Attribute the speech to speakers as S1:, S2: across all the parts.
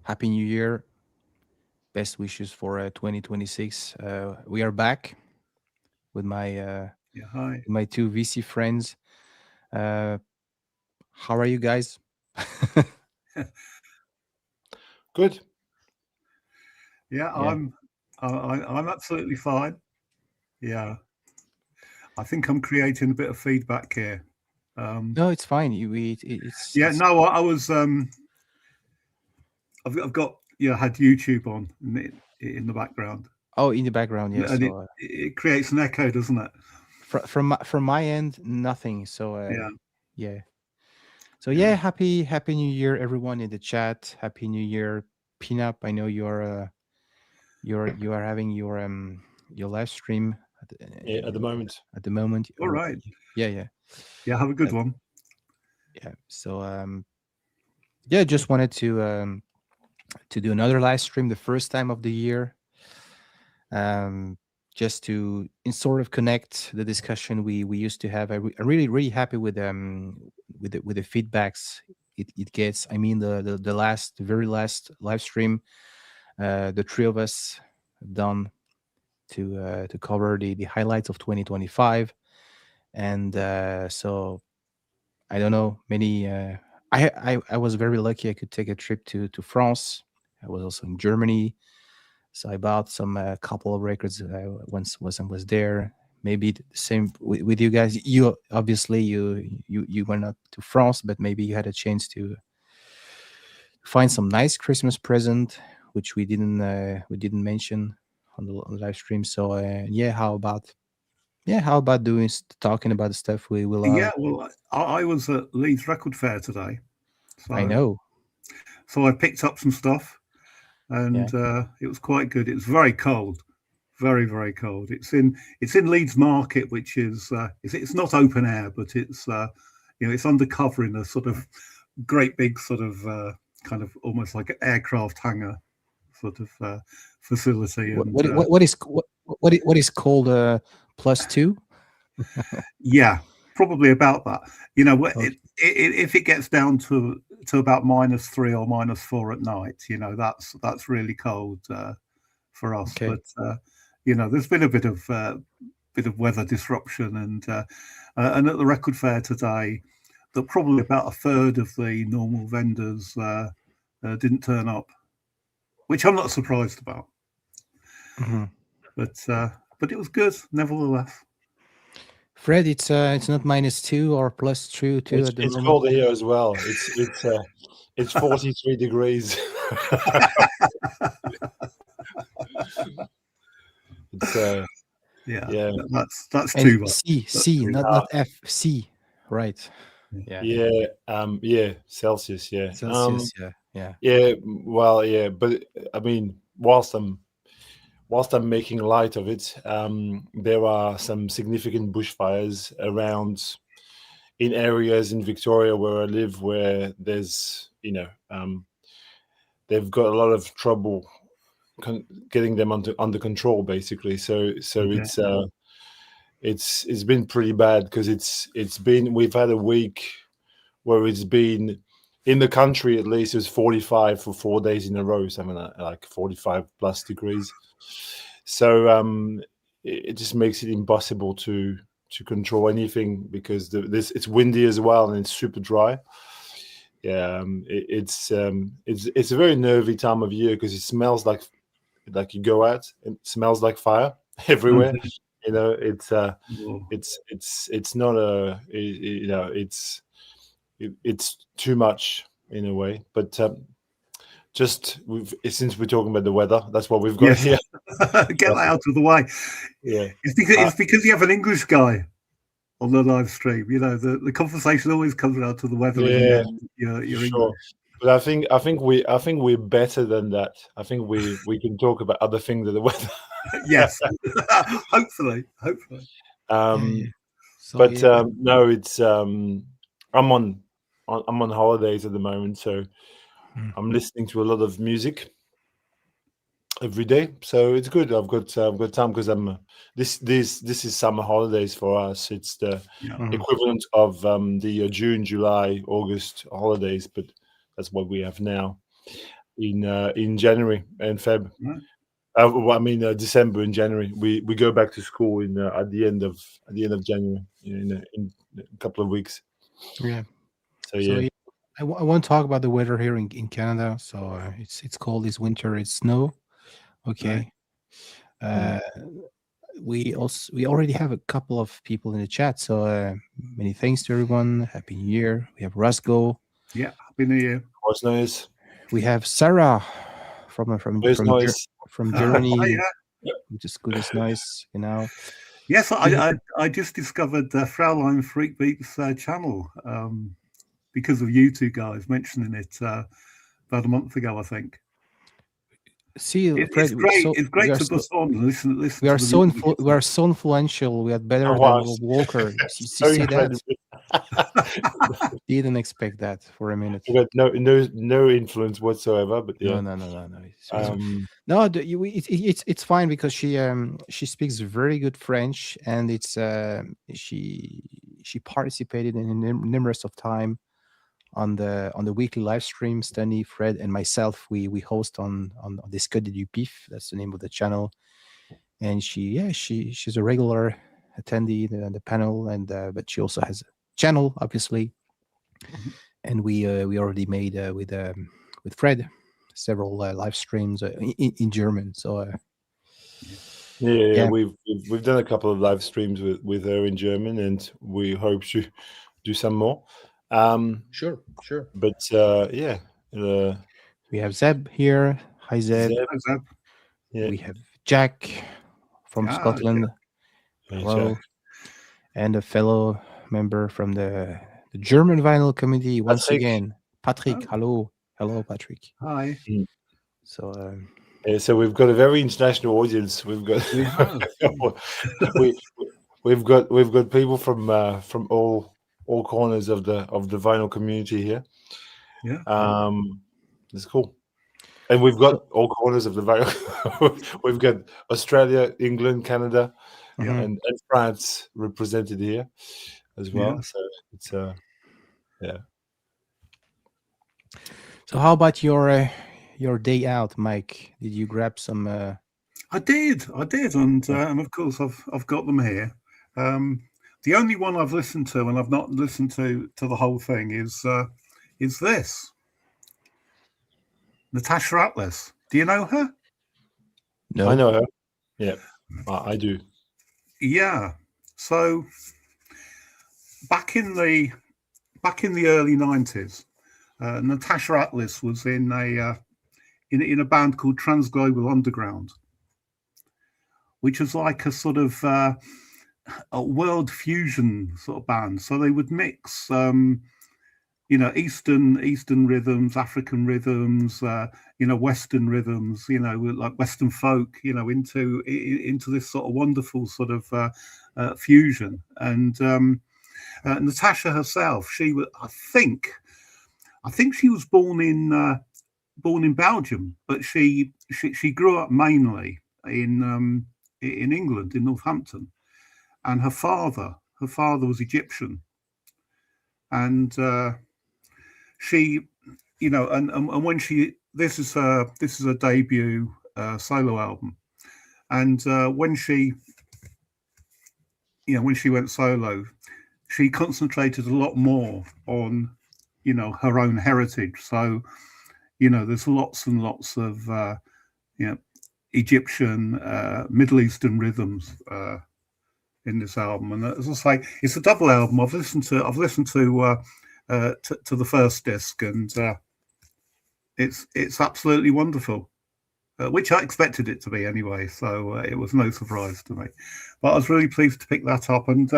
S1: Happy New Year. Best wishes for 2026. We are back with
S2: Yeah, hi.
S1: my two VC friends. Uh, how are you guys?
S3: Good.
S2: Yeah,
S1: Yeah.
S2: I'm absolutely fine. Yeah, I think I'm creating a bit of feedback here. Um,
S1: No, it's fine.
S2: yeah,
S1: It's
S2: no, I was I've got had YouTube on in the background,
S1: oh in the background. Yeah.
S2: and
S1: So
S2: it creates an echo, doesn't it?
S1: from my end, nothing. So
S2: Yeah,
S1: yeah. So
S2: yeah,
S1: yeah, happy New Year, everyone in the chat. Happy New Year, Pinup. I know you are having your live stream
S3: Yeah, at the moment.
S1: at the moment.
S2: all
S1: Or
S2: right.
S1: yeah, yeah,
S2: Yeah, have a good
S1: uh,
S2: one.
S1: yeah. So yeah, just wanted to do another live stream, the first time of the year, um, just to in sort of connect the discussion we used to have. I'm really happy with the feedbacks it gets. I mean the very last live stream, the three of us have done to cover the highlights of 2025, and so I don't know many. I was very lucky. I could take a trip to France. I was also in Germany, so I bought some couple of records once I was there. Maybe the same with you guys. You obviously you were not to France, but maybe you had a chance to find some nice Christmas present, which we didn't mention on the live stream. So yeah, how about talking about the stuff we love?
S2: Yeah, well, I was at Leeds Record Fair today,
S1: I
S2: so
S1: know.
S2: I picked up some stuff,
S1: Yeah.
S2: and it was quite good. It was very cold, very cold. It's in Leeds Market, which is it's not open air, but it's it's undercover in a sort of great big sort of kind of almost like an aircraft hangar sort of facility, and
S1: What is called +2?
S2: yeah, probably about that. You know,
S1: Okay.
S2: if it gets down to about -3 or -4 at night, that's really cold for us.
S1: Okay.
S2: But there's been a bit of weather disruption, and at the record fair today, that probably about a third of the normal vendors didn't turn up, which I'm not surprised about.
S1: Mhm.
S2: But it was good nevertheless.
S1: Fred, it's not -2 or +2 at the
S3: It's
S1: moment.
S3: cold here as well. It's 43 degrees. It's
S2: Yeah,
S3: yeah.
S2: that's
S1: And
S2: too much. That's
S1: C,
S2: too
S1: not
S3: Uh,
S1: F, C. Right.
S2: much.
S1: Yeah.
S3: yeah, Celsius, yeah.
S1: Celsius. Yeah. Yeah.
S3: Yeah, well, yeah, but I mean, whilst I'm making light of it, there are some significant bushfires around in areas in Victoria where I live, where there's, they've got a lot of trouble getting them under control, basically. So
S2: Okay.
S3: it's been pretty bad because we've had a week where it's been in the country, at least it was 45 for 4 days in a row, something like 45 plus degrees. So it just makes it impossible to control anything because it's windy as well and it's super dry. Yeah, it's a very nervy time of year because it smells like you go out and it smells like fire everywhere.
S2: Okay. Oh,
S3: It's not it's too much in a way. But since we're talking about the weather, that's what we've got
S2: yes.
S3: here.
S2: Get that out of the way.
S3: Yeah.
S2: It's because you have an English guy on the live stream. The conversation always comes around to the weather in the
S3: Yeah,
S2: end. You're
S3: sure.
S2: English.
S3: But I think we're better than that. I think we can talk about other things than the weather.
S2: Yes. Hopefully.
S1: Yeah. Yeah.
S3: um,
S1: So
S3: but
S1: yeah.
S3: no, it's I'm on holidays at the moment, so
S1: Mm.
S3: I'm listening to a lot of music every day. So it's good. I've got time because this is summer holidays for us. It's the
S2: Yeah.
S1: Mhm.
S3: equivalent of the June, July, August holidays, but that's what we have now. in January and Feb.
S2: Right.
S3: December and January. We go back to school in at the end of January, in a couple of weeks.
S1: Yeah.
S3: So
S1: So
S3: yeah,
S1: I want to talk about the weather here in Canada. So it's cold this winter. It's snow. Okay. Uh, we already have a couple of people in the chat. So many thanks to everyone. Happy New Year. We have Rusgo.
S2: Yeah, happy New Year.
S3: was nice.
S1: We have Sarah from
S3: It's nice.
S1: from Germany,
S2: Yeah.
S1: which is good. It's nice.
S2: Yes, I just discovered Fraulein Freakbeat's channel because of you two guys mentioning it about a month ago, I think.
S1: See,
S2: It's
S1: Fred,
S2: great.
S1: so
S2: It's
S1: we
S2: great
S1: are
S2: to
S1: so,
S2: bust on and listen.
S1: we are
S2: To the
S1: so
S2: music.
S1: we are so influential. We are better
S3: Oh,
S1: than
S3: wow.
S1: Bob Walker. You
S3: So
S1: see that?
S3: incredible.
S1: Didn't expect that for a minute.
S3: We got no influence whatsoever. But yeah,
S1: No.
S3: um,
S1: It's fine because she speaks very good French, and it's she participated in numerous of time on the weekly live stream. Stanley, Fred, and myself, we host on Disco du Pif. That's the name of the channel, and she's a regular attendee in the panel, and but she also has a channel, obviously, and we already made with Fred several live streams in German. So
S3: yeah, we've done a couple of live streams with her in German, and we hope to do some more.
S1: sure.
S3: But yeah,
S1: We have Zeb here. Hi Zeb.
S3: Zeb,
S2: How's that?
S3: yeah,
S1: We have Jack from
S2: Ah,
S1: Scotland.
S3: hey,
S1: Hello.
S3: Jack.
S1: And a fellow member from the German vinyl community once
S3: Patrick.
S1: again, Patrick.
S2: Oh.
S1: Hello, Patrick.
S2: Hi.
S1: So
S3: Yeah, so we've got a very international audience. We've got
S2: We have.
S3: we've got people from all corners of the vinyl community here.
S2: Yeah.
S3: It's cool. And we've got all corners of the vinyl. We've got Australia, England, Canada, and France represented here as well.
S2: Yeah.
S3: So it's yeah.
S1: So how about your day out, Mike? Did you grab some?
S2: I did, and of course I've got them here. The only one I've listened to, and I've not listened to the whole thing, is this Natasha Atlas. Do you know her?
S1: No,
S3: I know her. Yeah, I do.
S2: Yeah. So back in the early 90s, Natasha Atlas was in a band called Transglobal Underground, which was like a sort of a world fusion sort of band. So they would mix, Eastern rhythms, African rhythms, Western rhythms, like Western folk, into this sort of wonderful sort of fusion. And Natasha herself, I think she was born in Belgium, but she grew up mainly in England, in Northampton, and her father was Egyptian, and she, and when this is her debut solo album, and when she went solo, she concentrated a lot more on her own heritage. So there's lots and lots of Egyptian, Middle Eastern rhythms in this album, and as I say, it's a double album. I've listened to the first disc, and it's absolutely wonderful, which I expected it to be anyway. So it was no surprise to me, but I was really pleased to pick that up, and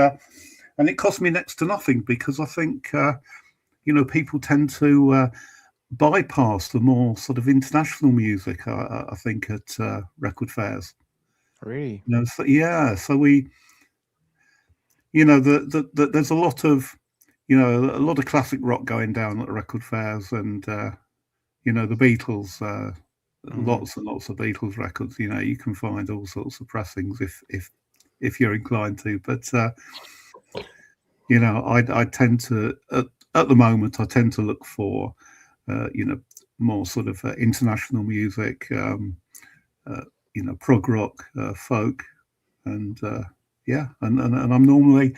S2: it cost me next to nothing, because I think people tend to bypass the more sort of international music, I think, at record fairs.
S1: really.
S2: So we, there's a lot of classic rock going down at record fairs, and the Beatles, lots and lots of Beatles records. You can find all sorts of pressings if you're inclined to, but I tend to at the moment I tend to look for more sort of international music, prog rock, folk, and and I normally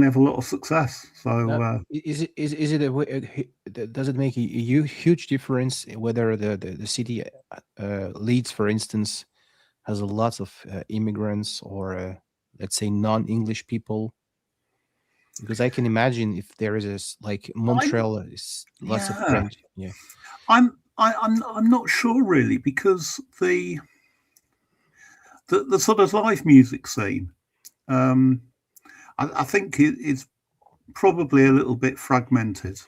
S2: have a lot of success. So
S1: Is it does it make a huge difference whether the city Leeds, for instance, has a lots of immigrants or let's say non-English people? Because I can imagine if there is like
S2: I'm
S1: Montreal is lots of
S2: yeah,
S1: French. Yeah.
S2: I'm not sure really, because the sort of live music scene, um, I think it's probably a little bit fragmented.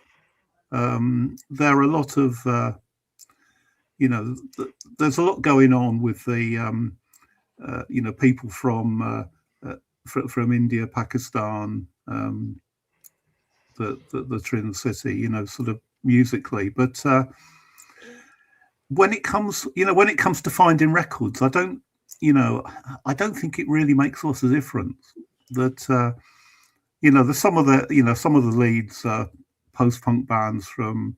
S2: There are a lot of there's a lot going on with the people from India, Pakistan, that are in the city, sort of musically. But when it comes to finding records, I don't think it really makes a lot of difference. That some of the Leeds post punk bands from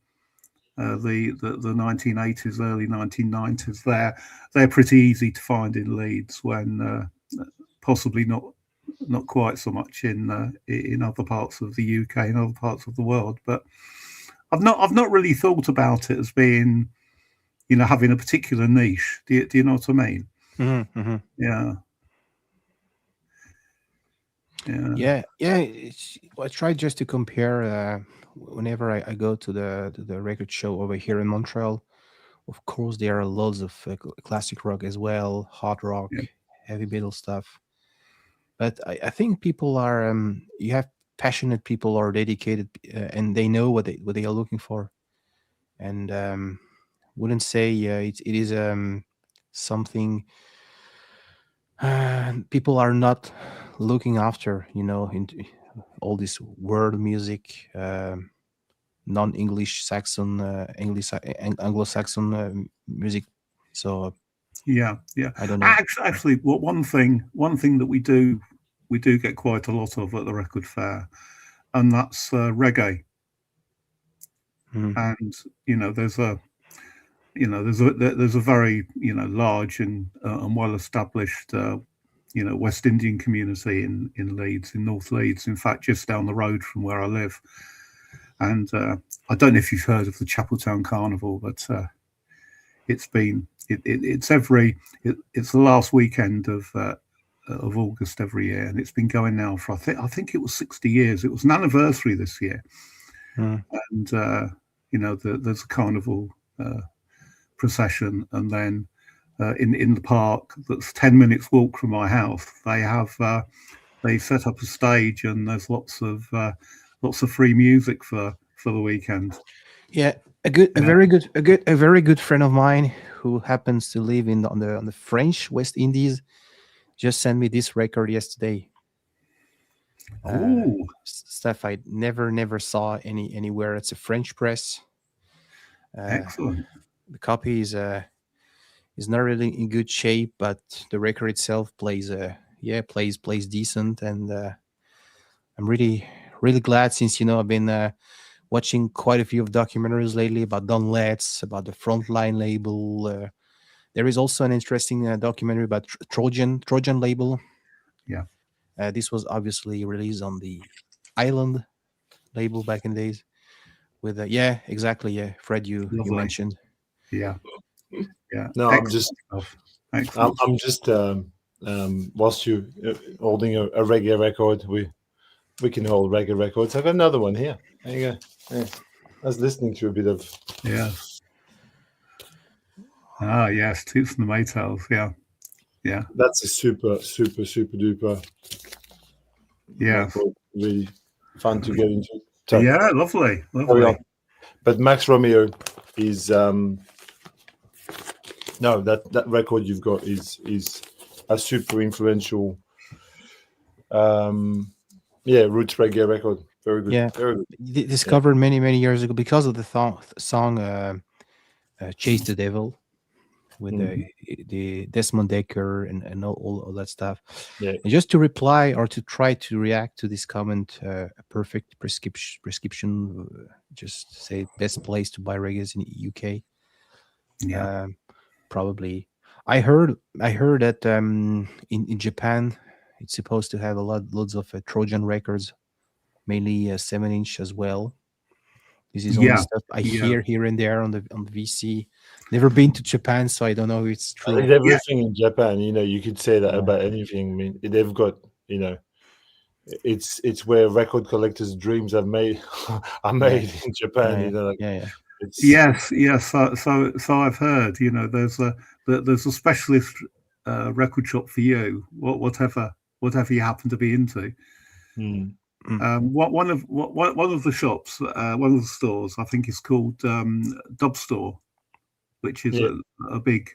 S2: the 1980s, early 1990s, they're pretty easy to find in Leeds, when possibly not quite so much in other parts of the UK and other parts of the world. But I've not really thought about it as being, having a particular niche. Do you know what I mean?
S1: Mm-hmm, mm-hmm.
S2: Yeah.
S1: I try just to compare. Whenever I go to the record show over here in Montreal, of course there are loads of classic rock as well, hard rock,
S2: Yeah.
S1: heavy metal stuff. But I think people are you have passionate people or dedicated, and they know what they are looking for, and wouldn't say it is something people are not looking after, into all this world music, non-English Saxon, English Anglo-Saxon music. So
S2: Yeah.
S1: I don't know.
S2: Actually, one thing that we do get quite a lot of at the record fair, and that's reggae.
S1: Mhm.
S2: And there's a very large and well established West Indian community in Leeds, in North Leeds. In fact, just down the road from where I live. And I don't know if you've heard of the Chapeltown Carnival, but it's the last weekend of August every year, and it's been going now for I think it was 60 years. It was an anniversary this year,
S1: Mhm.
S2: and there's a carnival procession, and then in the park that's 10 minutes walk from my house, they set up a stage, and there's lots of free music for the weekend.
S1: Yeah,
S2: Yeah.
S1: a very good friend of mine who happens to live on the French West Indies just sent me this record yesterday.
S2: Oh,
S1: Stuff I never saw anywhere. It's a French press.
S2: excellent.
S1: The copy is not really in good shape, but the record itself plays plays decent, and I'm really glad, since I've been watching quite a few of documentaries lately about Don Letts, about the Frontline label. There is also an interesting documentary about Trojan label.
S2: Yeah.
S1: This was obviously released on the Island label back in the days. With yeah, exactly, yeah, Fred, you
S2: Lovely.
S1: mentioned.
S2: Yeah.
S3: No,
S2: Excellent stuff. Excellent.
S3: I'm just whilst you holding a reggae record, we can hold reggae records. I've got another one here. There you go. Yeah. I was listening to a bit of
S2: Yeah. Ah, yes, Toots and the Maytals. Yeah.
S3: that's a super duper
S2: Yeah.
S3: record. Really fun to get into. So,
S2: Yeah, lovely.
S3: carry on. But Max Romeo is no, that record you've got is a super influential roots reggae record. Very good.
S1: Yeah,
S3: Very good.
S1: discovered many years ago because of the song "Chase the Devil." with
S2: Mhm.
S1: the Desmond Decker and all that stuff.
S3: Yeah.
S1: And just to reply or to try to react to this comment, a perfect prescription, just say best place to buy reggae in the UK.
S2: Yeah.
S1: Probably. I heard that in Japan, it's supposed to have loads of Trojan records, mainly 7-inch as well. This is only
S2: Yeah.
S1: stuff I
S2: Yeah.
S1: hear here and there on the VC. Never been to Japan, so I don't know if it's
S3: I think
S1: true.
S2: Yeah.
S3: everything in Japan, you could say that
S1: Yeah,
S3: about anything. I mean, they've got, it's where record collectors' dreams are made are
S1: yeah,
S3: made in Japan.
S1: yeah,
S3: Like
S1: yeah, yeah.
S3: it's
S2: Yes. Yes. So I've heard. There's a specialist record shop for you. Whatever you happen to be into.
S3: Hmm.
S1: Mm.
S2: One of the shops, one of the stores, I think is called Dub Store, which is
S3: Yeah,
S2: a big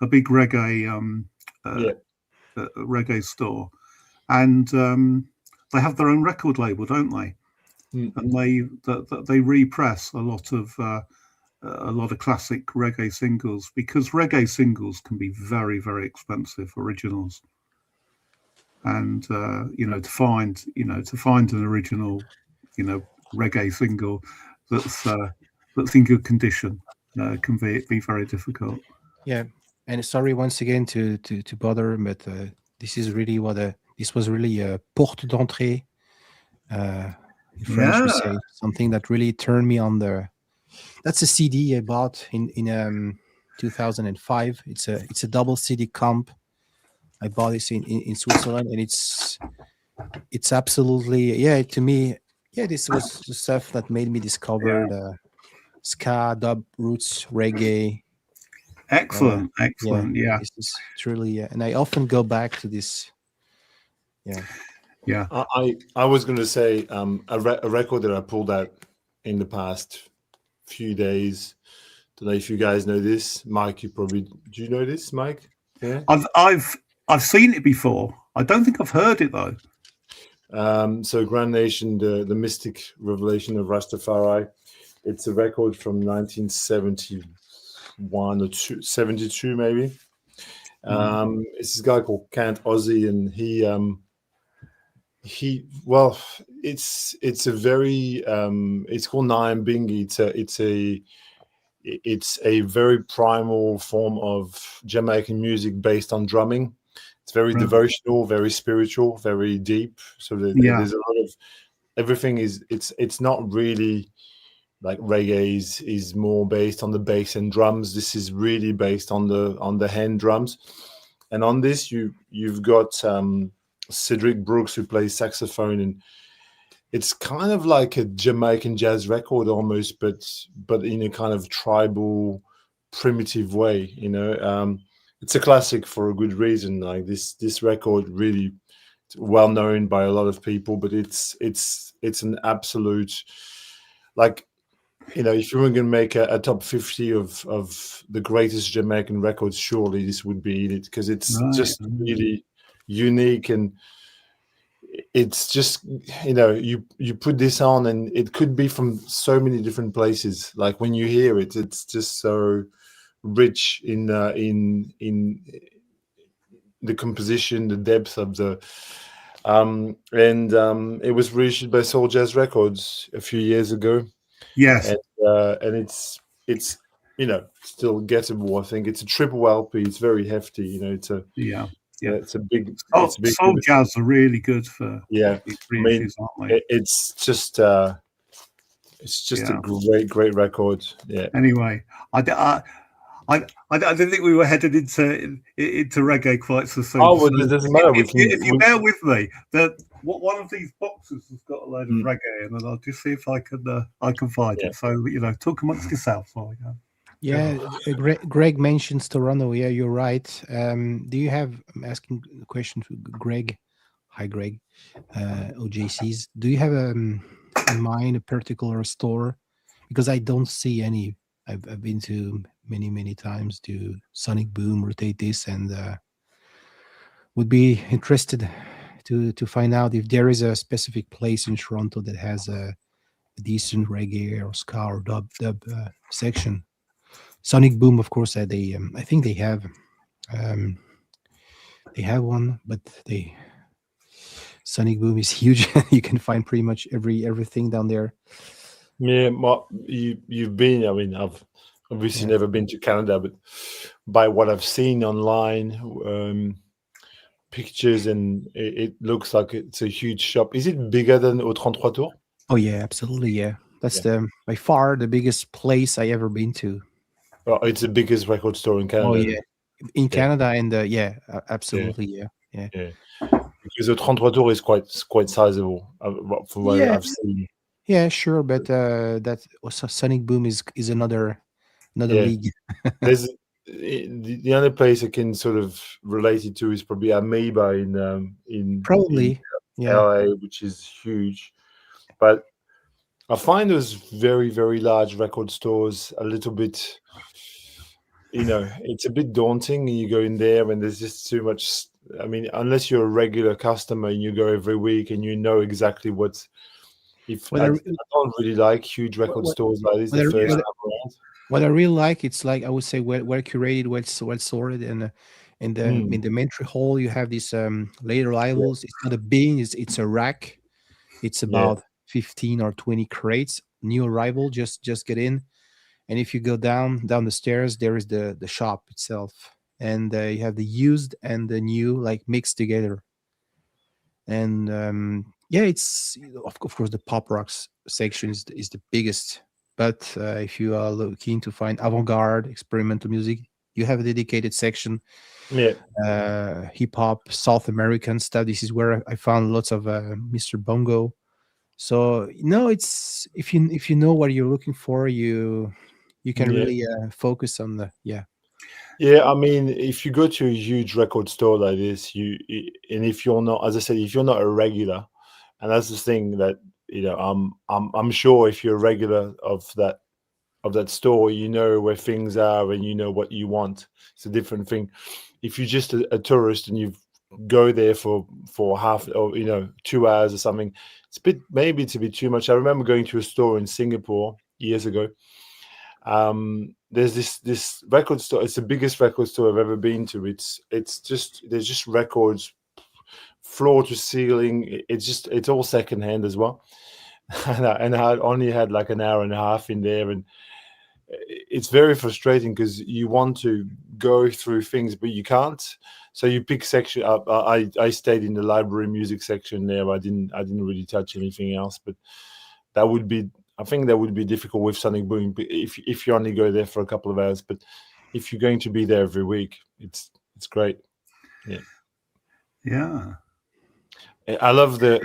S2: reggae uh,
S3: yeah,
S2: reggae store, and they have their own record label, don't they?
S3: mm,
S2: And they repress a lot of classic reggae singles, because reggae singles can be very, very expensive, originals. And to find an original, reggae single that's in good condition can be very difficult.
S1: Yeah. And sorry once again to bother, but this is really this was really a porte d'entrée. In French, we
S2: Yeah.
S1: say something that really turned me on the. That's a CD I bought in 2005. It's a double CD comp. I bought this in Switzerland, and it's absolutely, yeah, to me, yeah, this was the stuff that made me discover
S2: Yeah.
S1: the ska, dub, roots, reggae.
S2: Excellent.
S1: Yeah,
S2: Excellent. Yeah.
S1: this is truly, and I often go back to this. Yeah.
S2: Yeah.
S3: I was going to say a record that I pulled out in the past few days. Don't know if you guys know this, Mike. Do you know this, Mike? Yeah.
S2: I've seen it before. I don't think I've heard it though.
S3: So Grand Nation, the Mystic Revelation of Rastafari. It's a record from 1971 or 72 maybe. It's this guy called Kant Ozzy, and well, it's a very it's called Naim Bingi. It's a very primal form of Jamaican music based on drumming. It's very
S2: Right.
S3: devotional, very spiritual, very deep. So
S2: Yeah.
S3: there's a lot of everything it's not really like reggae is more based on the bass and drums. This is really based on the hand drums. And on this you've got Cedric Brooks, who plays saxophone, and it's kind of like a Jamaican jazz record almost, but in a kind of tribal, primitive way. It's a classic for a good reason. Like this record really well known by a lot of people, but it's an absolute, like, if you were going to make a top 50 of the greatest Jamaican records, surely this would be in it, because it's
S2: Right.
S3: just really unique. And it's just, you put this on and it could be from so many different places. Like when you hear it, it's just so rich in the composition, the depth of the it was reissued by Soul Jazz Records a few years ago.
S2: Yes.
S3: And it's still gettable. I think it's a triple LP. It's very hefty. It's a
S2: Yeah. Yeah.
S3: it's a big
S2: Soul jazz are really good for
S3: yeah.
S2: these
S3: I mean,
S2: reissues, aren't they?
S3: it's just a great record. Yeah.
S2: Anyway, I didn't think we were headed into reggae quite so soon.
S3: Oh, well,
S2: So
S3: it doesn't matter.
S2: if you bear with me, that one of these boxes has got a load of reggae in, and I'll just see if I can find it. So talk amongst yourselves while we go.
S1: Yeah, Greg mentions Toronto. Yeah, you're right. Do you have? I'm asking the question to Greg. Hi, Greg. OJCs. Do you have in mind a particular store? Because I don't see any. I've been to many times to Sonic Boom, Rotate This, and would be interested to find out if there is a specific place in Toronto that has a decent reggae or ska or dub section. Sonic Boom, of course, I think um, they have one, but they Sonic Boom is huge. You can find pretty much everything down there.
S3: Yeah, you've been. I mean, I've obviously
S1: Yeah.
S3: never been to Canada, but by what I've seen online, pictures, and it looks like it's a huge shop. Is it bigger than Au 33 Tours?
S1: Oh yeah, absolutely. Yeah, that's
S3: Yeah.
S1: the by far the biggest place I ever been to.
S3: Well, it's the biggest record store in
S1: Oh
S3: Canada.
S1: yeah,
S3: Then.
S1: in
S3: Yeah,
S1: Canada and yeah,
S3: yeah,
S1: absolutely. Yeah, yeah,
S3: yeah. Because Au 33 Tours is quite sizable from what
S1: yeah,
S3: I've seen.
S1: yeah. Sure, but that also Sonic Boom is another
S3: Yeah,
S1: league.
S3: there's the only place I can sort of relate it to is probably Amoeba in
S1: Probably. Yeah.
S3: LA, which is huge. But I find those very large record stores a little bit, it's a bit daunting. And you go in there and there's just too much. I mean, unless you're a regular customer and you go every week and you know exactly what. If
S1: What
S3: I,
S1: I
S3: I
S1: re-
S3: don't really like huge record
S1: what
S3: stores like this
S1: what
S3: the
S1: I,
S3: first
S1: what,
S3: time around.
S1: what I really like, it's like I would say well curated, well sorted, and in
S3: Mm,
S1: the entry hall you have these later
S3: yeah,
S1: levels. It's not a bin, it's a rack. It's
S3: yeah,
S1: about 15 or 20 crates. New arrival, just get in, and if you go down the stairs, there is the shop itself, and you have the used and the new like mixed together. And yeah, it's of course the pop rocks section is the biggest. But if you are looking to find avant-garde experimental music, you have a dedicated section.
S3: yeah.
S1: Hip hop, South American stuff. This is where I found lots of Mr. Bongo. So no, it's if you know what you're looking for, you can
S3: Yeah.
S1: really focus on the yeah.
S3: Yeah, I mean, if you go to a huge record store like this, and if you're not, as I said, if you're not a regular, and that's the thing that I'm sure if you're a regular of that store, you know where things are and you know what you want. It's a different thing. If you're just a tourist and you go there for half or 2 hours or something, maybe it's a bit too much. I remember going to a store in Singapore years ago. There's this record store. It's the biggest record store I've ever been to. It's just there's just records floor to ceiling. It's all secondhand as well. And I only had like an hour and a half in there, and it's very frustrating because you want to go through things but you can't. So you pick section up. I stayed in the library music section there. I didn't really touch anything else, but that would be I think that would be difficult with Sonic Boom if you only go there for a couple of hours. But if you're going to be there every week, it's great. Yeah.
S2: Yeah.
S3: I love the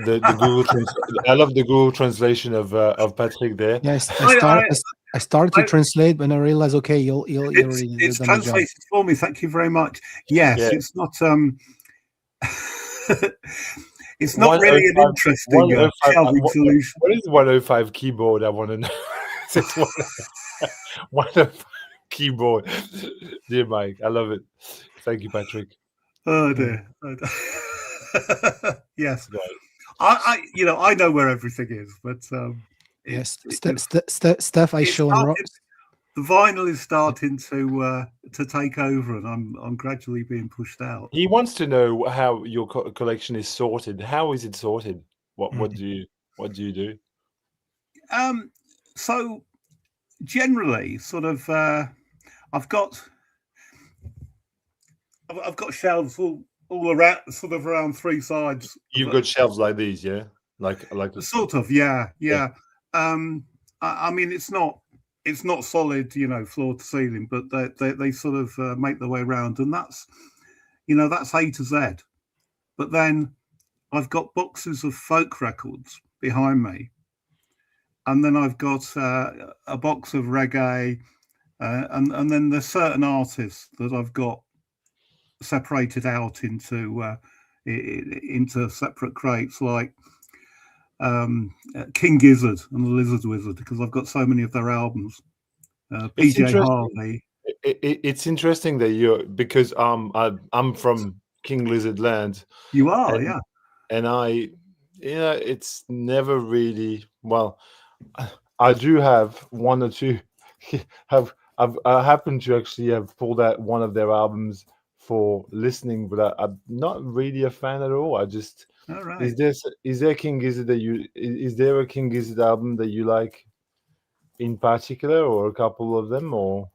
S3: I love the Google translation of Patrick there.
S1: Yeah,
S2: I, I,
S1: I started to
S2: I
S1: translate, but I realized okay, you already
S2: it's
S1: done the job.
S2: translated for me. Thank you very much. Yes,
S3: Yeah.
S2: it's not it's not really an
S3: 105
S2: interesting
S3: 105
S2: shelving solution.
S3: what is 105 keyboard? I want to know. It's 105 keyboard. Dear Mike, I love it. Thank you, Patrick.
S2: Oh
S1: Yeah.
S2: dear. Oh, dear. Yes.
S3: Right.
S2: I know where everything is, but
S1: Yes,
S2: it's
S1: stuff I show on
S2: started, the vinyl is starting to take over, and I'm gradually being pushed out.
S3: He wants to know how your collection is sorted. How is it sorted? What do you do?
S2: So generally, sort of, I've got shelves all around, sort of around three sides.
S3: You've got shelves like these, yeah, like
S2: Sort of, yeah. I mean, it's not solid, floor to ceiling, but they sort of make their way around, and that's A to Z. But then I've got boxes of folk records behind me, and then I've got a box of reggae, and then there's certain artists that I've got separated out into separate crates, like King Gizzard and the Lizard Wizard, because I've got so many of their albums.
S3: It's
S2: PJ
S3: interesting.
S2: Harvey.
S3: It's interesting that because I'm from King Lizard Land.
S2: You are,
S3: and,
S2: yeah.
S3: And it's never really I do have one or two. I happen to actually have pulled out one of their albums for listening, but I'm not really a fan at all. I just
S2: All right.
S3: is there King Gizzard that you is there a King Gizzard album that you like in particular, or a couple of them, or?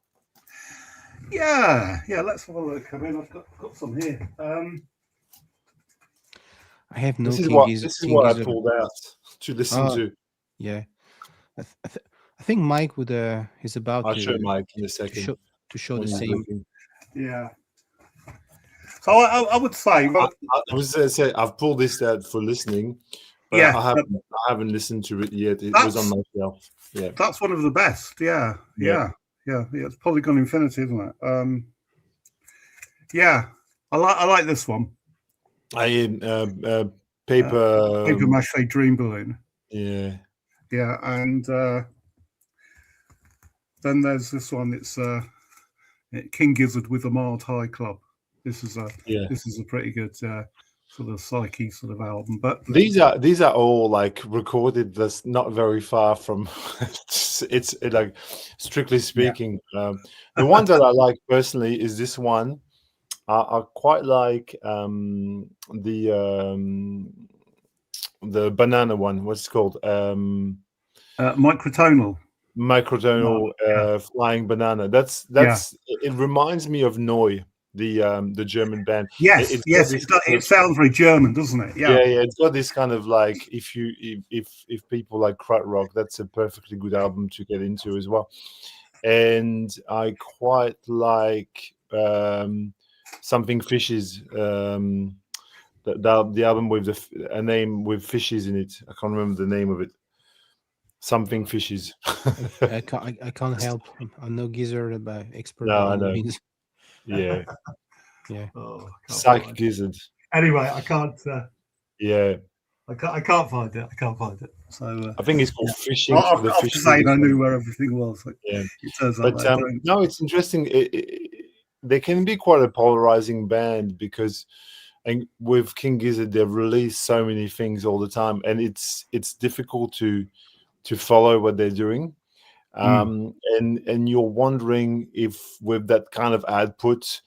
S2: Yeah. Let's have a look. I mean, I've got some here.
S1: I have no
S3: This is
S1: King
S3: what I
S1: Gizzard.
S3: pulled out to listen
S1: Oh,
S3: to.
S1: yeah. I think Mike would is about
S3: I'll show
S1: to
S3: Mike in a
S1: to
S3: second
S1: show
S3: when
S1: the
S3: he's
S1: same.
S3: looking.
S2: Yeah. So I would say, but
S3: I was going to say I've pulled this out for listening, but
S2: yeah,
S3: I haven't listened to it yet. It was on my shelf. Yeah,
S2: that's one of the best. Yeah. It's Polygon Infinity, isn't it? Yeah, I like this one.
S3: I paper
S2: mache dream balloon.
S3: Yeah,
S2: and then there's this one. It's King Gizzard with the Mild High Club. This is a pretty good sort of psyche sort of album. But
S3: these are all like recorded. That's not very far from. it's like strictly speaking. The one that I like personally is this one. I quite like the banana one. What's it called?
S2: Microtonal.
S3: Flying banana. That's it reminds me of Neu, the German band.
S2: Yes, it sounds very German, doesn't it?
S3: Yeah. It's got this kind of like if people like krautrock, that's a perfectly good album to get into as well. And I quite like Something Fishes. The album with a name with fishes in it. I can't remember the name of it. Something Fishes.
S1: I can't help. I'm no gizzard expert.
S3: No, I know. Yeah. Psych Gizzard.
S2: Anyway, I can't.
S3: Yeah.
S2: I can't find it. So
S3: I think it's called Fishing for the Fish.
S2: I knew where everything was.
S3: Yeah.
S2: It turns out
S3: no, it's interesting. They can be quite a polarizing band because, and with King Gizzard, they've released so many things all the time, and it's difficult to follow what they're doing. And you're wondering if with that kind of output,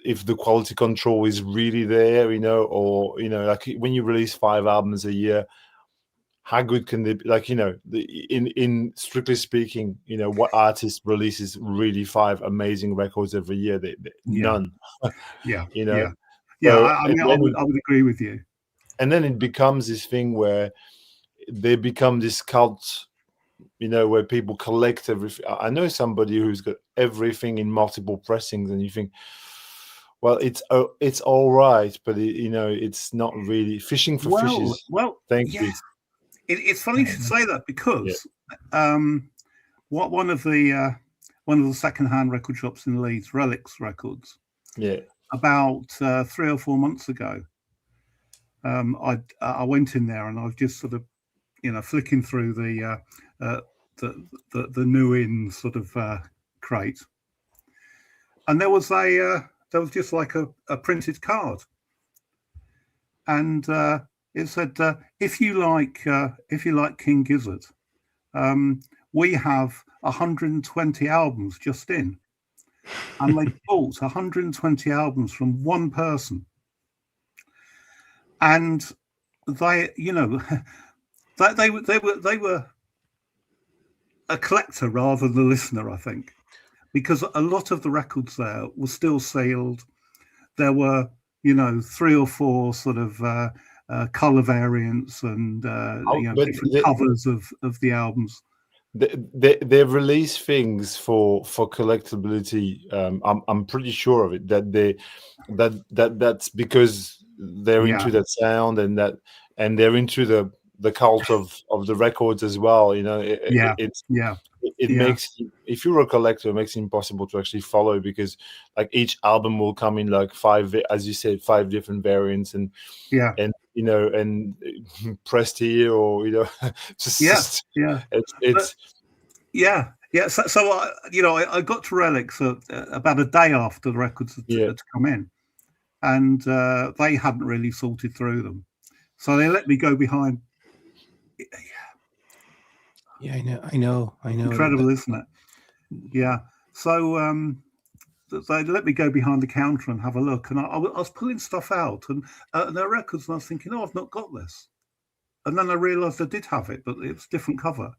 S3: if the quality control is really there, or like when you release 5 albums a year, how good can they be? Like, in strictly speaking, what artist releases really 5 amazing records every year? None.
S2: Yeah.
S3: So,
S2: I would agree with you.
S3: And then it becomes this thing where they become this cult, where people collect everything. I know somebody who's got everything in multiple pressings, and you think, well, it's all right, but it's not really Fishing for Fishes.
S2: Well,
S3: thank you.
S2: It's funny you should say that because one of the second-hand record shops in Leeds, Relics Records, about 3 or 4 months ago, I went in there and I was just sort of flicking through the new in sort of crate, and there was just like a printed card, and it said, if you like King Gizzard, we have 120 albums just in, and they bought 120 albums from one person, and they they were a collector rather than a listener, I think, because a lot of the records there were still sealed. There were 3 or 4 sort of color variants and different covers of the albums.
S3: They release things for collectability. I'm pretty sure of it. That's because they're into that sound and they're into the cult of the records as well. It makes, if you're a collector, it makes it impossible to actually follow, because like each album will come in like 5, as you said, 5 different variants and pressed here or
S2: it's So I got to Relics about a day after the records had come in, and they hadn't really sorted through them, so they let me go behind.
S1: Yeah, I know.
S2: Incredible, isn't it? Yeah. they let me go behind the counter and have a look, and I was pulling stuff out and their records, and I was thinking, oh, I've not got this, and then I realised I did have it, but it's different cover.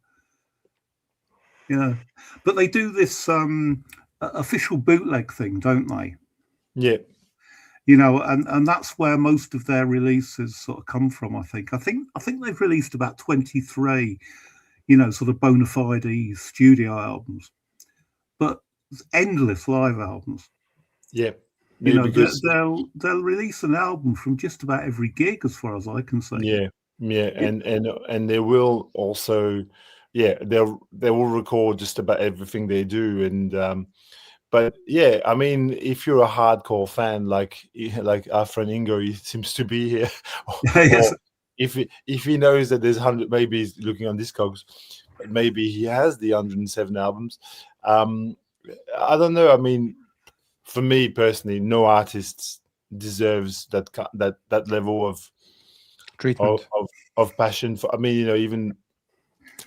S2: But they do this official bootleg thing, don't they?
S3: Yeah.
S2: And that's where most of their releases sort of come from. I think they've released about 23, sort of bona fide studio albums, but endless live albums.
S3: Yeah.
S2: Because they'll release an album from just about every gig, as far as I can see.
S3: Yeah. And they will also, they will record just about everything they do, and but yeah, I mean, if you're a hardcore fan like our friend Ingo, he seems to be here,
S2: Yes.
S3: or if he knows that there's 100, maybe he's looking on Discogs, but maybe he has the 107 albums. I don't know. I mean, for me personally, no artist deserves that level of
S1: Treatment.
S3: of passion. For, I mean, even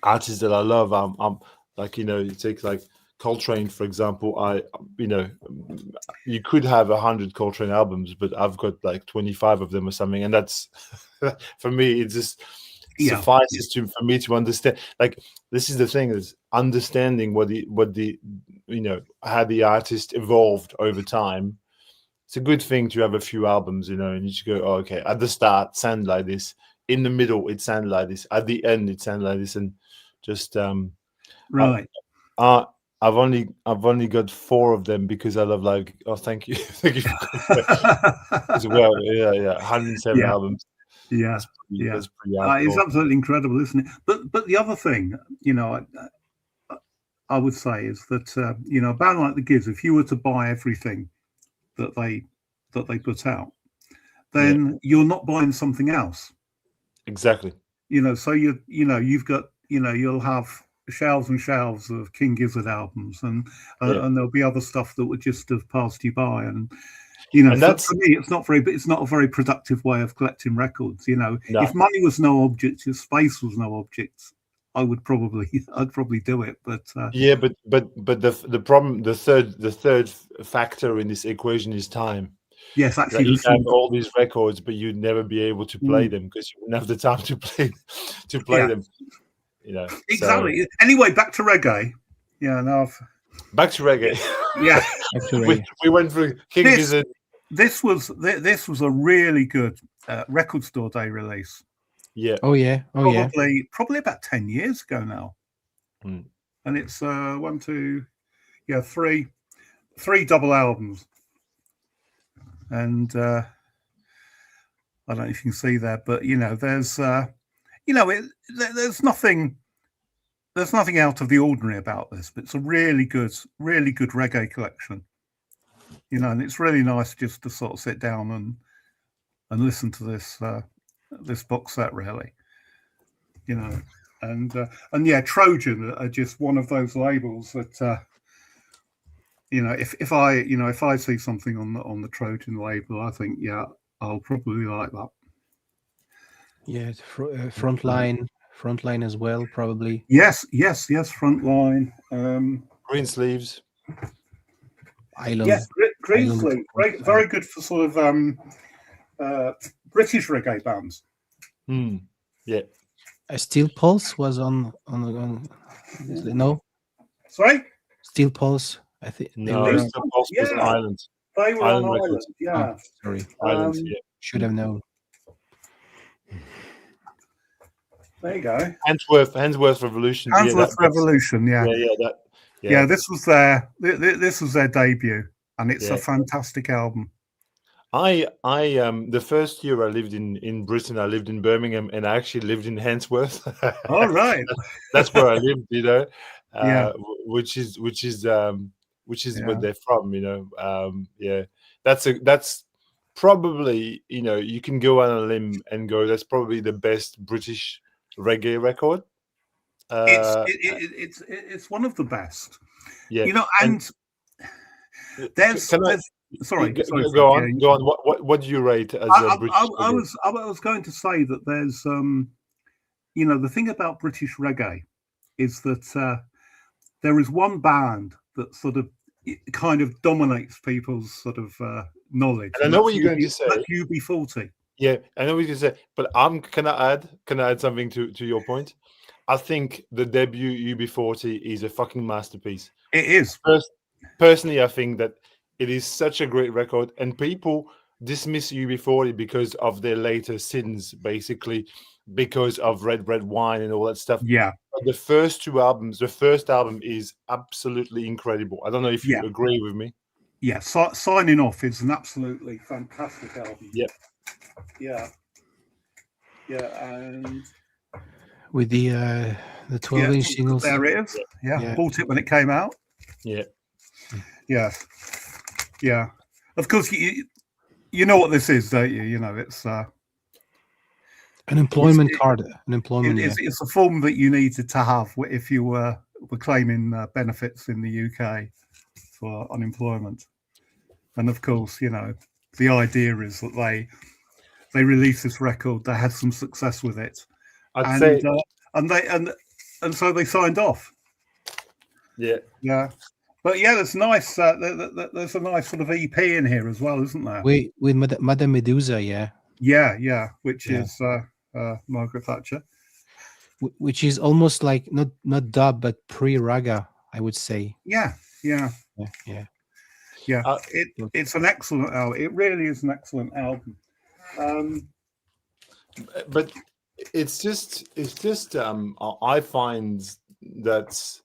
S3: artists that I love, I'm like, you take like Coltrane, for example. You could have 100 Coltrane albums, but I've got like 25 of them or something, and that's for me. It just suffices for me to understand. Like, this is the thing: is understanding how the artist evolved over time. It's a good thing to have a few albums, and you just go, oh, okay, at the start, sound like this. In the middle, it sounded like this. At the end, it sounded like this, and just
S2: right.
S3: I've only got 4 of them because I love, like, oh, thank you as well. Yeah, 107 albums.
S2: Yeah,
S3: that's pretty hardcore.
S2: It's absolutely incredible, isn't it? But the other thing, I would say is that a band like the Giz, if you were to buy everything that they put out, then you're not buying something else.
S3: Exactly.
S2: So you've got you'll have shelves and shelves of King Gizzard albums, and there'll be other stuff that would just have passed you by, and for me, it's not a very productive way of collecting records. No. If money was no object, if space was no object, I'd probably do it. But
S3: but the problem, the third factor in this equation is time.
S2: Yes, actually,
S3: you have all these records, but you'd never be able to play them because you wouldn't have the time to play them.
S2: Exactly. So. Anyway, back to reggae.
S3: Back to reggae.
S2: Yeah,
S3: we went through King Gizzard.
S2: This was a really good record store day release.
S3: Yeah.
S1: Oh yeah.
S2: Probably about 10 years ago now.
S3: Mm.
S2: And it's 3 double albums. And I don't know if you can see that, but there's there's nothing out of the ordinary about this, but it's a really good reggae collection. And it's really nice just to sort of sit down and listen to this box set, really. And Trojan are just one of those labels that if I see something on the Trojan label, I think I'll probably like that.
S1: Yeah, Frontline as well, probably.
S2: Yes, Frontline.
S3: Green Sleeves.
S1: Island.
S2: Yes, Green Sleeves. Very good for sort of British reggae bands.
S3: Yeah.
S1: Steel Pulse was on no.
S2: Sorry.
S1: Steel Pulse. I think
S3: no. Steel Pulse was an Island.
S2: They were on Island. Yeah.
S1: Oh, sorry.
S3: Island.
S1: Should have known.
S2: There you go.
S3: Handsworth Revolution.
S2: Handsworth Revolution. Yeah.
S3: Yeah.
S2: This was their debut, and it's a fantastic album.
S3: I the first year I lived in Britain, I lived in Birmingham, and I actually lived in Handsworth.
S2: All right.
S3: That's where I lived, which is where they're from, That's probably, you can go on a limb and go, that's probably the best British reggae record.
S2: It's one of the best.
S3: Yeah.
S2: And there's Sorry.
S3: Go on. What do you rate as a British?
S2: I was going to say that there's the thing about British reggae is that there is one band that sort of it kind of dominates people's sort of knowledge.
S3: And I know what you're going to say.
S2: That's UB40.
S3: Yeah, I know what you're going to say. But can I add something to your point? I think the debut UB40 is a fucking masterpiece.
S2: It is.
S3: Personally, I think that it is such a great record, and people dismiss UB40 because of their later sins, basically because of Red Wine and all that stuff.
S2: Yeah.
S3: But the first album is absolutely incredible. I don't know if you agree with me.
S2: Yeah, Signing Off is an absolutely fantastic album.
S3: Yeah.
S2: Yeah. Yeah, and
S1: with the 12-inch singles.
S2: There it is. Yeah. Bought it when it came out.
S3: Yeah.
S2: Yes. Yeah. Of course, you know what this is, don't you? You know, it's
S1: an employment card. An employment.
S2: It's a form that you needed to have if you were claiming benefits in the UK for unemployment. And of course, you know, the idea is that they released this record. They had some success with it, and so they signed off.
S3: Yeah.
S2: Yeah. But yeah, there's nice. There's a nice sort of EP in here as well, isn't there?
S1: With Madame Medusa, yeah.
S2: Yeah, which is Margaret Thatcher.
S1: Which is almost like not dub but pre-raga, I would say.
S2: Yeah. It's an excellent album. It really is an excellent album.
S3: But it's just I find that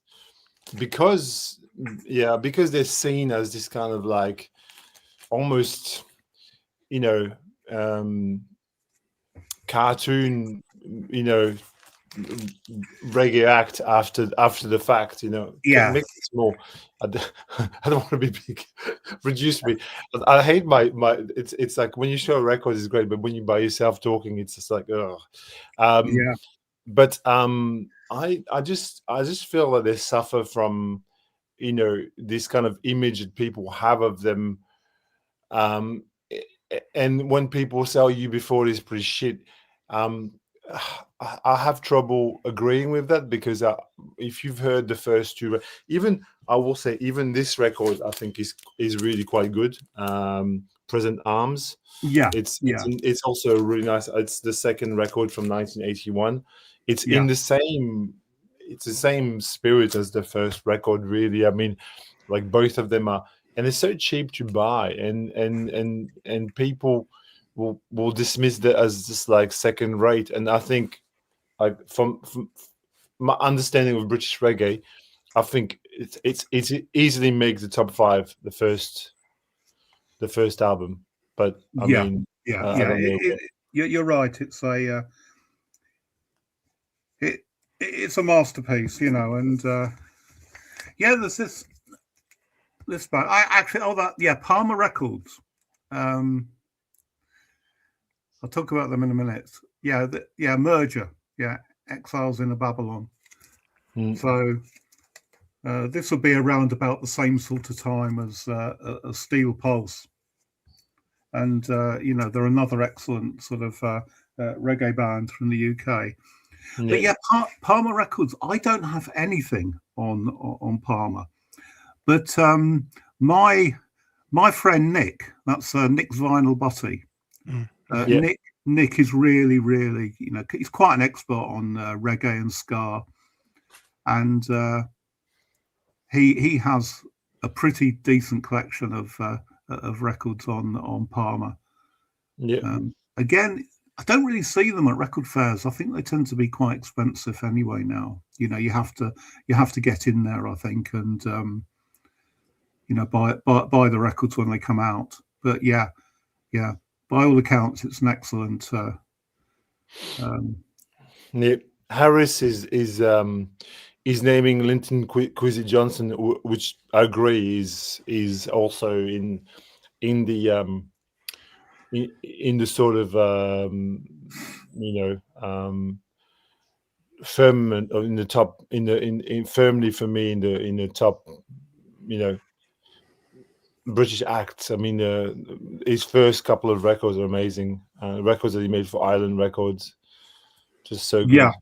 S3: because they're seen as this kind of like almost, you know, cartoon, you know, reggae act after the fact, you know.
S2: Yeah,
S3: make it small. I don't want to be big. Reduce me. I hate my. It's like when you show a record is great, but when you by yourself talking, it's just like ugh. But I just feel that they suffer from, you know, this kind of image that people have of them. And when people say, "Oh, UB40 is pretty shit," I have trouble agreeing with that because if you've heard the first two, even I will say, even this record I think is really quite good. Present Arms, it's also really nice. It's the second record from 1981. It's in the same spirit as the first record, really. I mean, like both of them are, and it's so cheap to buy, and people will dismiss that as just like second rate. And I think, like from my understanding of British reggae, I think it's easily make the top 5 the first album. But I mean,
S2: you're right. It's it's a masterpiece, you know. And there's this band. Palmer Records. I'll talk about them in a minute. Merger. Yeah, Exiles in a Babylon. So this will be around about the same sort of time as Steel Pulse, and you know, they're another excellent sort of reggae band from the UK. But Palmer Records. I don't have anything on Palmer, but my friend Nick, that's Nick's Vinyl Butty. Nick is really, really, you know, he's quite an expert on reggae and ska, and he has a pretty decent collection of records on Palmer. Again, I don't really see them at record fairs. I think they tend to be quite expensive anyway now. You know, you have to get in there, I think, and you know, buy the records when they come out. But yeah. By all accounts, it's an excellent.
S3: Harris is naming Linton Kwesi Johnson, which I agree is also in the sort of firmament, or in the top, in firmly for me in the top, you know, British acts. I mean, his first couple of records are amazing. Records that he made for Island Records, just so good.
S2: Yeah,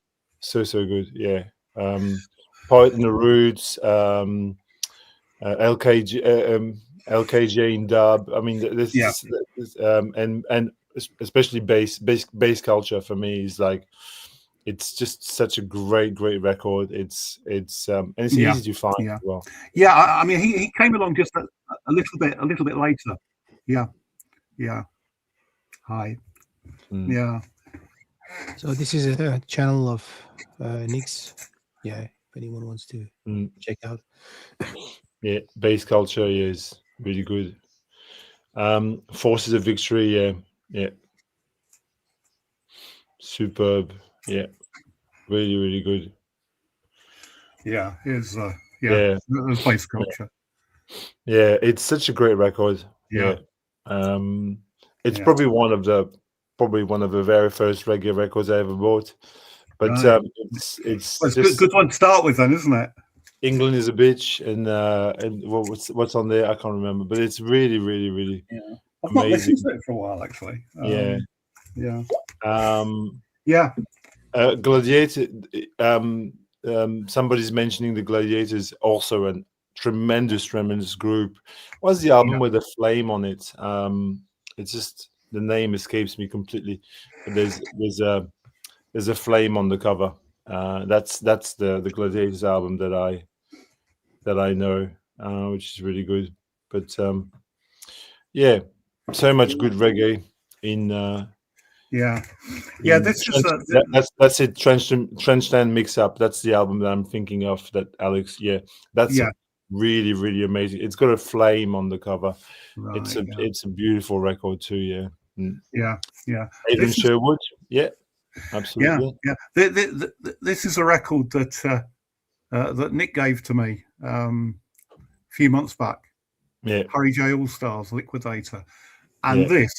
S3: so good. Yeah. Poet and the Roots, LKJ in dub. I mean,
S2: Yeah.
S3: and especially bass culture for me is like, it's just such a great record. It's and it's
S2: Yeah.
S3: easy to find
S2: Yeah.
S3: as well.
S2: Yeah. I mean, he came along just a little bit later. Yeah. Yeah. Hi. Yeah.
S1: So this is a channel of Nick's. Yeah, if anyone wants to check out.
S3: Yeah, bass culture is really good. Forces of Victory, yeah, superb, yeah, really good.
S2: Yeah. Is
S3: Yeah.
S2: the bass culture.
S3: Yeah, it's such a great record.
S2: Yeah.
S3: It's probably one of the very first reggae records I ever bought. But
S2: Right.
S3: it's
S2: Well, it's
S3: just
S2: good one to start with, then, isn't it?
S3: England is a bitch, and what's on there I can't remember, but it's really
S2: Yeah. I've not
S3: amazing.
S2: listened to it for a while, actually.
S3: Yeah.
S2: Yeah.
S3: Gladiator. Somebody's mentioning the Gladiators, also a tremendous group. What's the album with the flame on it? It's just, the name escapes me completely. But there's a flame on the cover. That's the Gladiators album that I know, which is really good. But yeah, so much good reggae in.
S2: This is
S3: that's it. Trenchland Mix Up. That's the album that I'm thinking of. That Alex. Yeah, that's really amazing. It's got a flame on the cover.
S2: Right,
S3: it's a beautiful record too. Yeah.
S2: Yeah.
S3: Aidan Sherwood. Yeah, absolutely.
S2: Yeah. This is a record that that Nick gave to me a few months back.
S3: Yeah.
S2: Harry J All Stars Liquidator, and this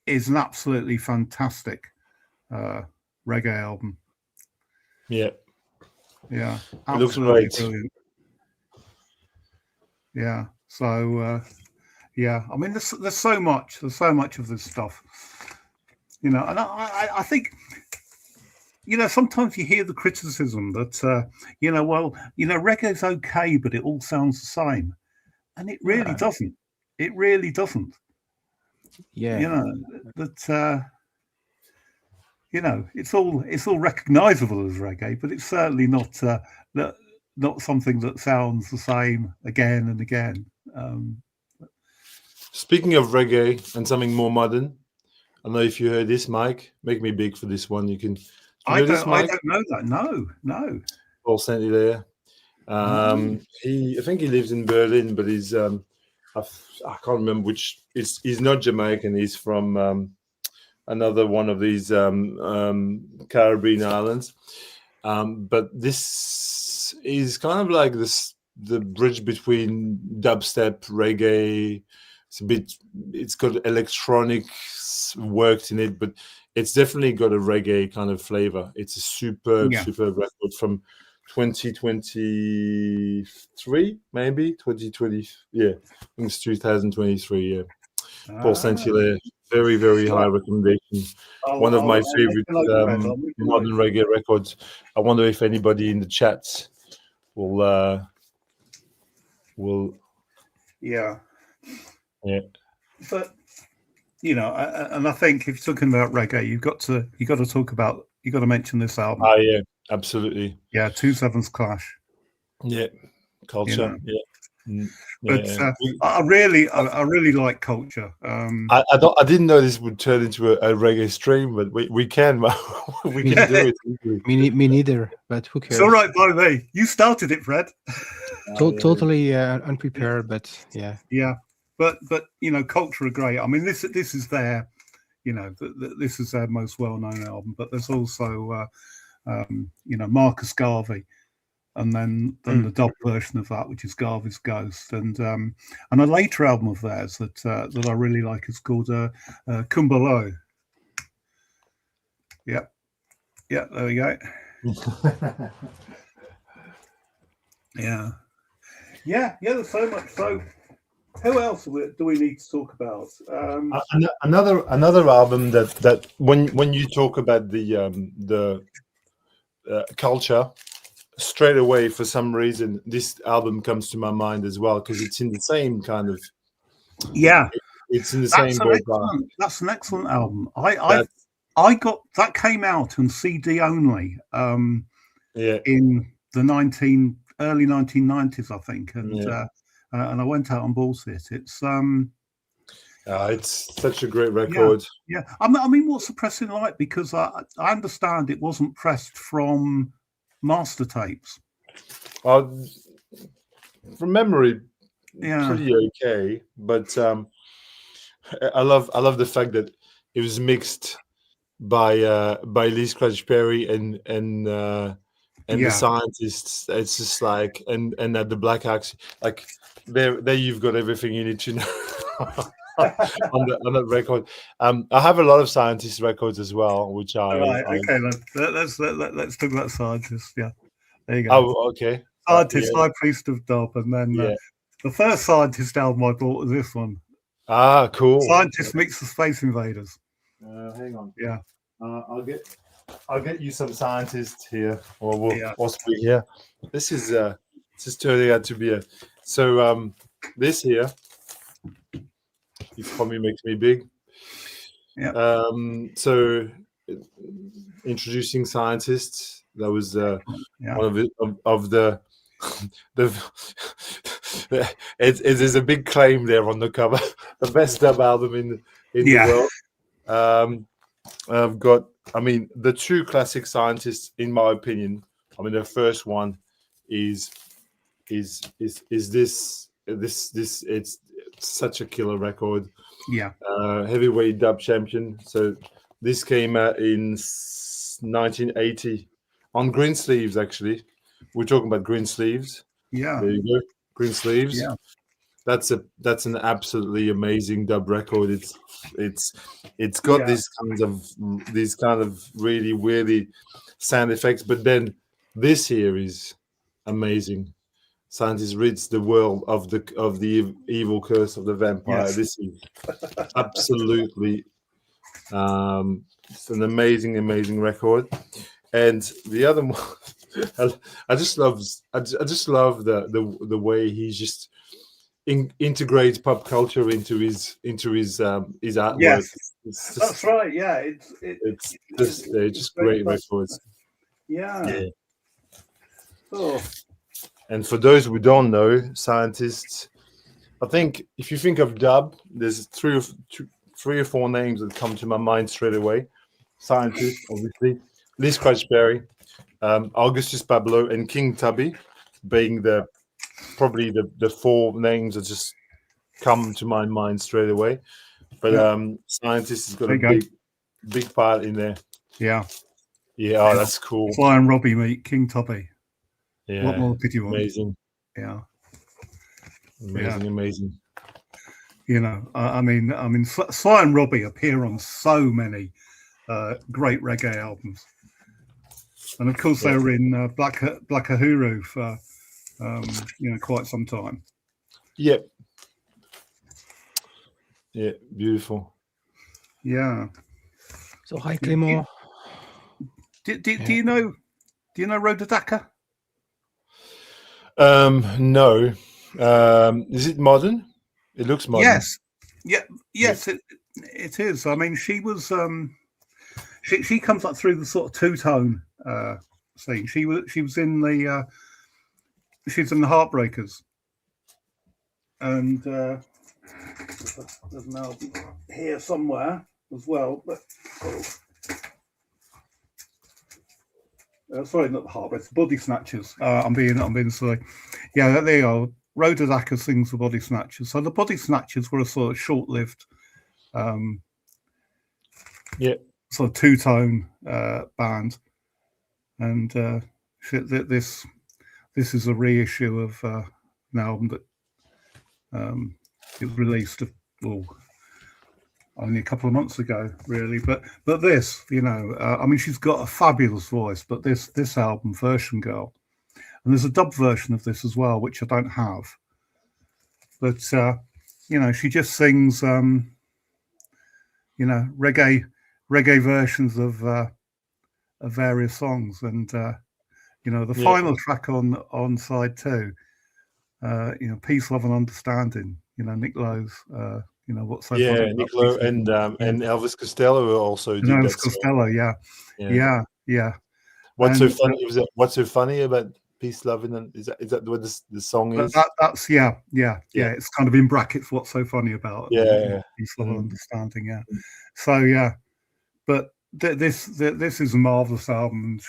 S2: is an absolutely fantastic reggae album.
S3: Yeah.
S2: Yeah.
S3: It looks great.
S2: Brilliant. Yeah. So I mean, there's so much of this stuff, and I think, sometimes you hear the criticism that reggae's okay, but it all sounds the same, and it really doesn't. It really doesn't.
S1: Yeah.
S2: It's all recognizable as reggae, but it's certainly not something that sounds the same again and again.
S3: Speaking of reggae and something more modern, I don't know if you heard this, Mike. Make me big for this one. You can.
S2: I don't know that. No.
S3: Paul sent you there. I think he lives in Berlin, but he's I can't remember which. He's not Jamaican. He's from another one of these Caribbean islands. But this is kind of like the bridge between dubstep, reggae. It's got electronics worked in it, but it's definitely got a reggae kind of flavor. It's a superb record from 2023, maybe 2020. Yeah, I think it's 2023. Yeah, Paul Saint-Hilaire, very high recommendation. One of my favorite modern reggae records. I wonder if anybody in the chat will.
S2: Yeah. But and I think if you're talking about reggae, you got to mention this album.
S3: Oh yeah, absolutely.
S2: Yeah, 2/7 Clash.
S3: Yeah, Culture.
S2: But I really like Culture.
S3: I didn't know this would turn into a reggae stream, but we can we can do it.
S1: Me neither, but who cares?
S2: It's all right by me. You started it, Fred.
S1: Totally unprepared, but yeah.
S2: Yeah. But Culture are great. I mean, this is their, this is their most well-known album. But there's also, Marcus Garvey, and then the dub version of that, which is Garvey's Ghost, and a later album of theirs that I really like is called Kumbalo. Yep. Yeah, there we go. Yeah. There's so much. So. Who else do we need to talk about?
S3: Another album that when you talk about the culture, straight away, for some reason, this album comes to my mind as well, because it's in the same kind of,
S2: Yeah,
S3: it's in the same ballpark.
S2: That's an excellent album.
S3: That's,
S2: I got that came out on CD only
S3: yeah,
S2: in the early 1990s, I think, and
S3: yeah.
S2: I went out and bought it. It's
S3: It's such a great record.
S2: yeah. I mean, what's the pressing like? Because I understand it wasn't pressed from master tapes.
S3: From memory,
S2: Yeah,
S3: pretty okay, but I love the fact that it was mixed by Lee Scratch Perry and the scientists. It's just like, and at the Black Axe, like there you've got everything you need to know. on that record. I have a lot of scientist records as well, which
S2: okay. Let's talk about scientists. Yeah, there you go.
S3: Oh, okay.
S2: Scientist, High Priest of Dub, and then the first Scientist album I bought was this one.
S3: Ah, cool.
S2: Scientist meets the Space Invaders.
S3: Hang on.
S2: Yeah.
S3: I'll get you some scientists here, or we'll possibly here. This is turning out to be this here. It probably makes me big.
S2: Yeah.
S3: So introducing scientists. That was one of the there's a big claim there on the cover. The best dub album in the world. I've got, I mean, the two classic scientists, in my opinion. I mean, the first one is this. It's such a killer record.
S2: Yeah.
S3: Heavyweight dub champion. So this came out in 1980 on Green Sleeves. Actually, we're talking about Green Sleeves.
S2: Yeah.
S3: There you go, Green Sleeves.
S2: Yeah.
S3: That's an absolutely amazing dub record. It's got these kind of really weirdy sound effects, but then this here is amazing. Scientist rids the world of the evil curse of the vampire.
S2: Yes.
S3: This is absolutely it's an amazing record. And the other one, I just love the way he just integrates pop culture into his artwork.
S2: Yes, that's right. Yeah,
S3: it's just great records.
S2: Yeah. Oh.
S3: And for those who don't know, scientists, I think if you think of dub, there's three or four names that come to my mind straight away. Scientists, obviously, Lee Scratch Perry, Augustus Pablo, and King Tubby, being probably the four names that just come to my mind straight away. But Scientist has got a big part in there.
S2: Yeah.
S3: Yeah, oh, that's cool.
S2: Sly and Robbie meet King Tubby.
S3: Yeah.
S2: What more could you want?
S3: Amazing.
S2: Yeah.
S3: Amazing.
S2: You know, I mean, Sly and Robbie appear on so many great reggae albums, and of course they were in Black Uhuru for quite some time.
S3: Yep. Yeah, beautiful.
S2: Yeah.
S1: So hi, Clément.
S2: Do you know Rhoda Dakar?
S3: No. Is it modern? It looks modern.
S2: Yes. Yes, it is. I mean, she was she comes up through the sort of two-tone scene. She was in the Heartbreakers, and there's an album here somewhere as well. But sorry, not the Heartbreakers, Body Snatchers. I'm being silly. Yeah, there you go. Rhoda Dakar sings the Body Snatchers. So the Body Snatchers were a sort of short-lived, sort of two-tone band, and this is a reissue of an album that it was released only a couple of months ago, really. But this, I mean, she's got a fabulous voice. But this album, Version Girl. And there's a dub version of this as well, which I don't have. But she just sings, reggae versions of various songs, and the
S3: Yeah.
S2: final track on side 2, Peace, Love and Understanding, Nick Lowe's, What's So
S3: Yeah,
S2: Funny About
S3: Nick
S2: Peace,
S3: Lowe
S2: Love and
S3: and Elvis Costello also
S2: And
S3: did
S2: Elvis
S3: that song.
S2: Costello, yeah.
S3: Yeah.
S2: Yeah.
S3: What's so
S2: And
S3: funny? What's so funny about Peace, Love, and is that what the song is?
S2: that's yeah. It's kind of in brackets. What's so funny about Peace, Love and Understanding? Yeah. So yeah, but this is a marvelous album, and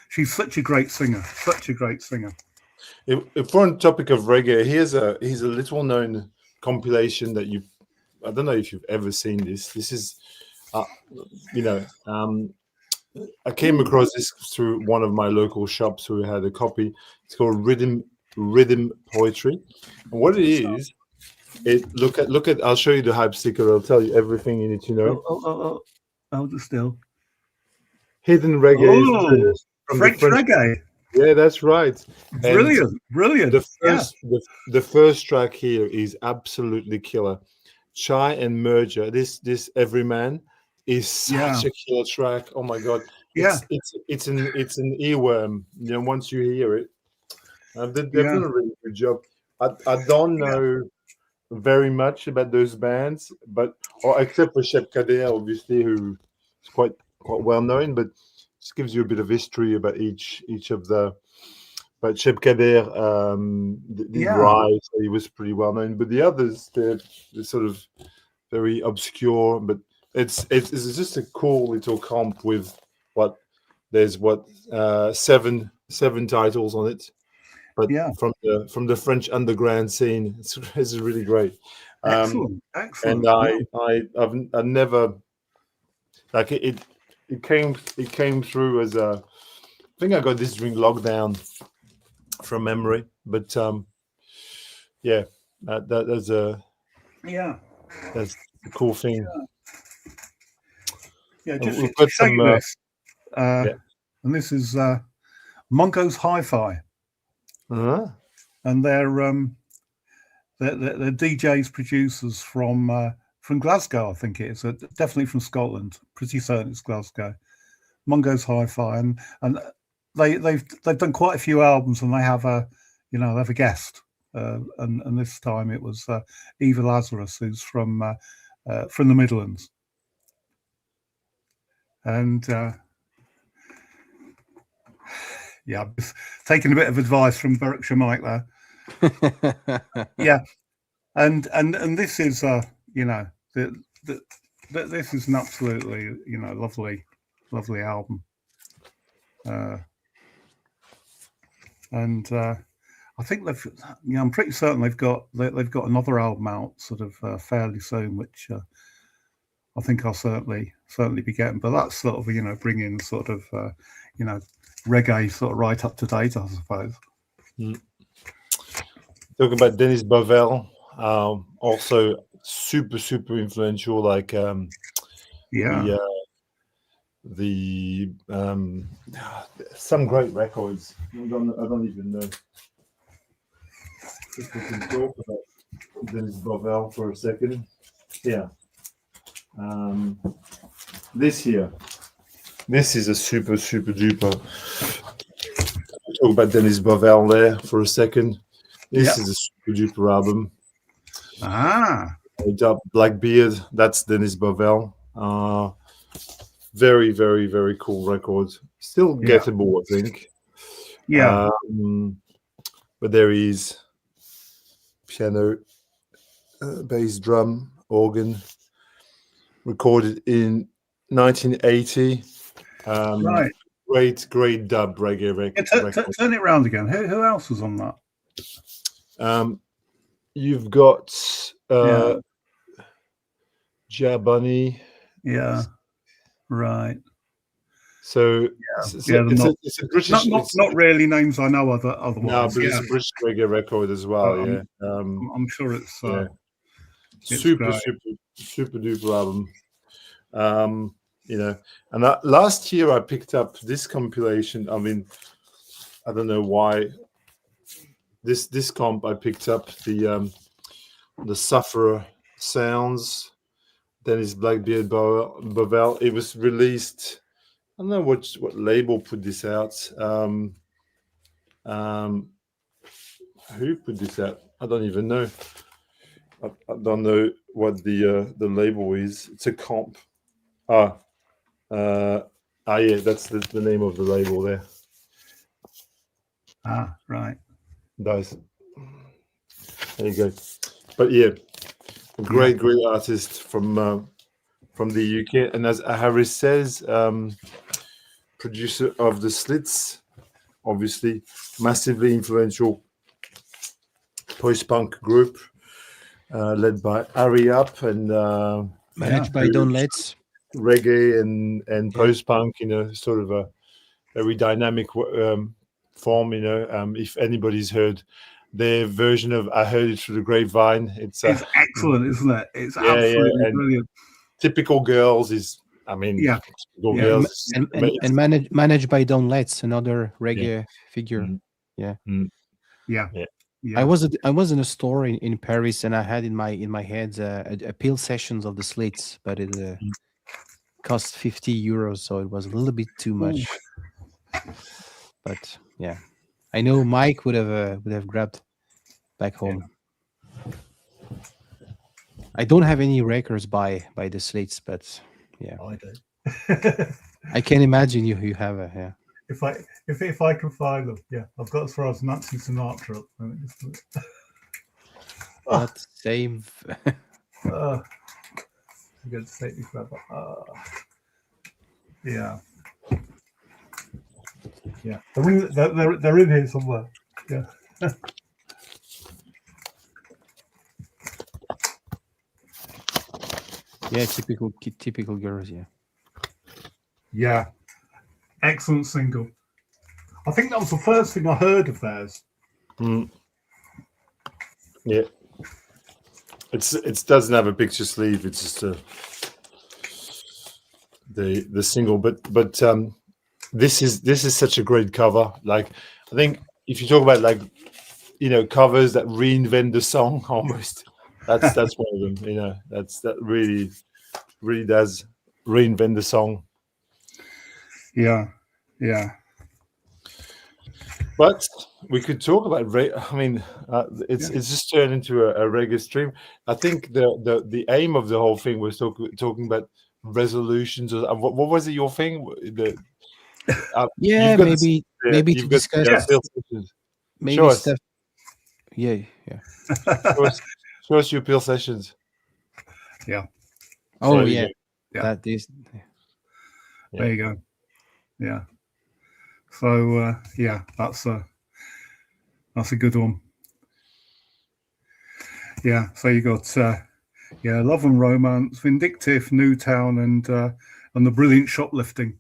S2: she's such a great singer,
S3: If we're on topic of reggae, here's a little known compilation that I don't know if you've ever seen this. This is, I came across this through one of my local shops who had a copy. It's called Rhythm Poetry, and what it is, look at. I'll show you the hype sticker. I'll tell you everything you need to know.
S2: Hold it still.
S3: Hidden reggae from
S2: French reggae.
S3: Yeah, that's right.
S2: Brilliant.
S3: The first track here is absolutely killer. Chai and Merger. This Everyman is such a killer track. Oh my god. It's an earworm. Once you hear it. They've done a really good job. I don't know very much about those bands, except for Shep Kader, obviously, who is quite well known, but just gives you a bit of history about each of the. But Shep Kader did Rise, so he was pretty well known. But the others, they're sort of very obscure. But it's just a cool little comp with there's seven titles on it. But from the French underground scene, it's really great.
S2: Excellent.
S3: And I've never like it came through as a. I think I got this during lockdown from memory, but that's a cool thing.
S2: Just to show you this, and this is Mongo's Hi-Fi, and they're DJs, producers from Glasgow, I think it is, definitely from Scotland. Pretty certain it's Glasgow. Mongo's Hi-Fi, and they've done quite a few albums, and they have a guest, and this time it was Eva Lazarus, who's from the Midlands, and I'm just taking a bit of advice from Berkshire Mike there. and this is this is an absolutely lovely album. And I think I'm pretty certain they've got another album out sort of fairly soon, which I think I'll certainly be getting. But that's sort of bringing sort of reggae sort of right up to date, I suppose.
S3: Talking about Dennis Bovell, also super influential, like some great records. I don't even know. If we can talk about Dennis Bovell for a second. Yeah. This is a super duper. Talk about Dennis Bovell there for a second. This is a super duper album. Blackbeard, that's Dennis Bovell. Very cool record. Still gettable, I think. But there is piano, bass, drum, organ, recorded in 1980. Great dub reggae record.
S2: Turn it around again. Who else was on that?
S3: You've got Jabunny.
S2: Yeah. Right.
S3: So it's a British.
S2: Not really names I know otherwise.
S3: No, but it's a British reggae record as well.
S2: I'm sure it's
S3: super duper album. And last year I picked up this compilation. I mean, I don't know why. This comp I picked up the Sufferer Sounds. Dennis Blackbeard Bovell. It was released. I don't know what label put this out. Who put this out? I don't even know. I don't know what the label is. It's a comp. Yeah, that's the name of the label there.
S2: Right.
S3: Nice. There you go. But yeah, a great artist from the UK, and as Harris says, producer of the Slits, obviously massively influential post-punk group led by Harry Up and
S1: Managed by Don Letts.
S3: reggae and post-punk, sort of a very dynamic form. If anybody's heard their version of "I Heard It Through the Grapevine," it's
S2: excellent, isn't it? It's absolutely brilliant.
S3: Typical Girls is, typical Girls
S1: and managed by Don Letts, another reggae figure.
S3: Mm-hmm.
S2: Yeah.
S1: I was in a store in Paris, and I had in my head a Peel Sessions of the Slits, but it cost €50, so it was a little bit too much. But yeah, I know Mike would have grabbed back home. I don't have any records by the Slits, but yeah,
S2: I do.
S1: I can imagine you have a
S2: If I can find them, I've got as far as Nancy Sinatra up.
S1: Not same.
S2: I'm going to take me forever. Yeah. They're in here somewhere. Yeah.
S1: Yeah, typical girls.
S2: Yeah. Excellent single. I think that was the first thing I heard of theirs.
S3: Yeah. It doesn't have a picture sleeve. It's just the single. But this is such a great cover. Like, I think if you talk about covers that reinvent the song almost, that's one of them. That really does reinvent the song.
S2: Yeah.
S3: But we could talk about it's just turned into a reggae stream. I think the aim of the whole thing was talking about resolutions. Or what was it? Your thing?
S1: Maybe to discuss. Maybe
S3: show
S1: stuff. Yeah.
S3: Show us your Peel sessions.
S2: Yeah.
S1: Oh yeah. That is.
S2: There you go. Yeah. So that's a good one. Yeah. So you got Love and Romance, Vindictive, Newtown, and the Brilliant Shoplifting.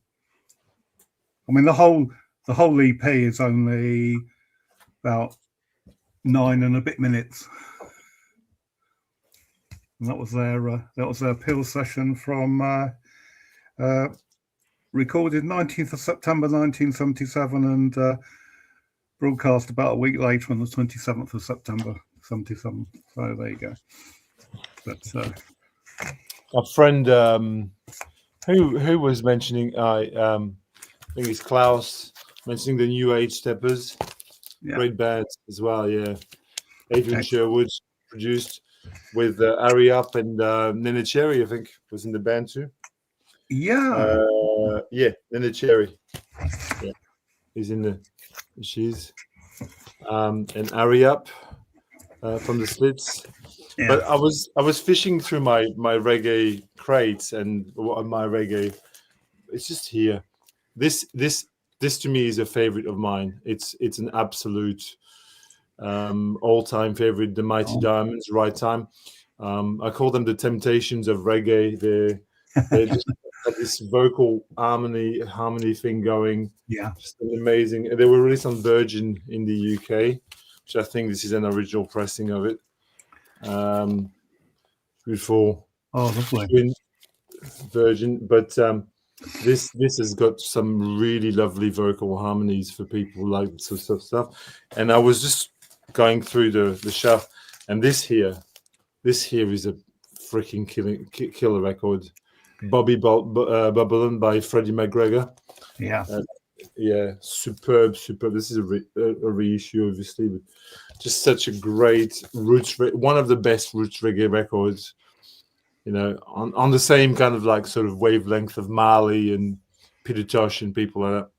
S2: I mean, the whole EP is only about 9 and a bit minutes. And that was their Peel session from recorded 19th of September 1977 and broadcast about a week later on the 27th of September 77. So there you go. But
S3: a friend who was mentioning, I think it's Klaus, mentioning the New Age Steppers, great band as well. Yeah, Adrian Sherwood produced with Ari Up and Nina Cherry, I think, was in the band too. Nina Cherry. Yeah, he's in the. She's and Ari Up from the Slits. Yeah. But I was fishing through my reggae crates and my reggae. It's just here. This to me is a favorite of mine. It's an absolute all-time favorite. The Mighty Diamonds, Right Time. I call them the Temptations of reggae. They just have this vocal harmony thing going.
S2: Yeah,
S3: just amazing. They were released on Virgin in the UK, which I think this is an original pressing of it. Before Virgin, but this has got some really lovely vocal harmonies for people who like this sort of stuff. And I was just going through the shelf, and this here is a freaking killer record. Bobby Bubbling by Freddie McGregor.
S2: Yeah,
S3: Yeah, superb. This is a reissue, obviously, but just such a great one of the best roots reggae records. On the same kind of like sort of wavelength of Marley and Peter Tosh and people like that.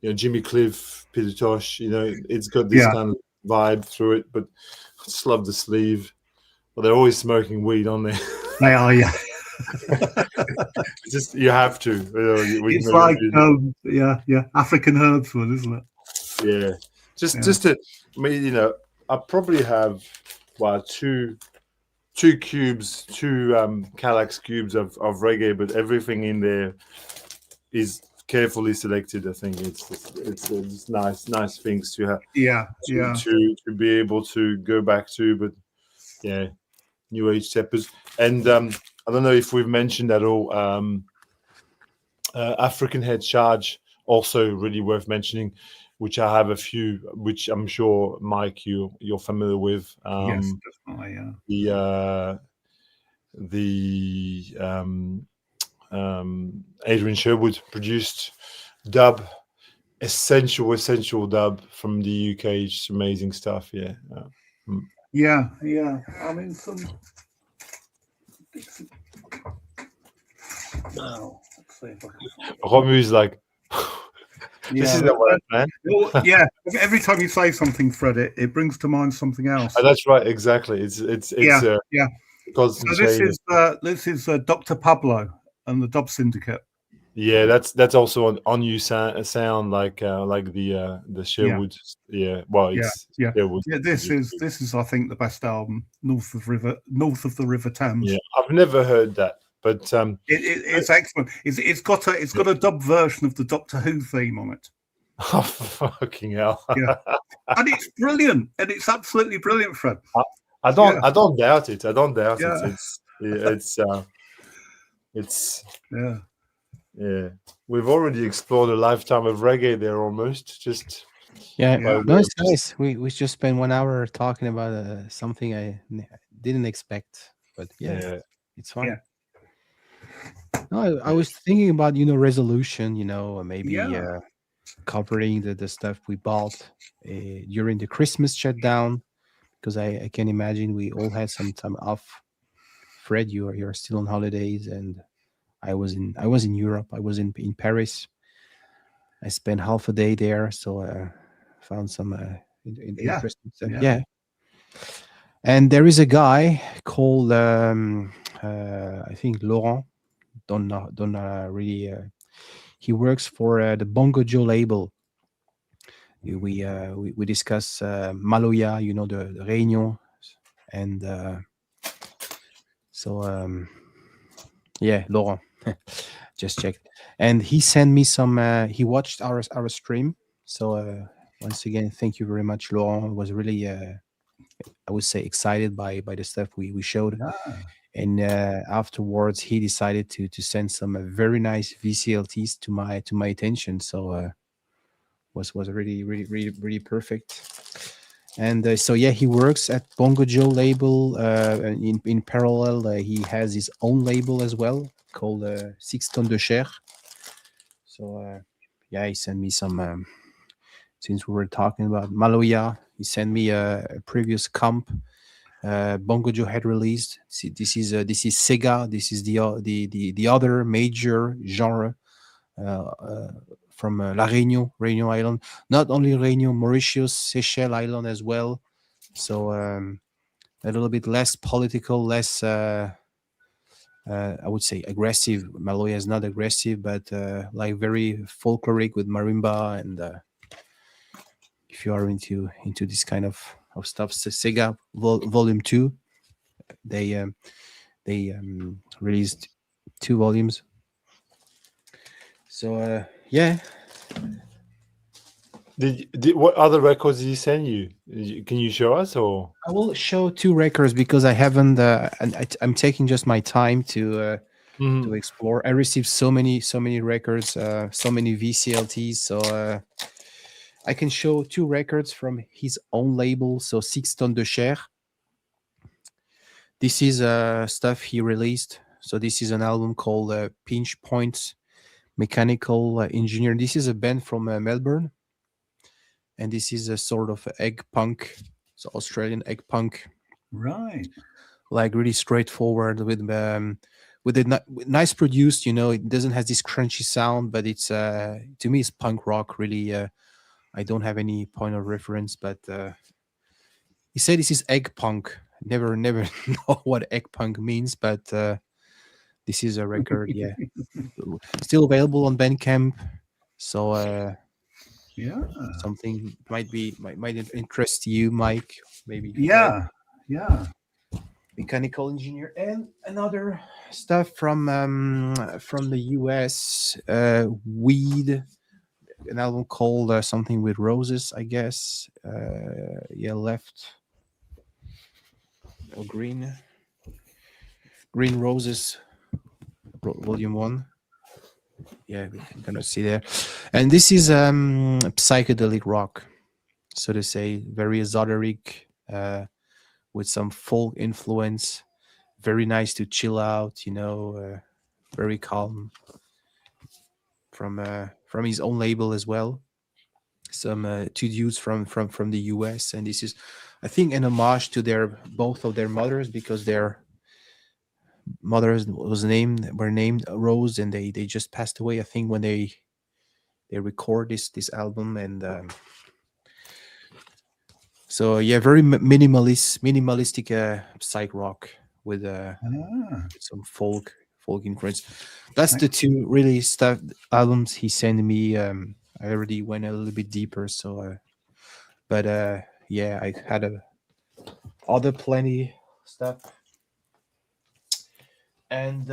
S2: Yeah,
S3: Jimmy Cliff, Peter Tosh. It's got this kind of vibe through it, but I just love the sleeve. Well, they're always smoking weed on there.
S2: they are. Yeah,
S3: Just you have to.
S2: it's like African herbs one, isn't it?
S3: Yeah, just to I probably have two cubes, two Kallax cubes of reggae, but everything in there is carefully selected. I think it's nice things to have. To be able to go back to, but yeah, New Age steppers. And I don't know if we've mentioned at all. African Head Charge, also really worth mentioning, which I have a few, which I'm sure Mike you're familiar with.
S2: Yes, definitely. Yeah.
S3: The Adrian Sherwood produced dub, essential dub from the UK. It's amazing stuff. Yeah.
S2: Yeah. I mean, wow. Let's see if I can.
S3: Romu's like, this is not what I planned.
S2: Well, yeah. Every time you say something, Fred, it brings to mind something else.
S3: Oh, that's right. Exactly. It's
S2: yeah.
S3: Constant
S2: so this is Dr. Pablo and the Dub Syndicate.
S3: Yeah, that's also on you sound like the Sherwood. Yeah. Well, it's Sherwood.
S2: Yeah, this is I think the best album north of the River Thames.
S3: Yeah, I've never heard that, but
S2: it's excellent. It's got a dub version of the Doctor Who theme on it.
S3: Oh, fucking hell!
S2: Yeah, and it's brilliant, and it's absolutely brilliant, Fred.
S3: I don't doubt it. I don't doubt it. It's yeah. We've already explored a lifetime of reggae there almost. Just
S1: no, it's nice. We just spent 1 hour talking about something I didn't expect, but it's fun. Yeah. No, I was thinking about resolution. Maybe covering the stuff we bought during the Christmas shutdown, because I can imagine we all had some time off. Fred, you're still on holidays, and I was in Europe. I was in Paris. I spent half a day there, so I found some interesting stuff. Yeah. And there is a guy called I think Laurent. Don't know really. He works for the Bongo Joe label. We discuss Maloya, the Réunion, and Laurent. Just checked, and he sent me some. He watched our stream. So once again, thank you very much, Laurent. Was really, I would say, excited by the stuff we showed. And afterwards, he decided to send some very nice VCLTs to my attention. So was really perfect. And he works at Bongo Joe label. In parallel, he has his own label as well called 6 Tonnes de Chair. So he sent me some. Since we were talking about Maloya, he sent me a previous comp Bongo Joe had released. See, this is Sega. This is the other major genre from La Réunion Island. Not only Réunion, Mauritius, Seychelles Island as well. So a little bit less political, less I would say aggressive. Maloya is not aggressive, but like very folkloric with marimba. And if you are into this kind of stuff, Sega Volume 2, they released 2 volumes. So
S3: what other records did he send you? Can you show us? Or
S1: I will show 2 records because I haven't. I'm taking just my time to explore. I received so many records, so many VCLTs. So I can show 2 records from his own label. So 6 Tonnes de Chair. This is stuff he released. So this is an album called Pinch Points mechanical engineer. This is a band from Melbourne, and this is a sort of egg punk, so Australian egg punk,
S2: Right.
S1: like really straightforward with nice produced. It doesn't have this crunchy sound, but it's to me it's punk rock. Really, I don't have any point of reference, but he said this is egg punk. Never know what egg punk means, but this is a record. Yeah, still available on Bandcamp. So
S2: Yeah.
S1: something might interest you, Mike. Maybe Fred.
S2: Yeah. Yeah.
S1: Mechanical engineer, and another stuff from the US. Weed, an album called something with roses, I guess. Yeah, left or green roses, volume 1. Yeah, we can kind of see there. And this is psychedelic rock, so to say, very esoteric, with some folk influence. Very nice to chill out, very calm. From his own label as well. Some two dudes from the US, and this is, I think, an homage to both of their mothers, because their mothers were named Rose, and they just passed away, I think, when they record this album. And so yeah, very minimalistic psych rock with
S2: Ah.
S1: some folk influence. That's the two really stuff albums he sent me. I already went a little bit deeper, so but yeah, I had other plenty stuff. And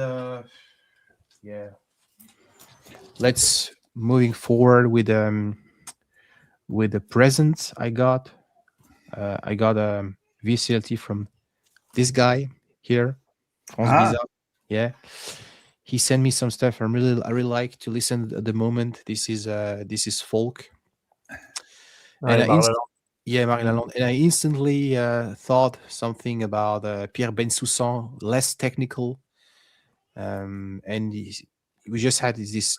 S1: yeah, let's moving forward with the present I got. I got a VCLT from this guy here, France
S2: Ah.
S1: Bizarre. Yeah, he sent me some stuff I really like to listen at the moment. This is folk, and Marie Lalonde. And I instantly thought something about Pierre Bensoussan, less technical, and we just had this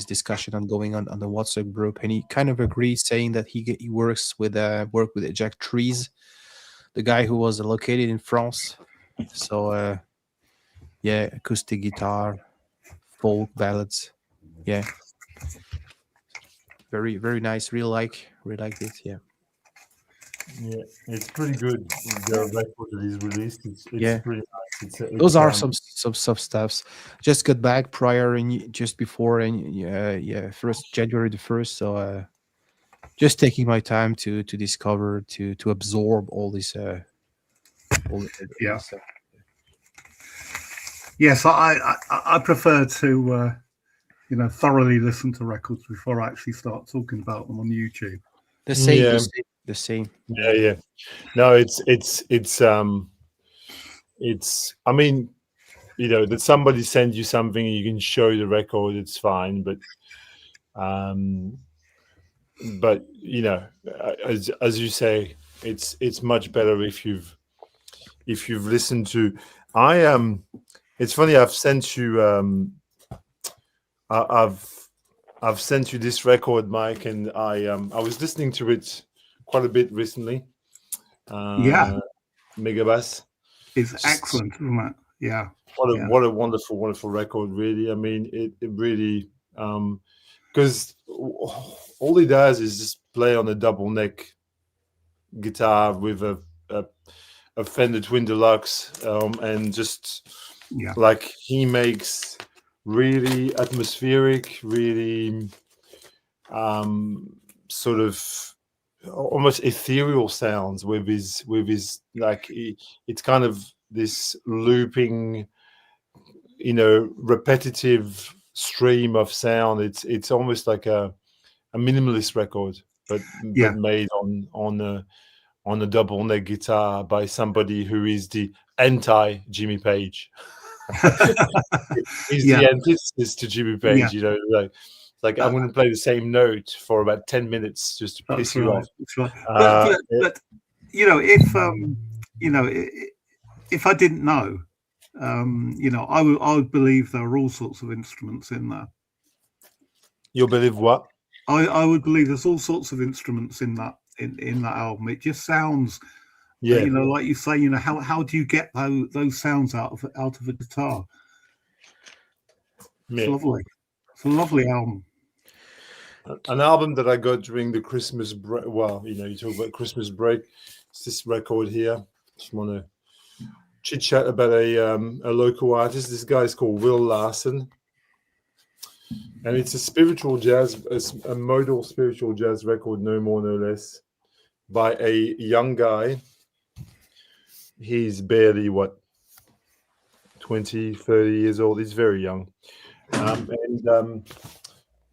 S1: discussion ongoing on the WhatsApp group, and he kind of agreed, saying that he works with Jack Trees, the guy who was located in France. So yeah, acoustic guitar, folk ballads, yeah, very very nice. Really like this. Yeah,
S3: Yeah, it's pretty good. The record that is released, it's
S1: yeah.
S3: pretty nice.
S1: Those are some stuffs. Just got back prior and just before, and yeah, first January the 1st. So just taking my time to discover, to absorb all this. All
S2: Yeah.
S1: this stuff.
S2: Yes, I prefer to thoroughly listen to records before I actually start talking about them on YouTube.
S1: The same.
S3: Yeah.
S1: The same.
S3: Yeah. No, it's I mean, that somebody sends you something and you can show the record, it's fine, but as you say, it's much better if you've listened to. It's funny, I've sent you I've sent you this record, Mike, and I was listening to it quite a bit recently.
S2: Yeah.
S3: Megabass.
S2: It's excellent, isn't it? Yeah.
S3: What a wonderful record, really. I mean, it really, because all he does is just play on a double neck guitar with a Fender Twin Deluxe, and just like he makes really atmospheric, really sort of almost ethereal sounds with his like it's kind of this looping, repetitive stream of sound. It's almost like a minimalist record, but made on a double neck guitar by somebody who is the anti Jimmy Page. He's the antithesis to Jimmy Page. Like I'm going to play the same note for about 10 minutes just to piss you off.
S2: That's right. But if I didn't know, I would believe there are all sorts of instruments in there.
S3: You'll believe what?
S2: I would believe there's all sorts of instruments in that album. It just sounds,
S3: Yeah,
S2: like you say, how do you get those sounds out of a guitar? It's
S3: yeah.
S2: lovely. It's a lovely album.
S3: An album that I got during the Christmas break. Well, you talk about Christmas break. It's this record here. Just want to chit chat about a local artist. This guy is called Will Larson, and it's a spiritual jazz, a modal spiritual jazz record, no more, no less, by a young guy. He's barely 20, 30 years old. He's very young,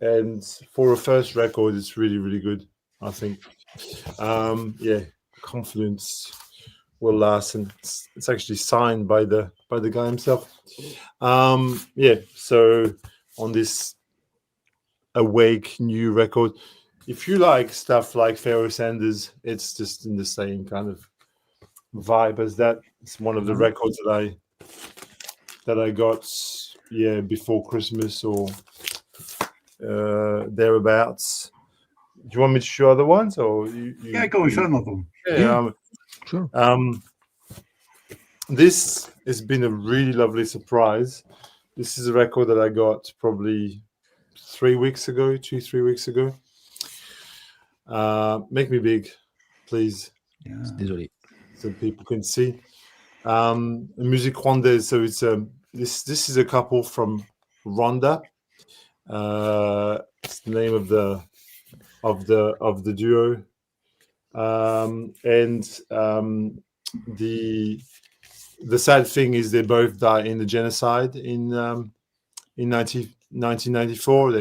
S3: and for a first record, it's really, really good, I think. Yeah, Confidence, Will Larson. It's actually signed by the guy himself. Yeah, so on this Awake new record, if you like stuff like Pharoah Sanders, it's just in the same kind of vibe as that. It's one of the records that I got before Christmas or thereabouts. Do you want me to show other ones, or
S2: Yeah, go on, show another one.
S1: Yeah. Sure.
S3: This has been a really lovely surprise. This is a record that I got probably 3 weeks ago, 2-3 weeks ago. Make me big, please.
S2: Yeah.
S1: Désolé.
S3: So people can see. Musique Rwandaise. So it's this is a couple from Rwanda. It's the name of the duo. The sad thing is they both died in the genocide in 1994.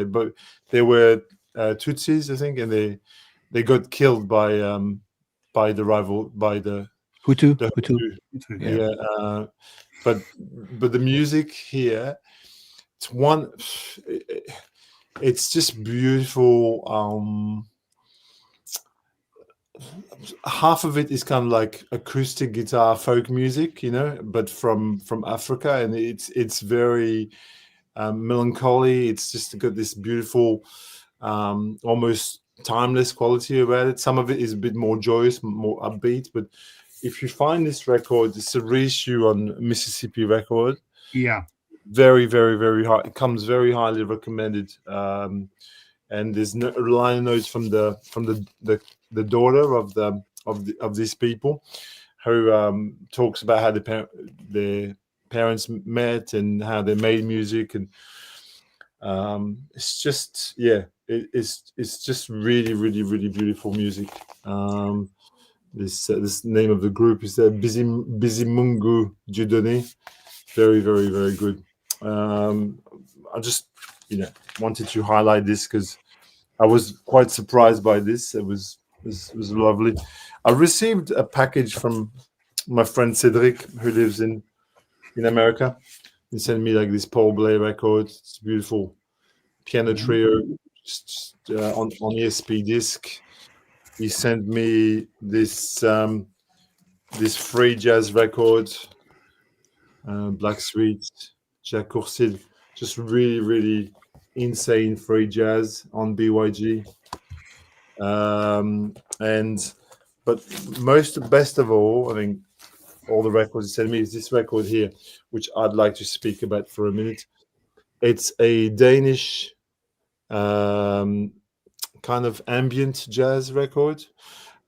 S3: They were Tutsis, I think, and they got killed by the rival, by the
S1: Hutu.
S3: Hutu.
S1: Yeah.
S3: Yeah, but the music here, it's just beautiful. Half of it is kind of like acoustic guitar folk music, but from Africa, and it's very melancholy. It's just got this beautiful, almost timeless quality about it. Some of it is a bit more joyous, more upbeat, but if you find this record, it's a reissue on Mississippi Record.
S2: Yeah.
S3: Very, very, very high. It comes very highly recommended. And there's liner notes from the daughter of these people, who talks about how their parents met and how they made music, and it's just it's just really, really, really beautiful music. This name of the group is Bizimungu Dieudonné. Very, very, very good. I just wanted to highlight this because I was quite surprised by this. It was lovely. I received a package from my friend Cedric, who lives in America. He sent me like this Paul Bley record. It's a beautiful piano trio, just on ESP disc. He sent me this free jazz record, Black Sweet, Jack Courcil, just really, really insane free jazz on BYG. But best of all, I think all the records he sent me is this record here, which I'd like to speak about for a minute. It's a Danish kind of ambient jazz record.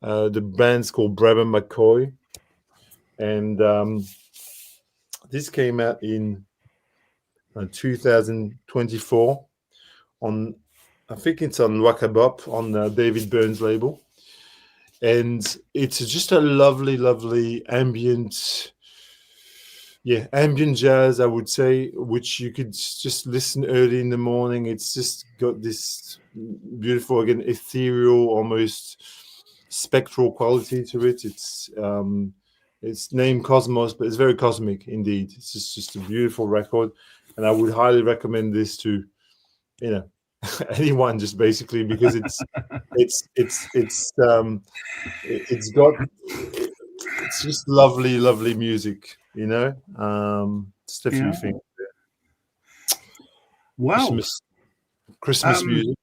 S3: The band's called Bremen McCoy, and this came out in 2024 on, I think it's on Wakabop, on David Byrne's label, and it's just a lovely, lovely ambient jazz, I would say, which you could just listen early in the morning. It's just got this beautiful, again, ethereal, almost spectral quality to it. It's named Cosmos, but it's very cosmic indeed. It's just a beautiful record, and I would highly recommend this to anyone, just basically because it's just lovely, lovely music. Just a few things.
S2: Wow.
S3: Christmas music.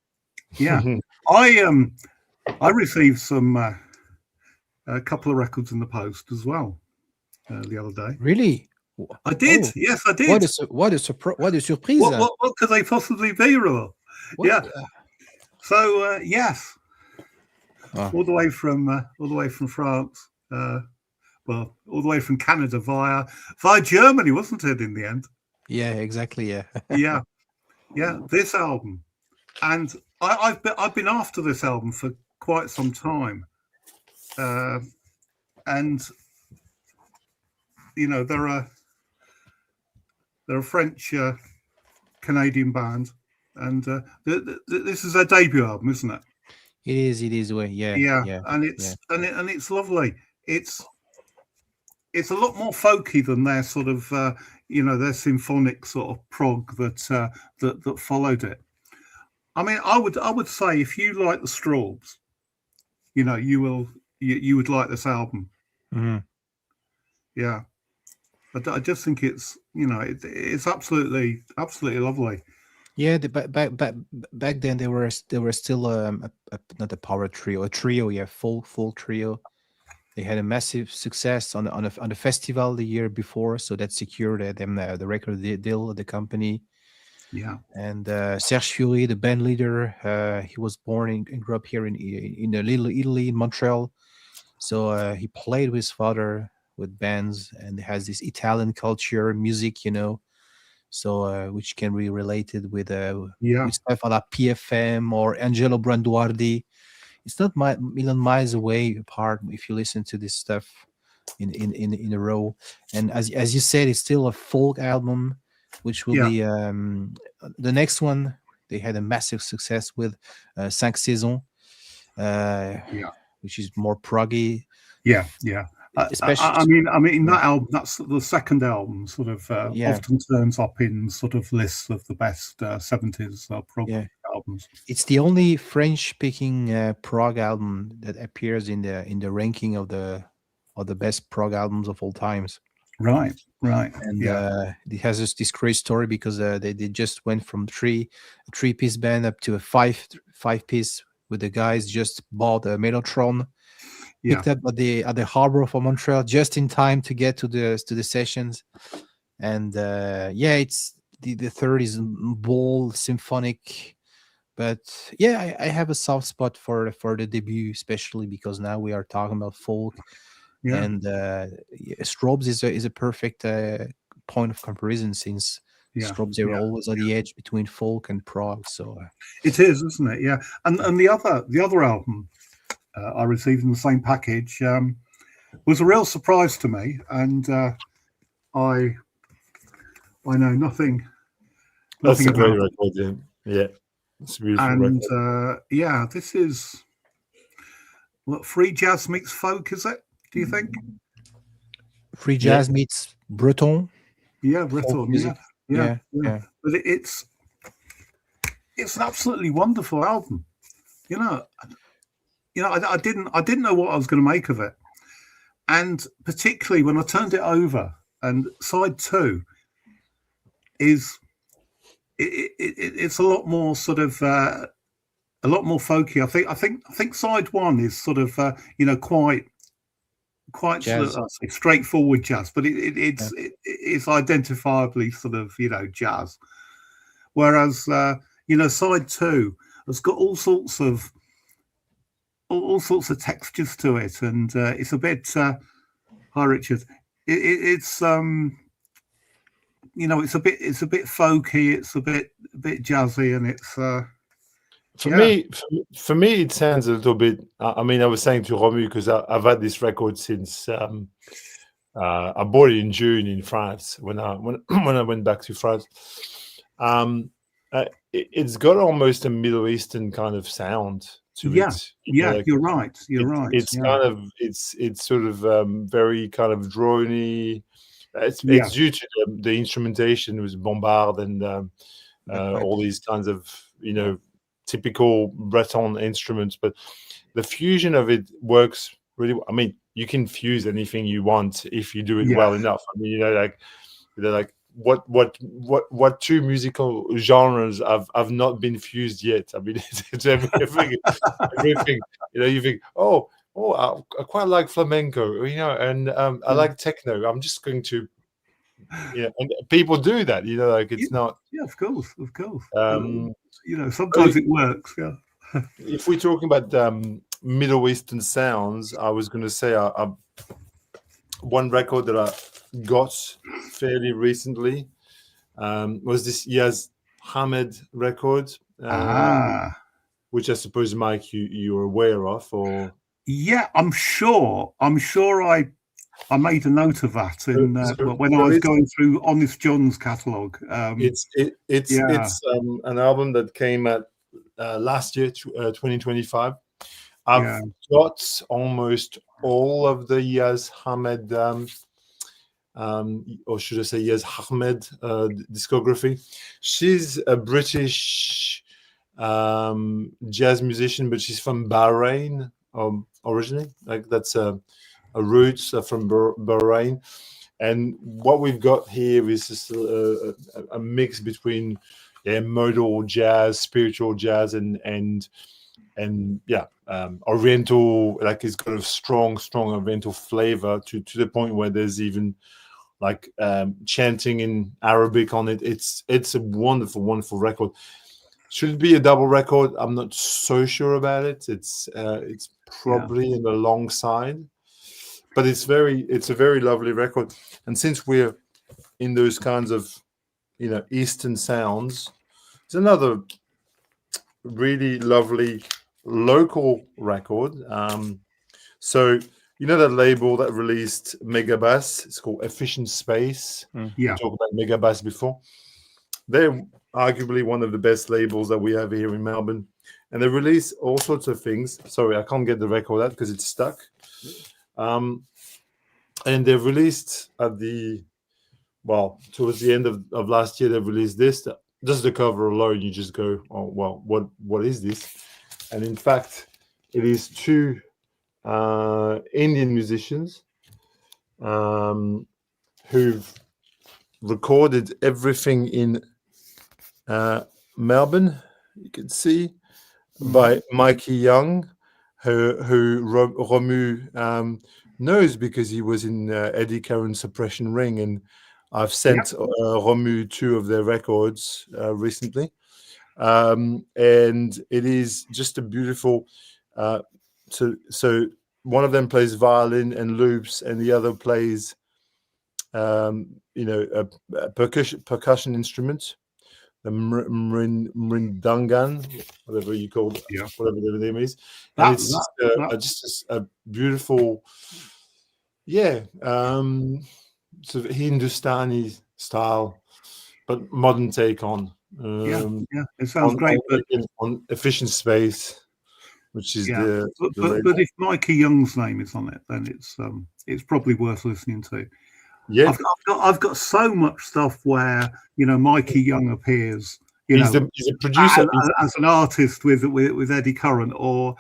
S2: Yeah. I received a couple of records in the post as well the other day.
S1: Really?
S2: I did.
S1: Oh,
S2: Yes, I did.
S1: what a surprise!
S2: What could they possibly be, Rob?
S1: What?
S2: Yeah. So yes,
S1: Oh,
S2: all the way from France. Well, all the way from Canada via Germany, wasn't it? In the end.
S1: yeah, exactly. Yeah.
S2: Yeah. This album, and I've been after this album for quite some time, and you know they're a French Canadian band, and this is their debut album, isn't it?
S1: It is. It is. Way. Yeah.
S2: Yeah,
S1: Yeah.
S2: and
S1: Yeah.
S2: it's lovely. It's a lot more folky than their sort of their symphonic sort of prog that followed it. I mean, I would say if you like the Strawbs, you would like this album.
S1: Mm-hmm.
S2: Yeah, I just think it's it's absolutely lovely.
S1: Yeah, back then they were still not a power trio, a trio. Yeah, full trio. They had a massive success on the festival the year before, so that secured them the record deal at the company.
S2: Yeah,
S1: And Serge Fiori, the band leader, he was born and grew up here in the Little Italy, in Montreal. So he played with his father with bands, and has this Italian culture, music, so which can be related with stuff a la PFM or Angelo Branduardi. It's not million miles away apart if you listen to this stuff in a row. And as you said, it's still a folk album, which will be the next one. They had a massive success with Cinq Saisons, which is more proggy.
S2: Yeah.
S1: Especially,
S2: I mean that album. That's the second album. Sort of often turns up in sort of lists of the best 70s prog albums.
S1: It's the only French-speaking prog album that appears in the ranking of the best prog albums of all times.
S2: Right.
S1: And it has this great story because they just went from three-piece band up to a five-piece, with the guys just bought a Mellotron, picked up at the harbor of Montreal just in time to get to the sessions. And it's the third is bold, symphonic, but I have a soft spot for the debut, especially because now we are talking about folk. And Strawbs is a perfect point of comparison, since Strawbs are always on the edge between folk and prog. So
S2: it is, isn't it? Yeah, and the other album I received in the same package was a real surprise to me, and I know nothing.
S3: That's a great record. Yeah, it's a beautiful record.
S2: This is what free jazz meets folk, is it? Do you think?
S1: Free jazz meets Breton.
S2: Yeah, Breton. Yeah. But it's an absolutely wonderful album. I didn't know what I was going to make of it, and particularly when I turned it over, and side 2 is it's a lot more sort of a lot more folky. I think side 1 is sort of quite sort of, straightforward jazz, but it's identifiably sort of jazz, whereas side 2 has got all sorts of textures to it, and it's a bit hi Richard, it's it's a bit folky, it's a bit jazzy, and it's
S3: For me, it sounds a little bit. I mean, I was saying to Romu, because I've had this record since I bought it in June in France when I went back to France. It's got almost a Middle Eastern kind of sound to it.
S2: You're right.
S3: It's kind of it's sort of very kind of drony. It's due to the instrumentation with bombard and all these kinds of typical Breton instruments, but the fusion of it works really well. I mean, you can fuse anything you want if you do it well enough. I mean, like what two musical genres have not been fused yet. I mean, it's everything. You know, you think, I quite like flamenco, you know, and I like techno. I'm just going to, and people do that, you know, like it's not.
S2: Yeah, of course. You know,
S3: Oh,
S2: sometimes it works. Yeah.
S3: if we're talking about Middle Eastern sounds, I was going to say one record that I got fairly recently was this Yaz Hamed record, which I suppose, Mike, you're aware of, or
S2: yeah, I'm sure I made a note of that in when I was going through Honest John's catalogue.
S3: It's an album that came out last year, 2025. I've got almost all of the Yaz Hamed, or should I say Yaz Ahmed discography. She's a British jazz musician, but she's from Bahrain originally. Like that's a roots from Bahrain. And what we've got here is just a mix between modal jazz, spiritual jazz, and Oriental. Like it's got a strong Oriental flavor to the point where there's even like chanting in Arabic on it. It's a wonderful record. Should it be a double record? I'm not so sure about it. It's probably in the long side. But it's a very lovely record. And since we're in those kinds of, Eastern sounds, it's another really lovely local record. So that label that released Megabass, it's called Efficient Space. We talked about Megabass before. They're arguably one of the best labels that we have here in Melbourne. And they release all sorts of things. Sorry, I can't get the record out because it's stuck. And they've released towards the end of last year, they've released this. Just the cover alone, you just go, oh, well, what is this? And in fact, it is two Indian musicians who've recorded everything in Melbourne. You can see by Mikey Young, who Romu knows because he was in Eddie Curran's Suppression Ring, and I've sent Romu 2 of their records recently, and it is just a beautiful. So one of them plays violin and loops, and the other plays, a percussion instrument, the mrindangan, whatever you call it, whatever the name is. And it's just a beautiful, sort of Hindustani style, but modern take on.
S2: It sounds great.
S3: On Efficient Space, which is
S2: but if Mikey Young's name is on it, then it's probably worth listening to.
S3: Yeah,
S2: I've got so much stuff where Mikey Young appears.
S3: He's a producer
S2: as an artist with Eddie Curran, or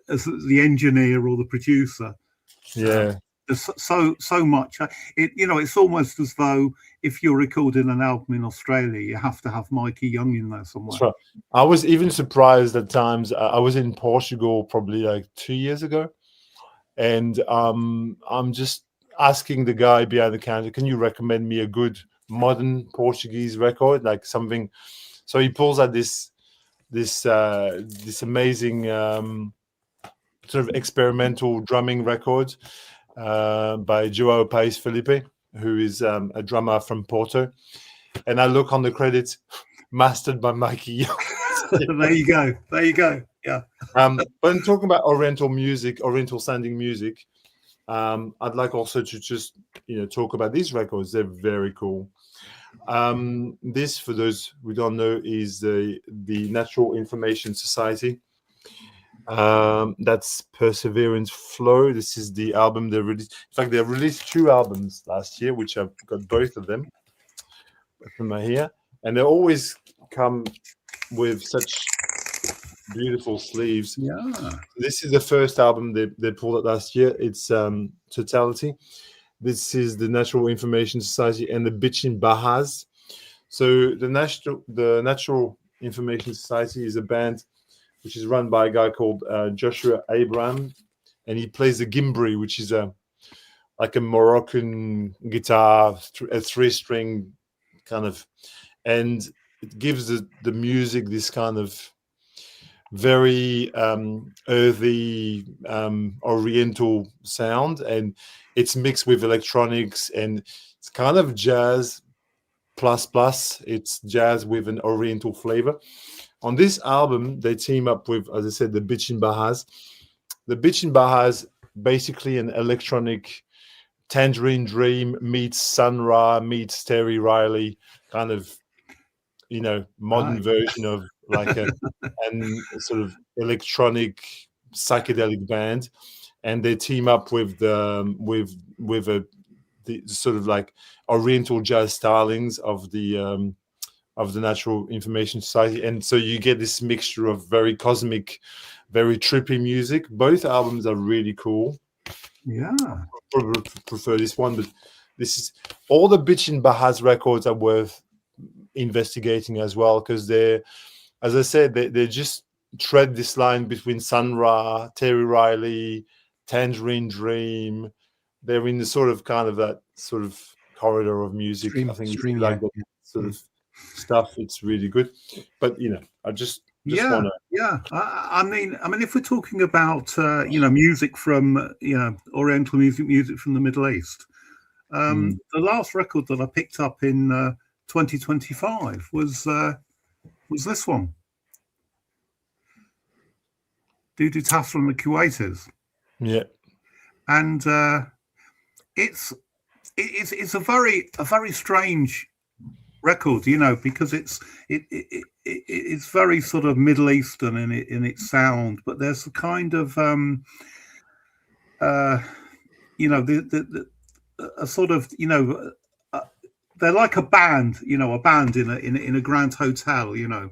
S2: as the engineer or the producer.
S3: Yeah,
S2: there's so much. It's almost as though if you're recording an album in Australia, you have to have Mikey Young in there somewhere.
S3: That's right. I was even surprised at times. I was in Portugal probably like 2 years ago, and I'm just asking the guy behind the counter, can you recommend me a good modern Portuguese record, like something? So he pulls out this amazing sort of experimental drumming record by João Paes Felipe, who is a drummer from Porto. And I look on the credits, mastered by Mikey Young.
S2: There you go. Yeah.
S3: But in talking about Oriental sounding music, I'd like also to just talk about these records. They're very cool. This, for those who don't know, is the Natural Information Society. That's Perseverance Flow. This is the album they released. In fact, they released 2 albums last year, which I've got both of them. Both of them are here, and they always come with such beautiful sleeves.
S2: Yeah.
S3: This is the first album they pulled out last year. It's Totality. This is the Natural Information Society and the Bitchin' Bahas. So the Natural Information Society is a band which is run by a guy called Joshua Abraham, and he plays the gimbri, which is like a Moroccan guitar, a 3-string kind of, and it gives the music this kind of very earthy oriental sound, and it's mixed with electronics, and it's kind of jazz plus. It's jazz with an oriental flavor. On this album, they team up with, as I said, the Bitchin' Bahas. The Bitchin' Bahas, basically an electronic Tangerine Dream meets Sun Ra meets Terry Riley, kind of, modern version of like a sort of electronic psychedelic band, and they team up with the sort of like oriental jazz stylings of the Natural Information Society, and so you get this mixture of very cosmic, very trippy music. Both albums are really cool.
S2: Yeah,
S3: I prefer this one, but this is all the Bitchin' Bahas records are worth investigating as well, because they're, as I said, they just tread this line between Sun Ra, Terry Riley, Tangerine Dream. They're in the sort of kind of that sort of corridor of music. I think if you like that sort of stuff, it's really good. But I just want to.
S2: Yeah. I mean, if we're talking about music from Oriental music from the Middle East, the last record that I picked up in 2025 was this one, Dudu Tasra and the Kuwaitis.
S3: Yeah,
S2: and it's a very strange record, because it's very sort of Middle Eastern in its sound, but there's a kind of a sort of they're like a band in a grand hotel, playing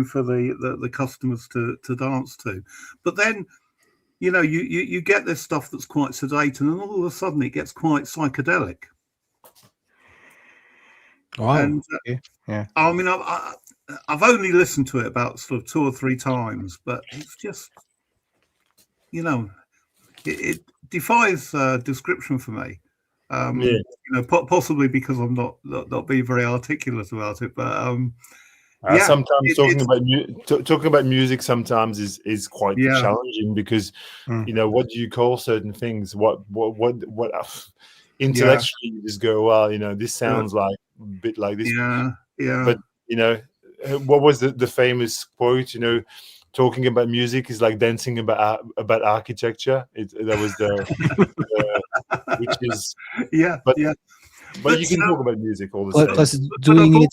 S2: for the customers to dance to. But then you get this stuff that's quite sedate, and then all of a sudden it gets quite psychedelic.
S1: Wow.
S2: And
S1: yeah.
S2: I mean, I've only listened to it about sort of 2 or 3 times, but it's just, it defies description for me. Possibly because I'm not being very articulate about it, but
S3: sometimes talking about music sometimes is quite challenging, because what do you call certain things? What intellectually you just go, well, this sounds like a bit like this. But what was the famous quote? Talking about music is like dancing about architecture. That was which is But you can talk about music all the time.
S1: Plus doing it.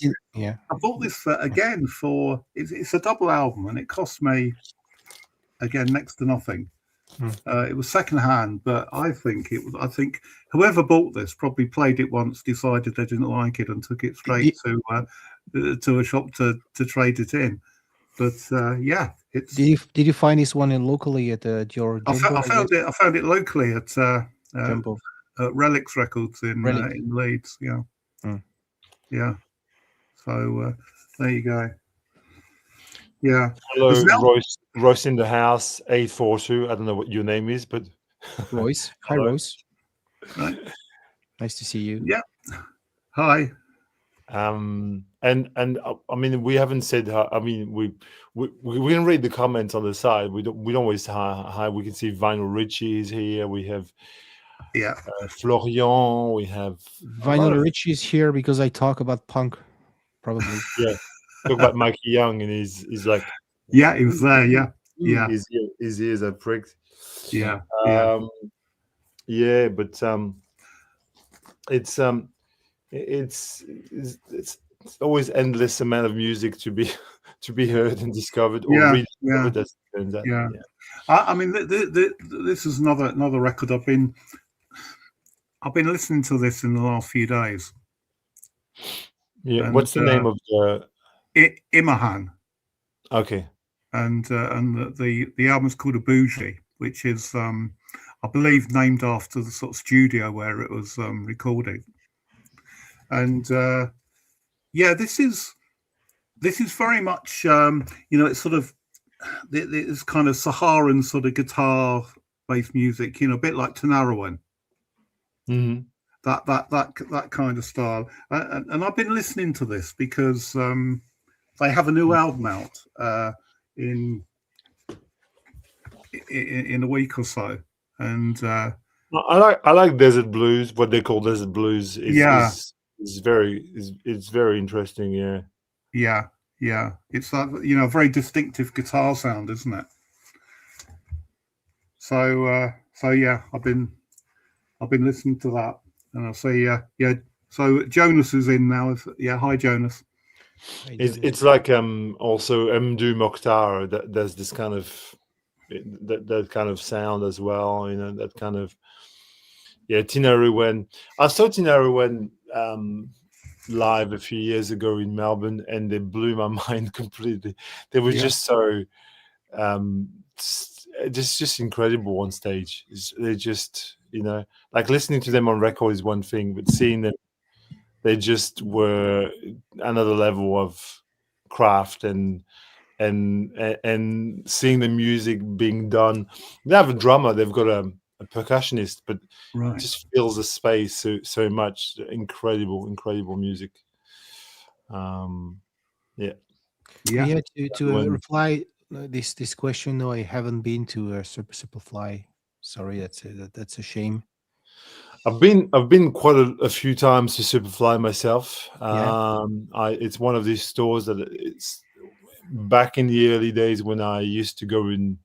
S2: I bought this again for it's a double album, and it cost me again next to nothing. It was secondhand, but I think whoever bought this probably played it once, decided they didn't like it, and took it straight to a shop to trade it in. But it's.
S3: Did you find this one locally at your?
S2: I found it locally at Relics Records in Leeds. Yeah. So there you go. Yeah.
S3: Hello, Royce in the house, 842. I don't know what your name is, but
S1: Royce. Hi, Royce.
S2: Right.
S1: Nice to see you.
S2: Yeah. Hi.
S3: And I mean, we haven't said. I mean, we can read the comments on the side. We don't always hi. We can see Vinyl Richie is here. We have Florian. We have
S1: Vinyl Richie is here because I talk about punk, probably.
S3: Yeah. Talk about Mikey Young, and he's like,
S2: he was there. Yeah.
S3: His ears are pricked.
S2: Yeah.
S3: But it's always endless amount of music to be heard and discovered or rediscovered. As it turns out.
S2: Yeah. I mean, this is another record. I've been listening to this in the last few days.
S3: Yeah. And, what's the name of the?
S2: Imahan.
S3: Okay.
S2: And the album is called A Bougie, which is I believe named after the sort of studio where it was recorded. And yeah, this is very much it's sort of it's kind of Saharan sort of guitar based music, a bit like Tanarawan.
S3: Mm-hmm.
S2: That kind of style. And I've been listening to this because they have a new album out in a week or so, and
S3: I like desert blues. What they call desert blues
S2: yeah,
S3: it's very interesting. Yeah.
S2: yeah. It's that a very distinctive guitar sound, isn't it? So yeah, I've been listening to that, and I'll say yeah. So Jonas is in now. Yeah, hi Jonas.
S1: Hi, Jonas.
S3: It's like also Mdu Mokhtar that does this kind of that kind of sound as well. That kind of Tina Ruwen. I saw Tina Ruwen live a few years ago in Melbourne, and they blew my mind completely. They were
S1: Yeah.
S3: just so just incredible on stage. They just like listening to them on record is one thing, but seeing them, they just were another level of craft and seeing the music being done. They have a drummer, they've got a percussionist, but
S2: Right.
S3: just fills the space so much. Incredible music. Yeah.
S2: Yeah.
S1: Yeah, to
S3: When
S1: reply this question, no, I haven't been to Superfly. Sorry, that's a shame.
S3: I've been quite a few times to Superfly myself.
S1: Yeah.
S3: It's one of these stores that it's back in the early days when I used to go in.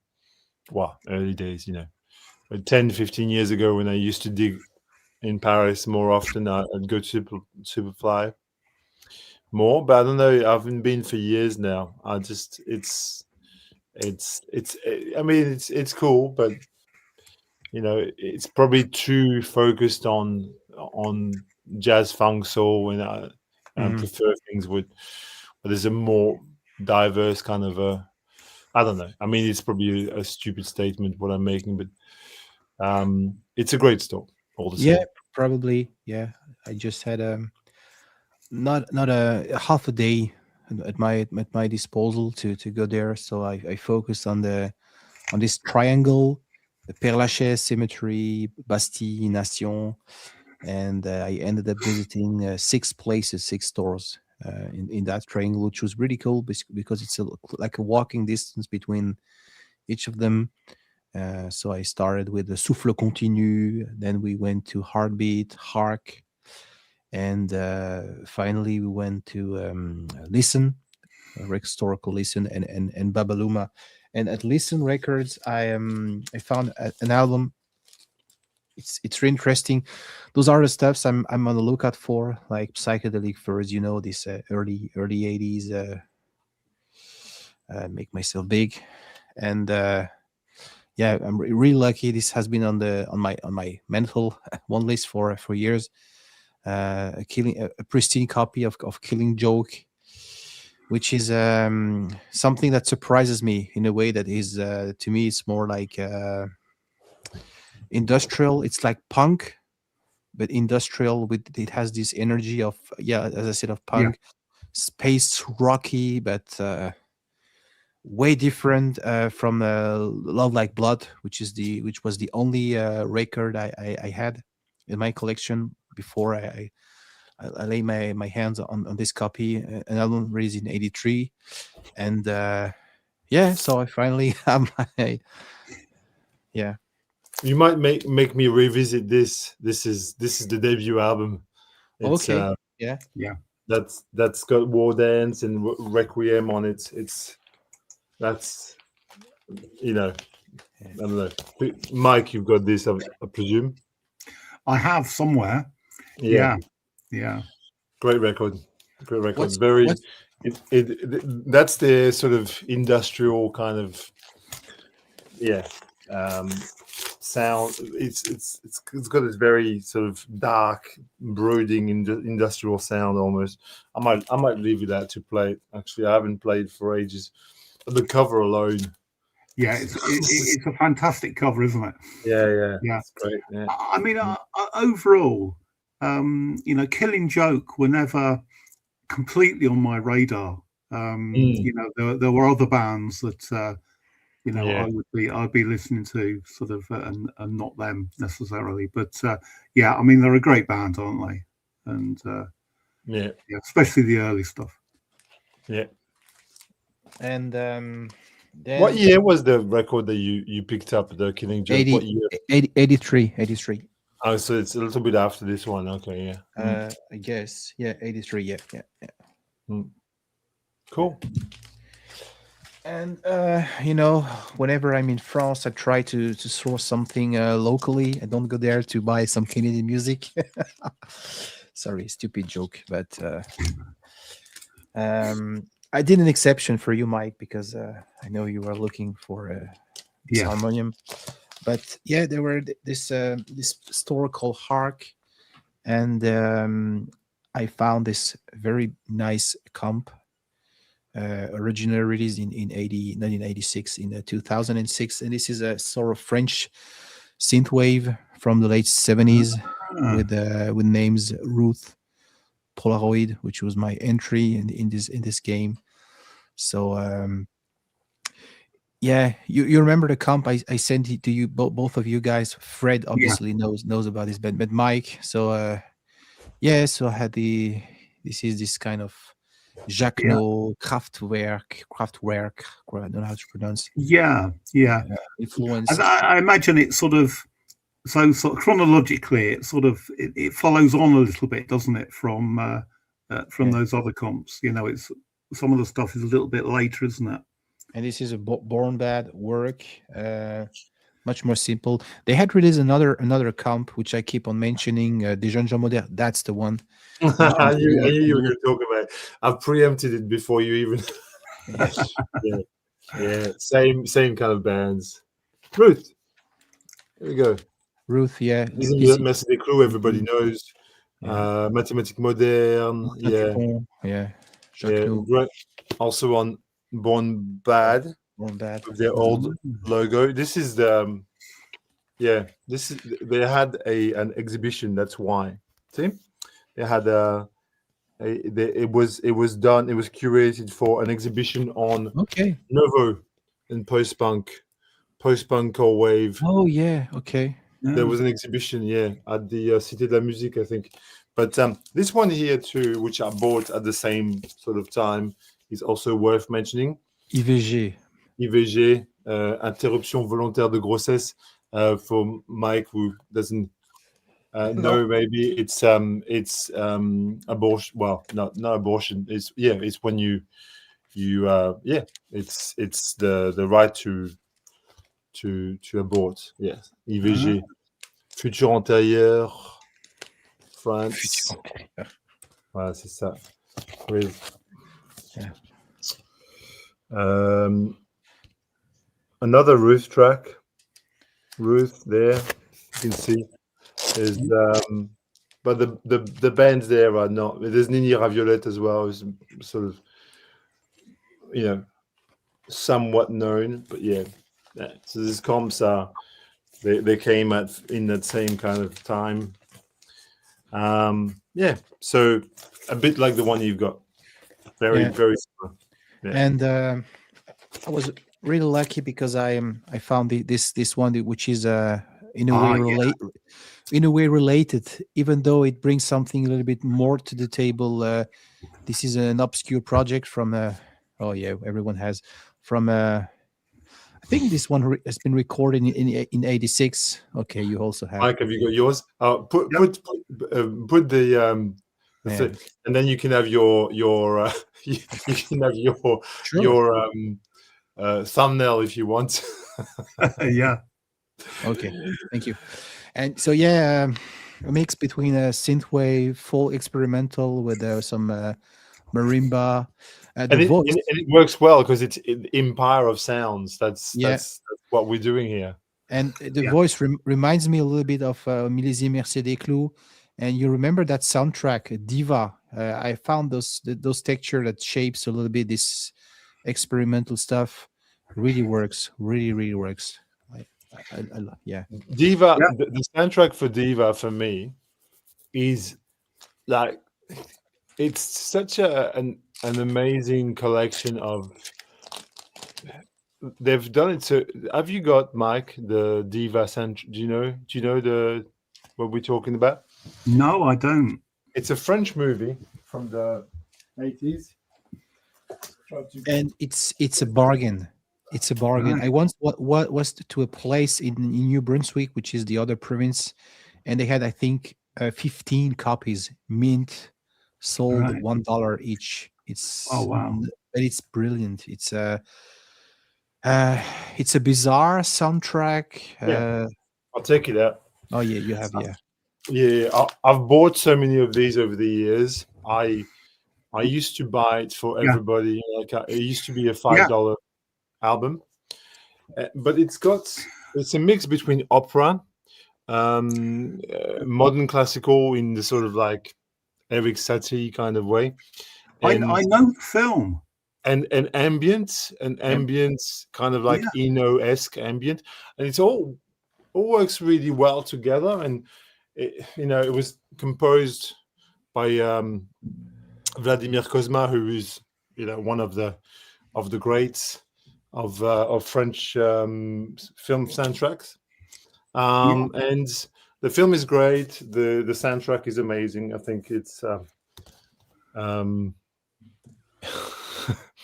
S3: Well, early days, 10, 15 years ago when I used to dig in Paris more often. I'd go to Superfly more, but I don't know. I haven't been for years now. I just I mean, it's cool, but it's probably too focused on jazz, funk, soul, and I
S1: Mhm.
S3: prefer things with where there's a more diverse kind of I don't know. I mean, it's probably a stupid statement what I'm making, but it's a great store all the
S1: Yeah,
S3: same.
S1: probably. Yeah, I just had not a half a day at my disposal to go there, so I focused on this triangle, the Père Lachaise Cemetery, Bastille, Nation, and I ended up visiting six places, six stores in that triangle, which was really cool because it's like a walking distance between each of them. So I started with the Souffle Continu, then we went to Heartbeat, Hark, and finally we went to Listen, historical Listen, and Babaluma. And at Listen Records, I found an album. It's really interesting. Those are the stuffs I'm on the lookout for, like psychedelic furs. This early '80s. Make myself big, and yeah, I'm really lucky. This has been on my mental one list for years. A pristine copy of Killing Joke, which is something that surprises me in a way that is to me it's more like industrial. It's like punk, but industrial. With it has this energy of, yeah, as I said, of
S2: Yeah.
S1: punk, space rocky, but way different from Love Like Blood, which was the only record I had in my collection before I lay my hands on this copy. An album released in '83, and yeah, so I finally have my, yeah.
S3: You might make me revisit this. This is the debut album. It's
S1: Okay, yeah.
S2: Yeah.
S3: that's got War Dance and Requiem on it. That's I don't know. Mike, you've got this, I presume.
S2: I have somewhere.
S3: Yeah,
S2: Yeah. Yeah.
S3: great record. Great record.
S1: What's
S3: Very.
S1: what's
S3: That's the sort of industrial kind of um, sound. It's got this very sort of dark, brooding industrial sound almost. I might leave it out to play it. Actually, I haven't played for ages. But the cover alone
S2: Yeah, it's a fantastic cover, isn't it?
S3: Yeah,
S2: Yeah.
S3: it's great. Yeah.
S2: I mean, overall, Killing Joke were never completely on my radar. There were other bands that
S3: Yeah.
S2: I'd be listening to sort of, and not them necessarily. But yeah, I mean, they're a great band, aren't they? And
S3: Yeah.
S2: yeah, especially the early stuff.
S3: Yeah.
S1: And
S3: What
S1: then
S3: year was the record that you picked up, the Killing Joke? What
S1: 80,
S3: year?
S1: 83, 83.
S3: Oh, so it's a little bit after this one. Okay, yeah.
S1: I guess, yeah, 83, yeah.
S3: Cool.
S1: And whenever I'm in France, I try to source something locally. I don't go there to buy some Canadian music. Sorry, stupid joke, but I did an exception for you, Mike, because I know you are looking for this
S2: Yeah.
S1: harmonium. But yeah, there were this store called Hark, and I found this very nice comp. Originally released in 1986, in 2006, and this is a sort of French synthwave from the late 70s with names Ruth Polaroid, which was my entry in this game. So yeah, you remember the comp I sent it to you, both of you guys. Fred obviously knows about this band, but Mike. So so I had this kind of Jacquenot, Kraftwerk, I don't know how to pronounce.
S2: Yeah.
S1: Influence.
S2: I imagine it's sort of chronologically, it follows on a little bit, doesn't it, from those other comps? It's some of the stuff is a little bit later, isn't it?
S1: And this is a Born Bad work, much more simple. They had released another comp, which I keep on mentioning, Des Jeunes Gens Modernes. That's the one.
S3: I knew you were going to talk about it. I've preempted it before you even. yeah. Same kind of bands. Ruth, here we go.
S1: Ruth, yeah.
S3: Messe des Clous, everybody knows. Mathématiques Modernes,
S1: yeah.
S3: Jacquenot. Also on Born Bad. With their old logo. This is the they had an exhibition. That's why. See, they had it was curated for an exhibition on Novo and post-punk or wave.
S1: Oh yeah, okay.
S3: There was an exhibition, at the Cité de la Musique, I think. But this one here too, which I bought at the same sort of time, is also worth mentioning. IVG, interruption volontaire de grossesse. For Mike, who doesn't know, maybe it's abortion. Well, not abortion. It's when you it's the right to abort. Yes, IVG, futur antérieur, France. Voilà, c'est ça. Another Ruth track. Ruth there, you can see. There's but the bands there are not. There's Nini Raviolette as well, who's sort of somewhat known, but so these comps are they came in that same kind of time. So a bit like the one you've got. Very similar.
S1: And I was really lucky because I found this one, which is in a way related, even though it brings something a little bit more to the table. This is an obscure project from everyone has from I think this one has been recorded in 86. Okay, you also have.
S3: Mike, have you got yours? Put the thing, and then you can have your you can have your thumbnail if you want.
S2: Yeah.
S1: Okay, thank you. And so a mix between a synthwave, full experimental with some marimba.
S3: And it works well because it's empire of sounds. That's what we're doing here.
S1: And the voice reminds me a little bit of Millésime Mercier des Clous. And you remember that soundtrack, Diva? I found those texture that shapes a little bit this experimental stuff. really works. Really works. Yeah.
S3: Diva,
S2: Yeah.
S3: the soundtrack for Diva for me is like it's such an amazing collection of. They've done it. So, have you got Mike the Diva sound? Do you know? Do you know the what we're talking about?
S2: No, I don't.
S3: It's a French movie from the 80s.
S1: And it's a bargain. It's a bargain.
S2: Right.
S1: I once what was to a place in New Brunswick, which is the other province, and they had, I think, 15 copies mint, sold
S2: Right.
S1: $1 each.
S2: Oh wow.
S1: But it's brilliant. It's a bizarre soundtrack.
S3: Yeah. I'll take it out.
S1: Oh yeah, you have, yeah.
S3: Yeah, I've bought so many of these over the years. I used to buy it for
S2: Yeah.
S3: everybody. Like it used to be a $5 album, but it's a mix between opera, modern classical in the sort of like Eric Satie kind of way,
S2: I
S3: and
S2: know the film.
S3: and ambient kind of like
S2: Yeah.
S3: Eno-esque ambient, and it's all works really well together. And it was composed by Vladimir Kozma, who is one of the greats of French film soundtracks. And the film is great. The soundtrack is amazing. I think it's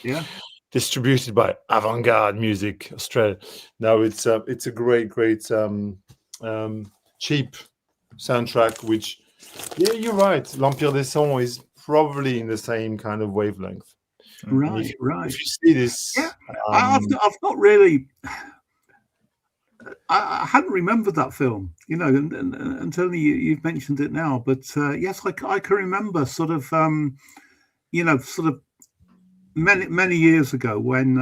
S2: Yeah.
S3: distributed by Avant-Garde Music Australia. Now it's a great cheap soundtrack. Which, yeah, you're right. L'Empire des Sons is probably in the same kind of wavelength.
S2: Right.
S3: If
S2: Right.
S3: you see this,
S2: Yeah. I've not really. I hadn't remembered that film, until you've mentioned it now. But yes, I can remember sort of many years ago when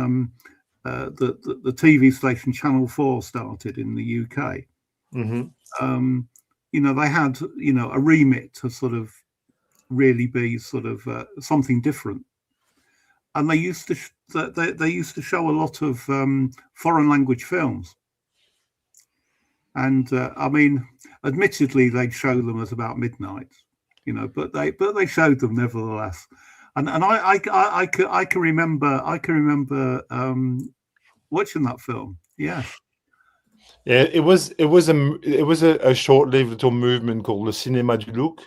S2: the TV station Channel 4 started in the UK.
S3: Mhm.
S2: They had a remit to sort of really be sort of something different, and they used to they used to show a lot of foreign language films. And I mean, admittedly, they'd show them at about midnight, but they showed them nevertheless. And I can remember watching that film. Yeah.
S3: Yeah, it was a short-lived little movement called le Cinéma du Look,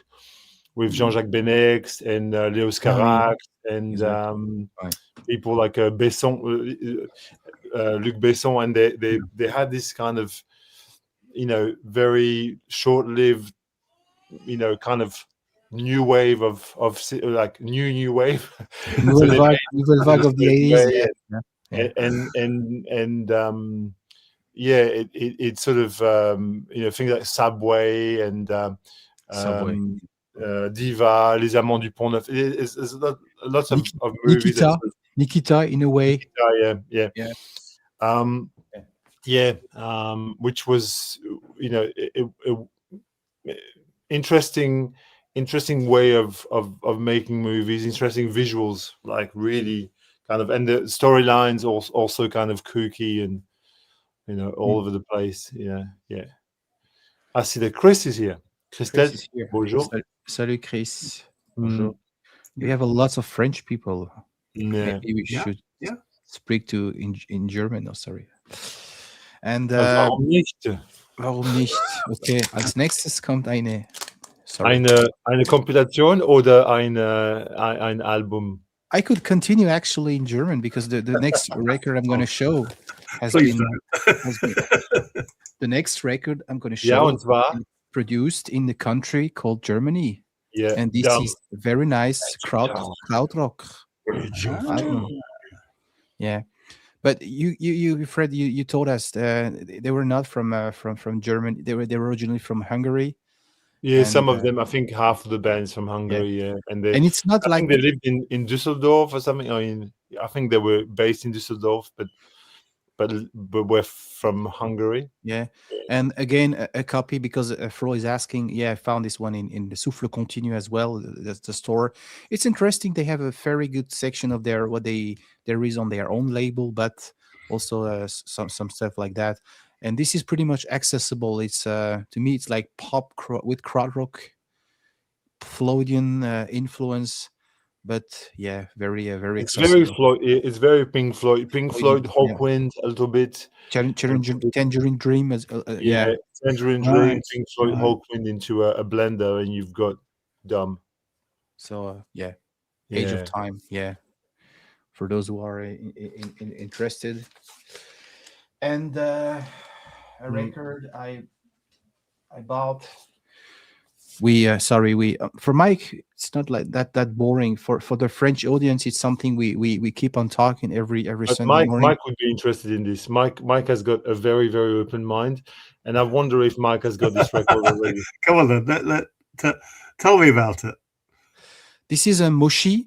S3: with Jean-Jacques Benex and Léos Carax and
S1: Exactly. Right.
S3: people like Besson, Luc Besson, and they had this kind of very short-lived kind of new wave of like new wave. So they made
S1: Nouvelle vague of the
S3: a
S1: 80s.
S3: way,
S1: Yeah.
S3: and it sort of things like Subway and
S1: Subway.
S3: Diva, Les Amants du Pont Neuf. It's lots of movies.
S1: Nikita, in a way.
S3: Yeah. Which was interesting way of making movies, interesting visuals, like really kind of, and the storylines also kind of kooky and all over the place. Yeah. I see that Chris is here. Christelle,
S1: Chris is here.
S3: bonjour.
S1: Salut, Chris.
S3: Bonjour.
S1: We have a lot of French people.
S3: Yeah.
S1: Maybe we should speak in German. No, sorry. And
S3: Warum nicht?
S1: warum nicht? Okay, als nächstes kommt eine. Sorry.
S3: Eine Kompilation oder ein Album?
S1: I could continue actually in German because the next record I'm going to show has
S2: Please
S1: been the next record I'm going to show
S3: Ja, und zwar
S1: produced in the country called Germany.
S3: yeah,
S1: And this is very nice krautrock album. Yeah, but you Fred, you told us they were not from Germany. They were originally from Hungary.
S3: Yeah,
S1: and,
S3: some of them. I think half of the bands from Hungary. Yeah, and
S1: it's not
S3: I
S1: like
S3: think they lived in Düsseldorf or something. I think they were based in Düsseldorf, but were from Hungary.
S1: Yeah, and again a copy because Fro is asking. Yeah, I found this one in the Souffle Continu as well. That's the store. It's interesting. They have a very good section of what there is on their own label, but also some stuff like that. And this is pretty much accessible. It's to me, it's like with krautrock, Floydian influence, but yeah, very
S3: It's very
S1: accessible.
S3: Floyd. It's very Pink Floyd. Pink Floyd,
S1: Yeah,
S3: Hawkwind, a little bit. A little bit.
S1: Tangerine Dream is
S3: Yeah,
S1: yeah.
S3: Tangerine Dream,
S2: Right.
S3: Pink Floyd,
S2: Right.
S3: Hawkwind into a blender, and you've got Dumb.
S1: So yeah, Age of
S3: Yeah.
S1: Time. Yeah, for those who are interested. And a
S3: Mm.
S1: record I bought. We sorry we for Mike, it's not like that boring. For the French audience, it's something we keep on talking every
S3: But
S1: Sunday morning.
S3: Mike would be interested in this. Mike has got a very very open mind, and I wonder if Mike has got this record already.
S2: Come on then. Tell me about it.
S1: This is a Moshi,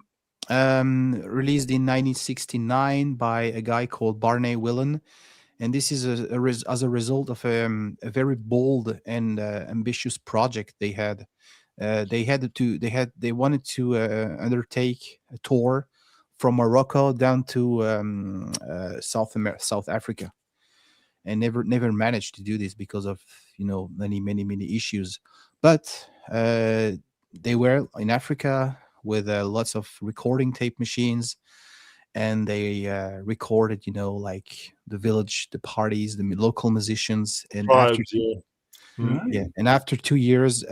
S1: released in 1969 by a guy called Barney Willen, and this is as a result of a very bold and ambitious project they had. They wanted to undertake a tour from Morocco down to South Africa, and never managed to do this because of many issues. But they were in Africa with lots of recording tape machines, and they recorded like the village, the parties, the local musicians. And after
S3: Tribes, yeah. Mm.
S2: Right.
S1: yeah, and after 2 years,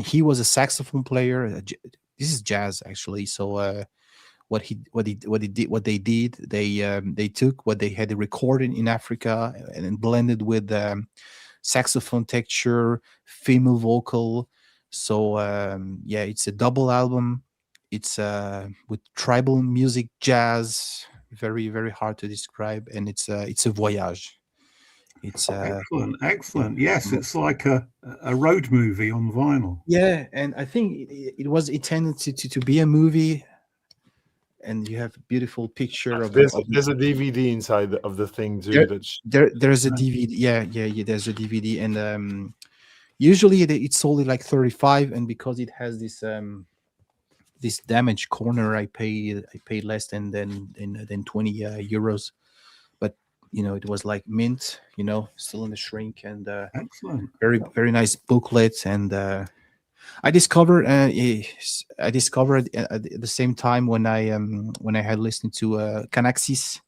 S1: he was a saxophone player. This is jazz actually. So what they did, they took what they had recorded in Africa and then blended with saxophone texture, female vocal. So yeah, it's a double album. It's with tribal music, jazz, very hard to describe, and it's a voyage. It's
S2: Excellent. Excellent.
S1: yeah.
S2: Yes, it's like a road movie on vinyl.
S1: Yeah, and I think it was intended to be a movie, and you have a beautiful picture of
S3: There's a DVD inside of the thing too.
S1: there.
S3: That's
S1: There's a DVD. Yeah. There's a DVD, and usually it's sold at like 35, and because it has this damaged corner, I paid less than 20 euros. But it was like mint, still in the shrink, and
S2: Excellent.
S1: very nice booklet. And I discovered at the same time when I had listened to Canaxis,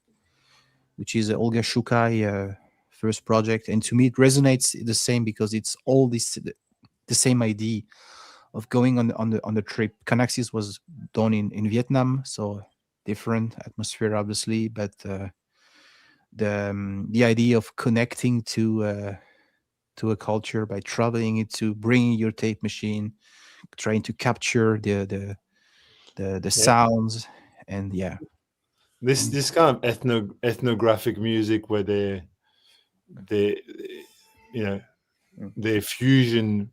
S1: which is Olga Shukai first project, and to me it resonates the same because it's all the same idea of going on the trip. Canaxis was done in Vietnam, so different atmosphere obviously, but the idea of connecting to a culture by traveling into bringing your tape machine, trying to capture the sounds, and yeah.
S3: this kind of ethnographic music where they they fusion,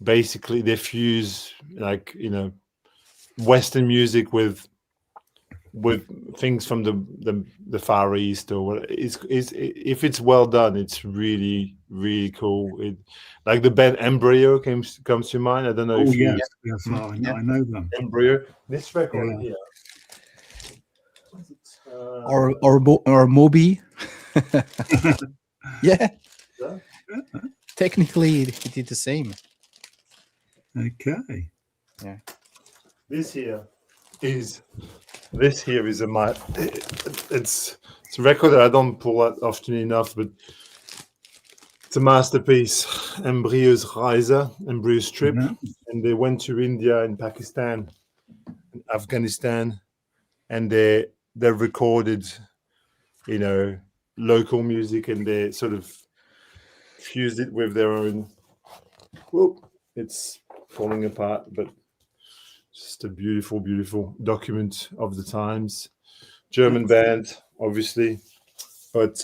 S3: basically they fuse like Western music with things from the Far East, or what is if it's well done, it's really really cool. Like the band Embryo comes to mind. I don't know
S2: Oh
S3: if you
S2: yes, yes,
S1: Yeah.
S2: I know them.
S3: Embryo. This record
S2: Yeah.
S3: here.
S1: Or Moby. Yeah,
S3: Yeah.
S1: technically it did the same.
S2: Okay.
S3: This here is it's a record that I don't pull out often enough, but it's a masterpiece. Embryo's Reise, Embryo's trip,
S2: Mhm.
S3: and they went to India and Pakistan, and Afghanistan, and they recorded, local music, and they sort of fused it with their own. Whoop, it's falling apart, but just a beautiful, beautiful document of the times. German band, obviously, but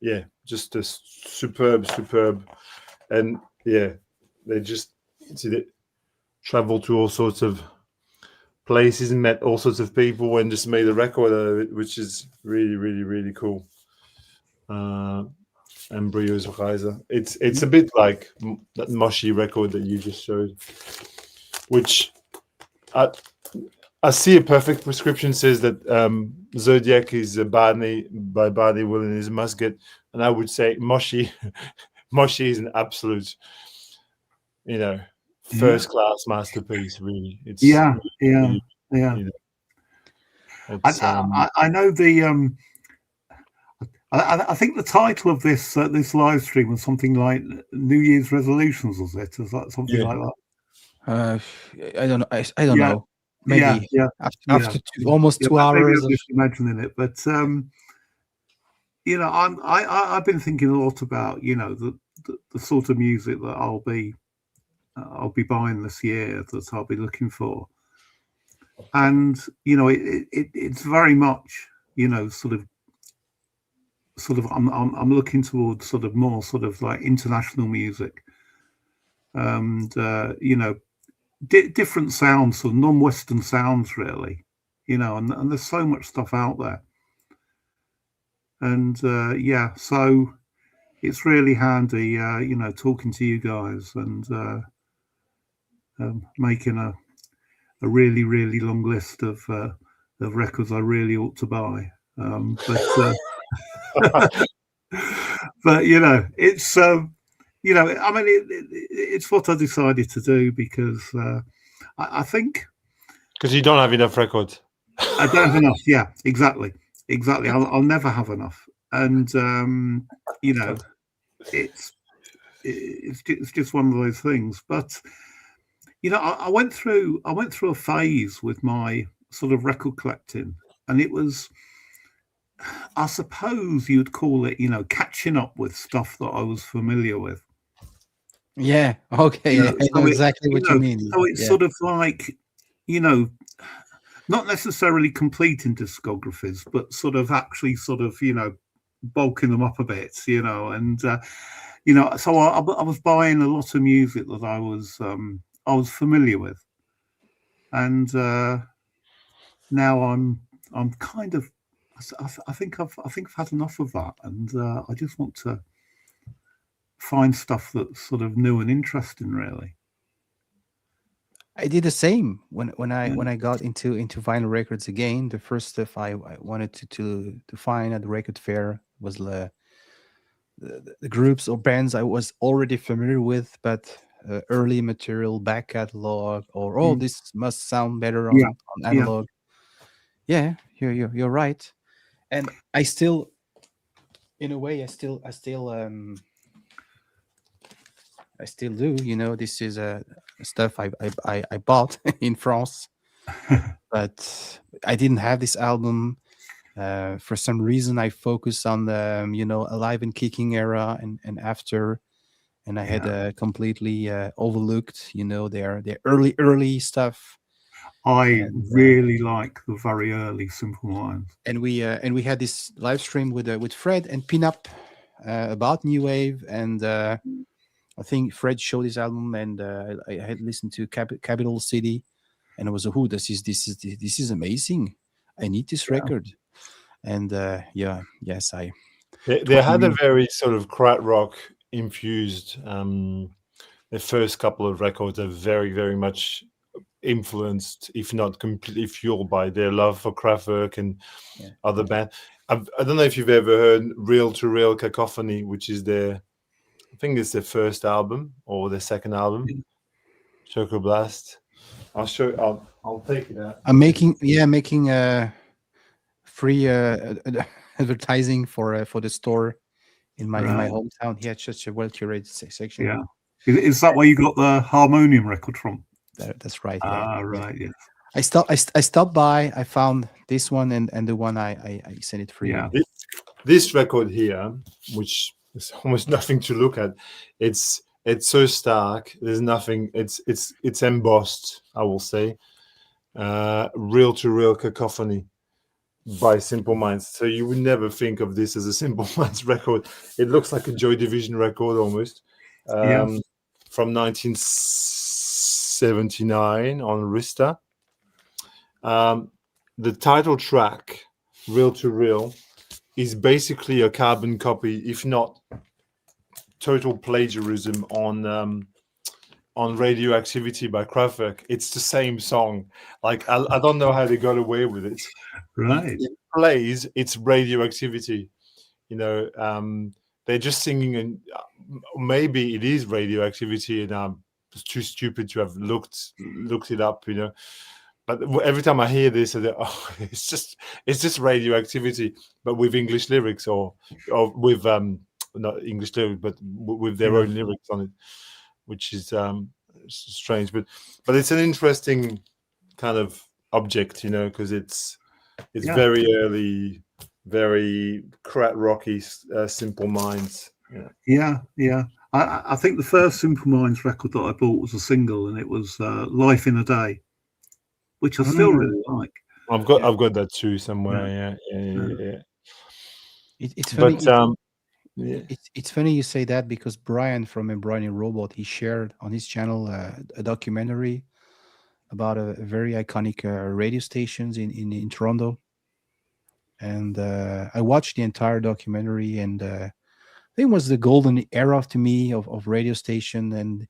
S3: yeah, just a superb, and yeah, they just traveled to all sorts of places and met all sorts of people and just made a record out of it, which is really, really, really cool. Embryo's Reise. It's a bit like that Moshi record that you just showed, which I see a perfect prescription says that Zodiac is Barney by Barney Will in his musket, and I would say Moshi. Moshi is an absolute,
S2: Yeah,
S3: first class masterpiece. Really, it's
S2: yeah, yeah,
S3: really,
S2: yeah.
S3: you know,
S2: I
S3: it's
S2: I know the I think the title of this live stream was something like New Year's resolutions, was it? Is that something
S3: yeah.
S2: like that?
S1: Uh, I don't know. I don't
S2: Yeah,
S1: know.
S2: yeah,
S1: Maybe
S2: yeah, yeah,
S1: after almost
S2: yeah.
S1: 2 hours
S2: I'm
S1: of
S2: just imagining it, but I've been thinking a lot about the sort of music that I'll be buying this year, that I'll be looking for, and it's very much I'm looking towards sort of more sort of like international music, and different sounds, sort of non-Western sounds, really, and there's so much stuff out there, and yeah, so it's really handy, talking to you guys and making a really, really long list of records I really ought to buy. But it's I mean, it's what I decided to do because I think
S3: Because you don't have enough records.
S2: I don't have enough. Yeah, exactly, exactly. I'll never have enough, and it's it's just one of those things. But I went through a phase with my sort of record collecting, and it was, I suppose you'd call it, catching up with stuff that I was familiar with.
S1: yeah. Okay, I know
S2: So
S1: exactly what you mean.
S2: so it's
S1: Yeah,
S2: sort of like, you know, not necessarily completing discographies, but sort of actually sort of, bulking them up a bit, and so I was buying a lot of music that I was familiar with, and now I'm kind of, I think I've had enough of that, and I just want to find stuff that's sort of new and interesting, really.
S1: I did the same
S2: Yeah,
S1: when I got into vinyl records again. The first stuff I wanted to find at the record fair was the groups or bands I was already familiar with, but early material, back catalog, or oh,
S2: mm,
S1: this must sound better
S2: yeah,
S1: on
S2: yeah.
S1: analog. Yeah, you're right. And I still, in a way, I still do. This is stuff I bought in France, but I didn't have this album. For some reason, I focused on the Alive and Kicking era and after, and I had
S2: Yeah,
S1: completely overlooked their early stuff.
S2: I
S1: And
S2: really like the very early Simple Minds.
S1: we had this live stream with Fred and Pinup about new wave, and I think Fred showed his album, and I had listened to Capital City, and I was like, "Who this is amazing! I need this
S2: Yeah,
S1: record." And yeah, yes, I
S3: They
S2: 20
S3: had a
S2: years.
S3: very sort of crowd rock infused. The first couple of records are very, very much influenced, if not completely fueled by their love for Kraftwerk and
S1: yeah.
S3: other bands. I don't know if you've ever heard Real to Real Cacophony, which is I think it's their first album or their second album, Choco Blast. I'll show. I'll take it out.
S1: I'm making free advertising for the store in my
S2: Right.
S1: hometown. He had such a well curated section.
S2: Yeah. Is that where you got the harmonium record from?
S1: That's right. Yeah,
S2: Ah,
S1: yeah.
S2: right. Yes.
S1: I stopped by. I found this one and the one I sent it for
S2: Yeah.
S1: you.
S3: This record here, which is almost nothing to look at, it's so stark. There's nothing. It's embossed. I will say, Real to Real Cacophony by Simple Minds. So you would never think of this as a Simple Minds record. It looks like a Joy Division record almost,
S2: Yeah.
S3: from 1979 on Rista. The title track, Real to Real, is basically a carbon copy, if not total plagiarism on on Radioactivity by Kraftwerk, it's the same song. Like I don't know how they got away with it.
S2: Right.
S3: It plays, it's Radioactivity. You know, they're just singing, and maybe it is Radioactivity, and I'm too stupid to have looked it up. You know, but every time I hear this, I think, oh, it's just Radioactivity, but with English lyrics, or with not English lyrics, but with their own lyrics on it, which is strange. But it's an interesting kind of object, you know, because it's very early, very rocky, Simple Minds.
S2: Yeah. I think the first Simple Minds record that I bought was a single, and it was Life in a Day, which I still really like.
S3: I've got that too somewhere. Yeah.
S1: It's funny.
S3: But
S1: It's funny you say that, because Brian from Embroidery Robot, he shared on his channel a documentary about a very iconic radio stations in Toronto, and I watched the entire documentary, and I think it was the golden era to me of radio station, and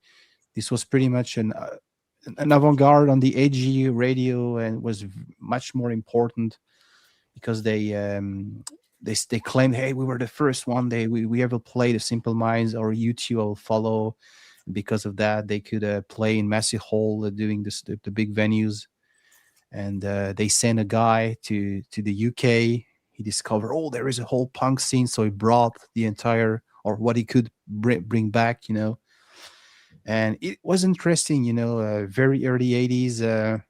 S1: this was pretty much an avant-garde on the edgy radio, and was much more important because they claimed, hey, we were the first one. We ever played a Simple Minds, or YouTube will follow. Because of that, they could play in Massey Hall, doing the big venues. And they sent a guy to the UK. He discovered, oh, there is a whole punk scene. So he brought the entire, or what he could bring back, you know. And it was interesting, you know, very early 80s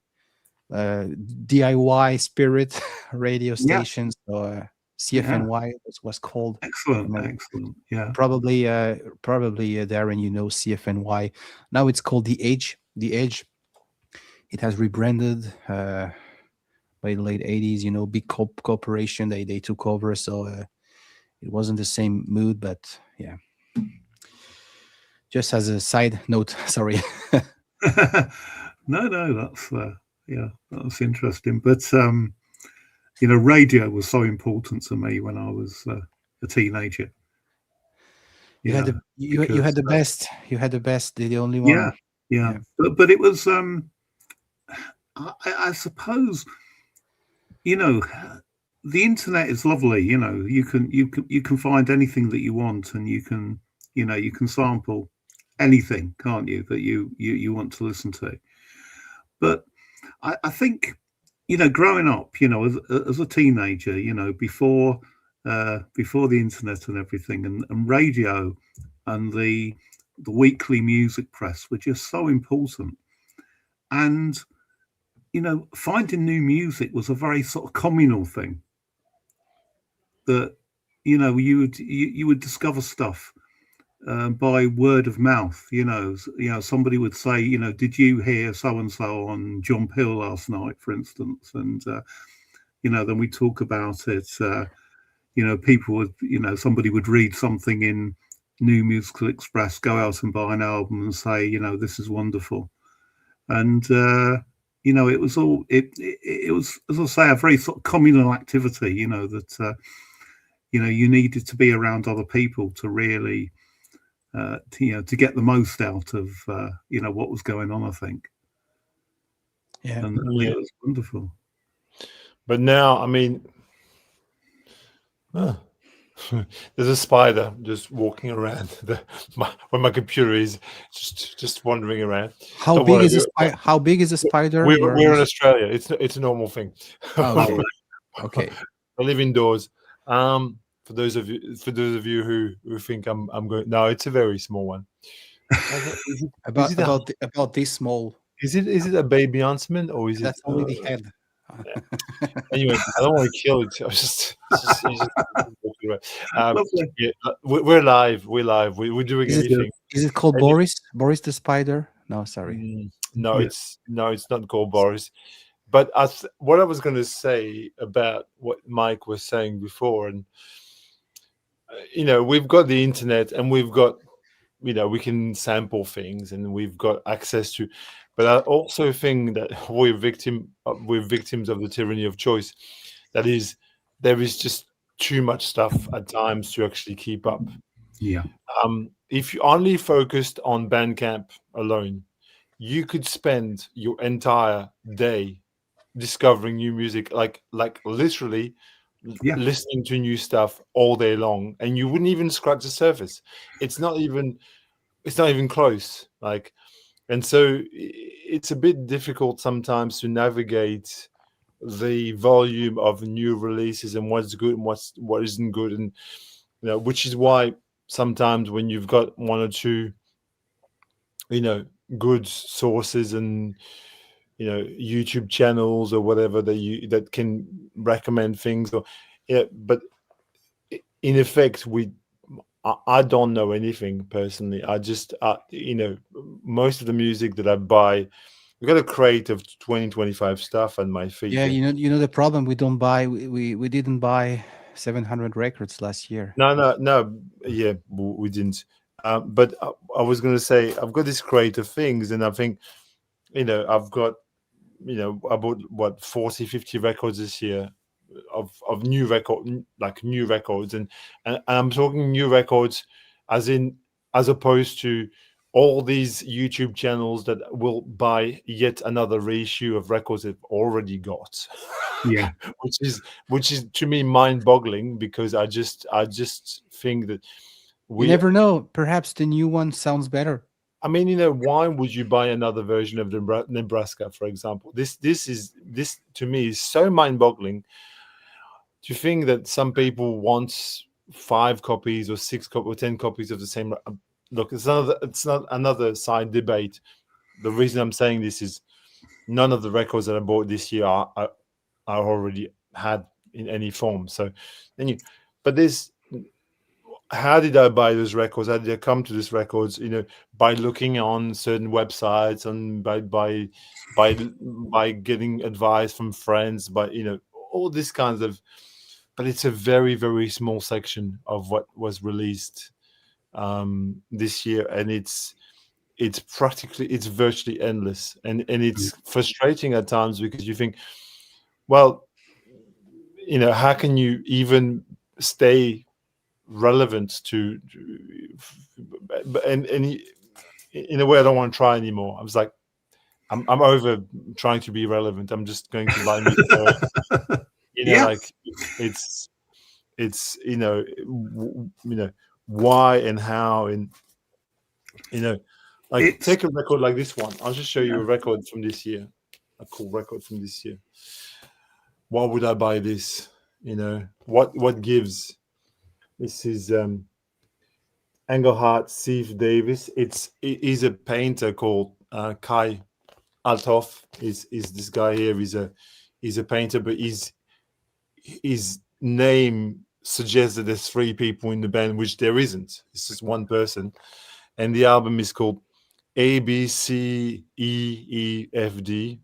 S1: DIY spirit radio stations. So CFNY was called.
S2: Excellent. Yeah.
S1: Probably Darren, you know CFNY. Now it's called The Edge. The Edge. It has rebranded by the late 80s. You know, big corporation. They took over, so it wasn't the same mood. But yeah, just as a side note. Sorry.
S2: No, that's interesting. But you know, radio was so important to me when I was a teenager.
S1: You had the best. You had the best. The only one.
S2: Yeah. But it was. I suppose, you know, the internet is lovely. You know, you can find anything that you want, and you can sample anything, can't you, that you want to listen to. But I think, you know, growing up, you know, as a teenager, you know, before the internet and everything, and radio and the weekly music press were just so important. And, you know, finding new music was a very sort of communal thing. That, you know, you would discover stuff by word of mouth. You know, somebody would say, you know, did you hear so and so on John Peel last night, for instance? And you know, then we talk about it. You know, people would, you know, somebody would read something in New Musical Express, go out and buy an album, and say, you know, this is wonderful. And you know, it was all it was, as I say, a very sort of communal activity. You know, that you know, you needed to be around other people to really to get the most out of you know, what was going on, I think. And it was wonderful.
S3: But now, I mean, there's a spider just walking around when my computer is just wandering around.
S1: How big is a spider?
S3: We're in Australia. It's a normal thing.
S1: Oh, okay.
S3: I live indoors. For those of you who think I'm going, no, it's a very small one.
S1: About this small.
S3: Is it a baby huntsman, or is
S1: that's only the head?
S3: Yeah. Anyway, I don't want to kill it. I was just we're live. We're doing anything.
S1: Is it called Boris? Boris the spider? No, sorry.
S3: No, it's not called Boris. But what I was going to say about what Mike was saying before, and you know, we've got the internet, and we've got, you know, we can sample things, and we've got access to. But I also think that we're victims of the tyranny of choice. That is, there is just too much stuff at times to actually keep up.
S2: Yeah.
S3: If you only focused on Bandcamp alone, you could spend your entire day discovering new music, like literally
S2: Yeah.
S3: listening to new stuff all day long, and you wouldn't even scratch the surface. It's not even close. Like, and so it's a bit difficult sometimes to navigate the volume of new releases and what's good and what isn't good, and which is why sometimes when you've got one or two good sources and YouTube channels or whatever that can recommend things, or but in effect I don't know anything personally. I just most of the music that I buy, we got a crate of 2025 stuff on my feet.
S1: Yeah, you know the problem. We don't buy. We didn't buy 700 records last year.
S3: No, yeah, we didn't. But I was going to say, I've got this crate of things, and I think, I've got, I bought what 40, 50 records this year of new new records, and I'm talking new records, as opposed to all these YouTube channels that will buy yet another reissue of records they've already got.
S2: Yeah.
S3: which is to me mind-boggling, because I just think that
S1: You never know. Perhaps the new one sounds better.
S3: I mean, why would you buy another version of Nebraska, for example? This to me is so mind-boggling, to think that some people want 5 copies or 6 copies or 10 copies of the same. Look, it's not another side debate. The reason I'm saying this is none of the records that I bought this year I already had in any form. So, but this, how did I buy those records? How did I come to these records? By looking on certain websites, and by getting advice from friends, by all these kinds of. But it's a very, very small section of what was released this year, and it's virtually endless, and it's frustrating at times, because you think, well, how can you even stay relevant and in a way I don't want to try anymore. I was like, I'm over trying to be relevant. I'm just going to buy music.
S2: Yeah.
S3: Like it's why and how, and take a record like this one. I'll just show you a record from this year, a cool record from this year. Why would I buy this? What gives? This is Engelhardt Steve Davis. He's a painter called Kai Althoff. Is this guy here? He's a painter, but his name suggests that there's 3 people in the band, which there isn't. It's just one person, and the album is called ABCEEFD,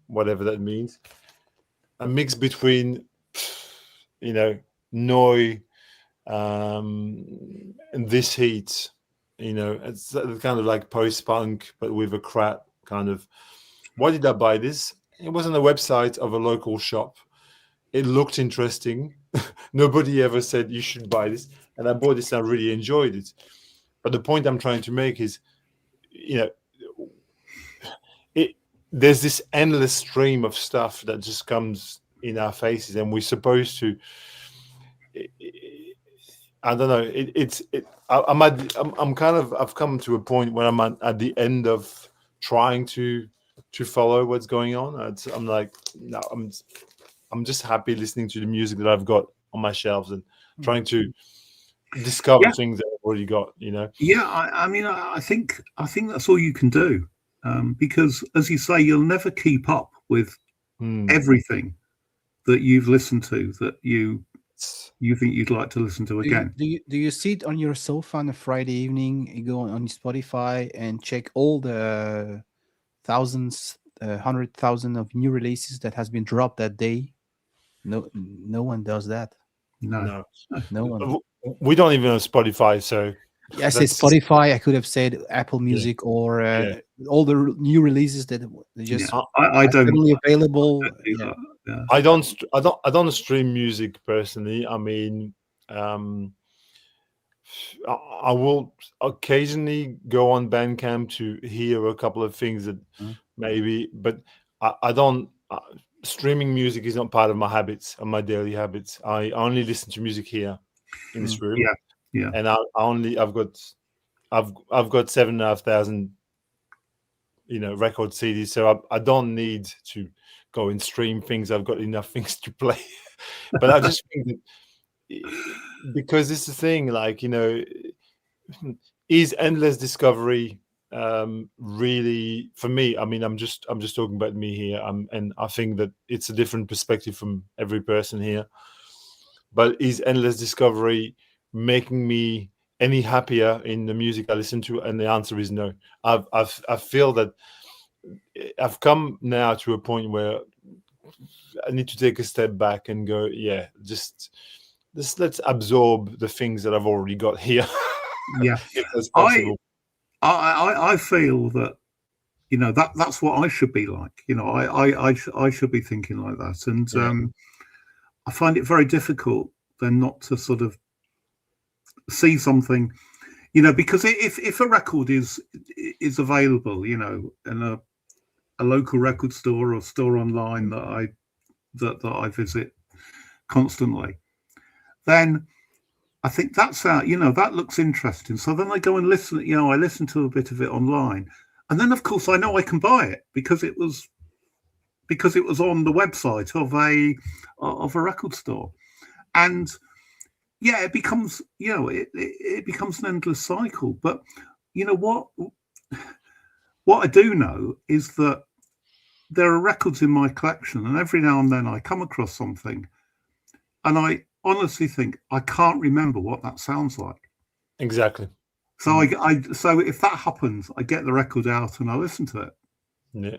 S3: whatever that means. A mix between Noi and This Heat. It's kind of like post-punk, but with a crap kind of. Why did I buy this? It was on the website of a local shop. It looked interesting. Nobody ever said you should buy this, and I bought this and I really enjoyed it. But the point I'm trying to make is, there's this endless stream of stuff that just comes in our faces, and we're supposed to. I don't know. I've come to a point where I'm at the end of trying to follow what's going on. I'm like, no, I'm just happy listening to the music that I've got on my shelves and trying to discover things that I've already got.
S2: Yeah, I mean, I think that's all you can do, because, as you say, you'll never keep up with everything that you've listened to that you think you'd like to listen to again.
S1: Do you sit on your sofa on a Friday evening, you go on Spotify and check all the thousands, 100,000 of new releases that has been dropped that day? No one does that.
S2: No
S1: one.
S3: We don't even have Spotify, so.
S1: I said Spotify. I could have said Apple Music or all the new releases that just
S2: I don't
S1: suddenly available.
S3: I don't stream music personally. I mean, I will occasionally go on Bandcamp to hear a couple of things that maybe, but I don't. Streaming music is not part of my habits and my daily habits. I only listen to music here in this room,
S2: Yeah, yeah,
S3: and I've got 7,500 record CDs, so I don't need to go and stream things. I've got enough things to play. But I just think that because it's the thing, like, is endless discovery really, for me? I mean, I'm just talking about me here, and I think that it's a different perspective from every person here. But is endless discovery making me any happier in the music I listen to? And the answer is no. I feel that I've come now to a point where I need to take a step back and go, yeah, just let's absorb the things that I've already got here,
S2: yeah.
S3: if that's
S2: I
S3: possible.
S2: I feel that that's what I should be like. I should be thinking like that, and
S3: Yeah.
S2: I find it very difficult then not to sort of see something, because if a record is available, in a local record store or store online that I visit constantly, then I think that's that looks interesting. So then I go and listen. I listen to a bit of it online, and then of course I know I can buy it because it was on the website of a record store, and yeah, it becomes it becomes an endless cycle. But what I do know is that there are records in my collection, and every now and then I come across something, and I honestly think I can't remember what that sounds like.
S3: Exactly.
S2: So so if that happens, I get the record out and I listen to it.
S3: Yeah.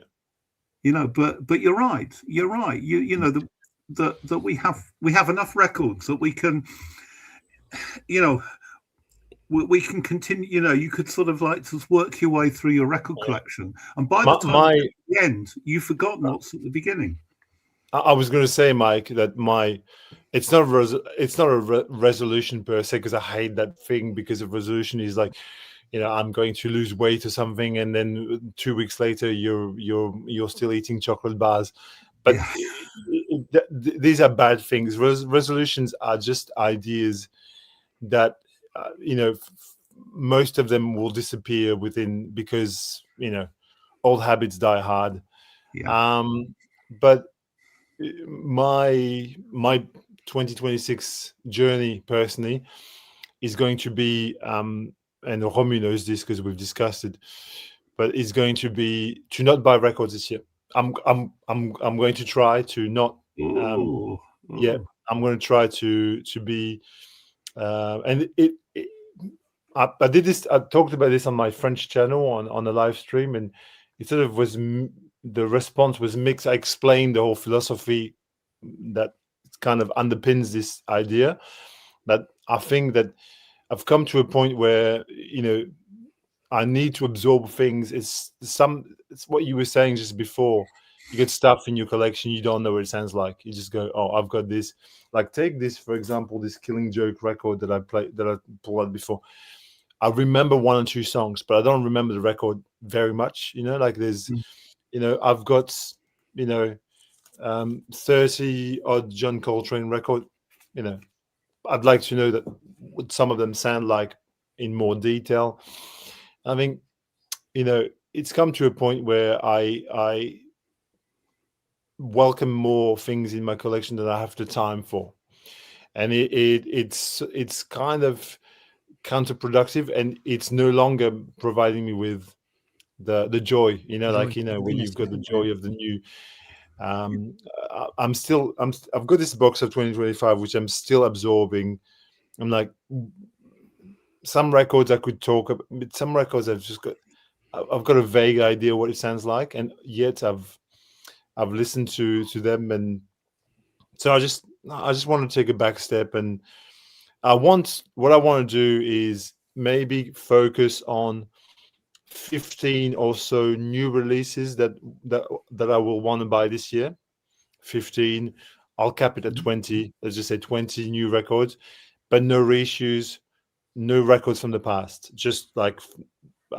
S2: But you're right. You're right. That we have enough records that we can, we can continue. You could sort of like just work your way through your record collection, and by the time at the end, you've forgotten what's at the beginning.
S3: I was going to say, Mike, that it's not a resolution per se, because I hate that thing, because a resolution is like, I'm going to lose weight or something, and then 2 weeks later you're still eating chocolate bars. But
S2: Yeah.
S3: these are bad things. Resolutions are just ideas that most of them will disappear within, because old habits die hard.
S2: Yeah.
S3: But my 2026 journey personally is going to be, and Romu knows this because we've discussed it, but it's going to be to not buy records this year. I'm going to try to not. Yeah, I'm going to try to be, and I did this. I talked about this on my French channel on the live stream, and it sort of was the response was mixed. I explained the whole philosophy that kind of underpins this idea. That I think that I've come to a point where I need to absorb things. It's what you were saying just before. You get stuff in your collection, you don't know what it sounds like. You just go, "Oh, I've got this." Like, take this for example, this Killing Joke record that I pulled out before. I remember one or two songs, but I don't remember the record very much. Like there's, I've got, 30 odd John Coltrane record. I'd like to know that what some of them sound like in more detail. I think, it's come to a point where I welcome more things in my collection than I have the time for, and it's kind of counterproductive, and it's no longer providing me with the joy, when you've got the joy of the new. I've got this box of 2025 which I'm still absorbing. I'm like, some records I could talk about, but some records I've got a vague idea what it sounds like, and yet I've listened to them, and so I just want to take a back step, and what I want to do is maybe focus on 15 or so new releases that I will want to buy this year. 15. I'll cap it at 20. Let's just say 20 new records, but no reissues, no records from the past. Just like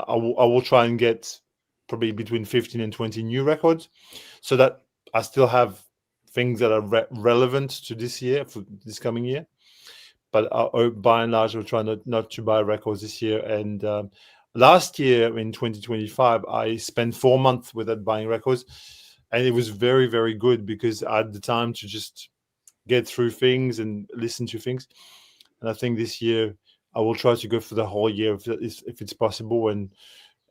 S3: I will try and get probably between 15 and 20 new records, so that I still have things that are relevant to this year, for this coming year. But by and large, I'll try not to buy records this year. And last year in 2025, I spent 4 months without buying records, and it was very, very good because I had the time to just get through things and listen to things. And I think this year I will try to go for the whole year if it's possible, and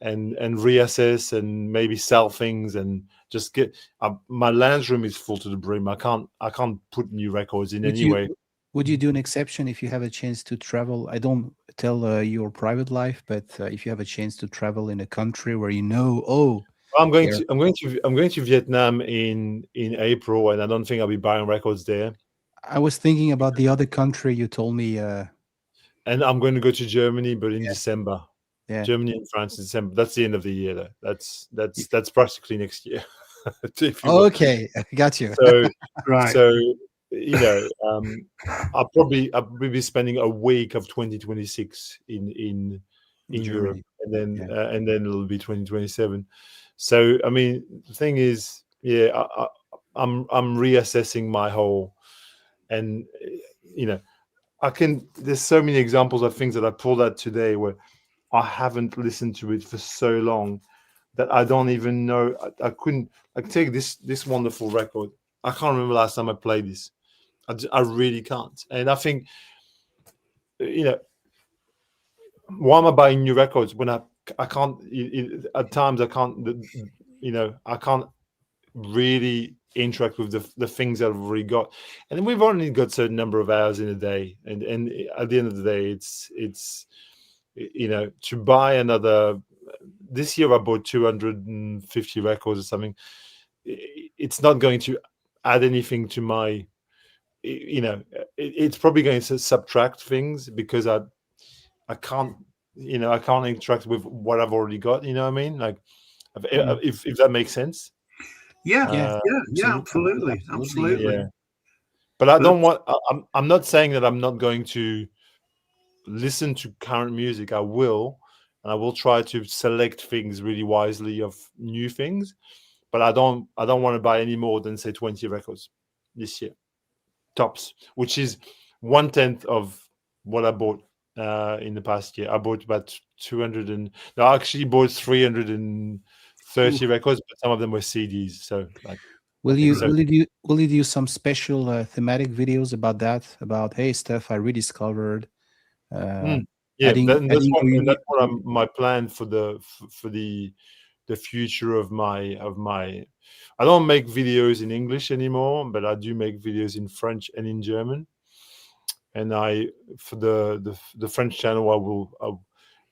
S3: reassess and maybe sell things and just get my lounge room is full to the brim. I can't put new records in anyway.
S1: Would you do an exception if you have a chance to travel? I don't tell your private life, but if you have a chance to travel in a country where
S3: I'm going to Vietnam in April, and I don't think I'll be buying records there.
S1: I was thinking about the other country you told me.
S3: And I'm going to go to Germany, but in December.
S1: Yeah.
S3: Germany and France in December. That's the end of the year, though. That's practically next year.
S1: Okay, I got you.
S3: So,
S2: Right.
S3: So, I'll probably be spending a week of 2026 in Europe, and then it'll be 2027. So, I mean, the thing is, I'm reassessing my whole, and there's so many examples of things that I pulled out today where I haven't listened to it for so long that I don't even know. I couldn't take this wonderful record. I can't remember last time I played this. I really can't. And I think, why am I buying new records when I can't? At times I can't. I can't really interact with the things that I've already got, and we've only got a certain number of hours in a day, and at the end of the day, it's to buy another. This year I bought 250 records or something. It's not going to add anything to my, it's probably going to subtract things because I can't interact with what I've already got. You know what I mean? Like, if that makes sense.
S2: Yeah, absolutely.
S3: Yeah. But I don't want. I'm not saying that I'm not going to listen to current music. I will, and I will try to select things really wisely of new things. But I don't want to buy any more than say 20 records this year, tops, which is 1/10 of what I bought in the past year. I bought about 200 and I actually bought 330 records, but some of them were CDs. So
S1: will you do some special thematic videos about that? About, hey, stuff I rediscovered.
S3: That's what my plan for the future of my. I don't make videos in English anymore, but I do make videos in French and in German. And for the French channel,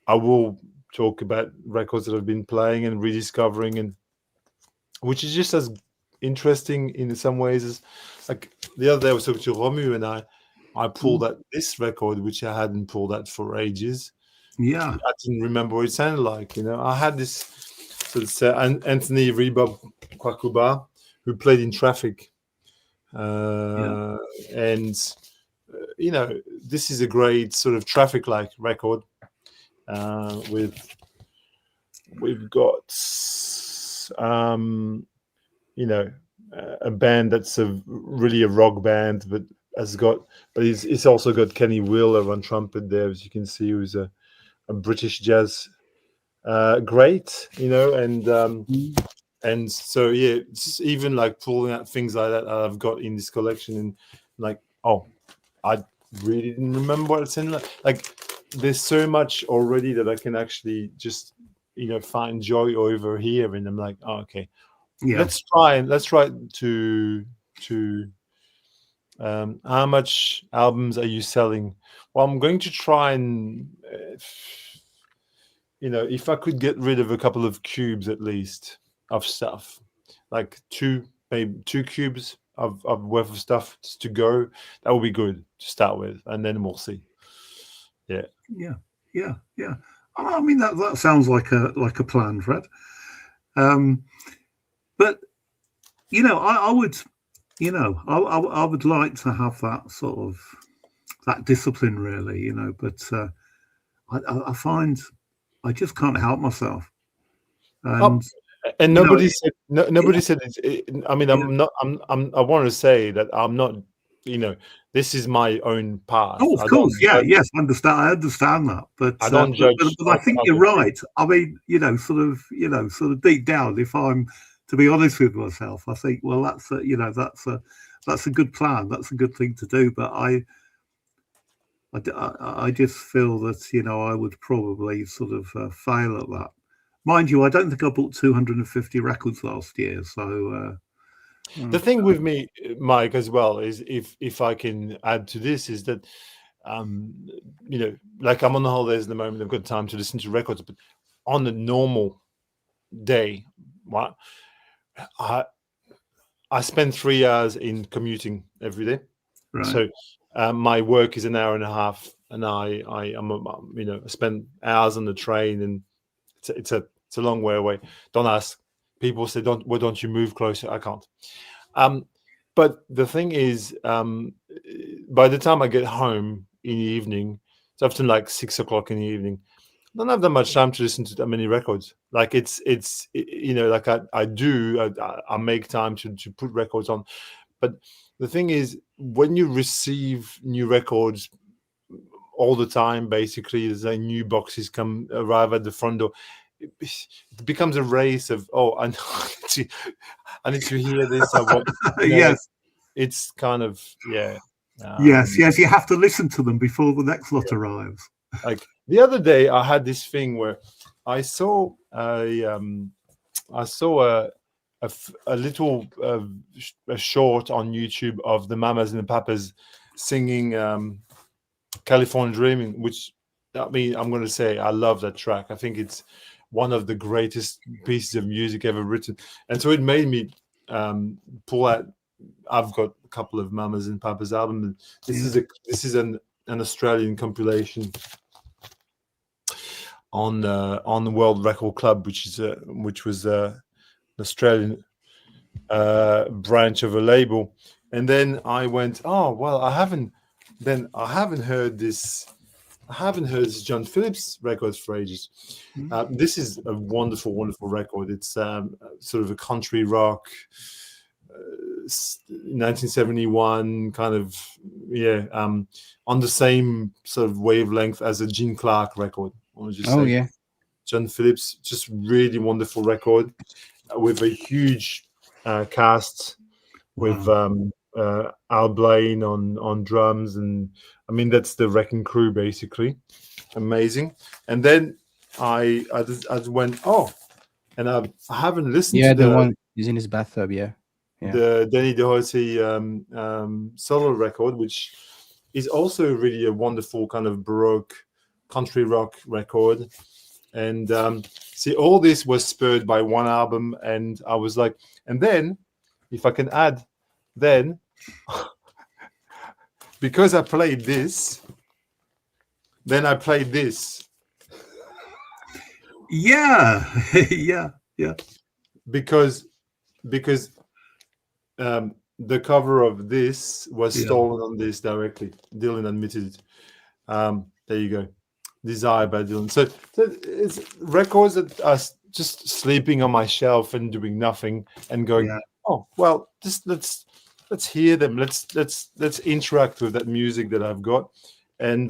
S3: I will talk about records that I've been playing and rediscovering, and which is just as interesting in some ways as, like, the other day I was talking to Romu, and I pulled out this record which I hadn't pulled out for ages.
S2: Yeah,
S3: I didn't remember what it sounded like. I had this. So it's Anthony Rebob Kwakuba, who played in Traffic, and this is a great sort of Traffic-like record. We've got a band that's really a rock band, but it's also got Kenny Wheeler on trumpet there, as you can see, who's a British jazz great, and so it's even like pulling out things like that I've got in this collection, and like, I really didn't remember what it's in. Like, there's so much already that I can actually just find joy over here, and I'm like, okay, let's try to how much albums are you selling? Well, I'm going to try and if I could get rid of a couple of cubes at least of stuff, like maybe two cubes of worth of stuff to go, that would be good to start with, and then we'll see. Yeah.
S2: I mean, that sounds like a plan, Fred. But I would, I would like to have that sort of that discipline, really, But I find I just can't help myself.
S3: Oh,
S2: And
S3: and
S2: you know,
S3: nobody said
S2: it,
S3: nobody said I mean,
S2: yeah.
S3: I'm not. I want to say that I'm not. You know, this is my own path.
S2: Oh, of course, yeah, yes, understand. I understand that,
S3: I don't judge
S2: but I think you're
S3: other people.
S2: right. I mean, sort of deep down, if I'm to be honest with myself, I think, well, that's a good plan. That's a good thing to do. But I just feel that I would probably sort of fail at that. Mind you, I don't think I bought 250 records last year. So
S3: The
S1: Mm.
S3: thing with me, Mike, as well, is if I can add to this, is that um, you know, like I'm on the holidays at the moment, I've got time to listen to records, but on a normal day, what I I spend 3 hours in commuting every day.
S2: right,
S3: So my work is an hour and a half, and I spend hours on the train, and it's a long way away. Don't ask. People say, "Don't why don't you move closer?" I can't. Um, but the thing is, by the time I get home in the evening, it's often like 6 o'clock in the evening. I don't have that much time to listen to that many records. Like like I make time to put records on. But the thing is, when you receive new records all the time, basically, there's like new boxes come arrive at the front door. It becomes a race of, oh, I need to hear this. I want,
S2: yes,
S3: it's kind of, yeah.
S2: yes,
S3: Um,
S2: yes. You have to listen to them before the next lot arrives.
S3: like the other day, I had this thing where I saw a little a short on YouTube of the Mamas and the Papas singing California Dreaming, which I mean, I'm going to say I love that track. I think it's one of the greatest pieces of music ever written, and so it made me pull out. I've got a couple of Mamas and Papas albums. And
S2: Yeah.
S3: this is an Australian compilation on the World Record Club, which was an Australian branch of a label. And then I went, oh well, I haven't heard this. I haven't heard this John Phillips records for ages.
S2: Mm.
S3: This is a wonderful, wonderful record. It's sort of a country rock, 1971 kind of, yeah, on the same sort of wavelength as a Gene Clark record. I want to just
S1: Oh
S3: say,
S1: yeah.
S3: John Phillips, just really wonderful record with a huge cast with
S2: Wow.
S3: Al Blaine on drums, and I mean that's the Wrecking Crew basically. Amazing. And then I just went, oh, and I haven't listened
S1: Yeah,
S3: to
S1: the one is in his bathtub. Yeah. Yeah.
S3: the Danny Doherty solo record, which is also really a wonderful kind of baroque country rock record. And see, all this was spurred by one album, and I was like, and then, if I can add, then because I played this, then I played this
S2: Yeah. Yeah. Yeah.
S3: because because the cover of this was
S2: Yeah.
S3: stolen on this directly. Dylan admitted it. There you go. Desire by Dylan. So it's records that are just sleeping on my shelf and doing nothing and going,
S2: Yeah.
S3: oh well, just let's hear them. Let's interact with that music that I've got. And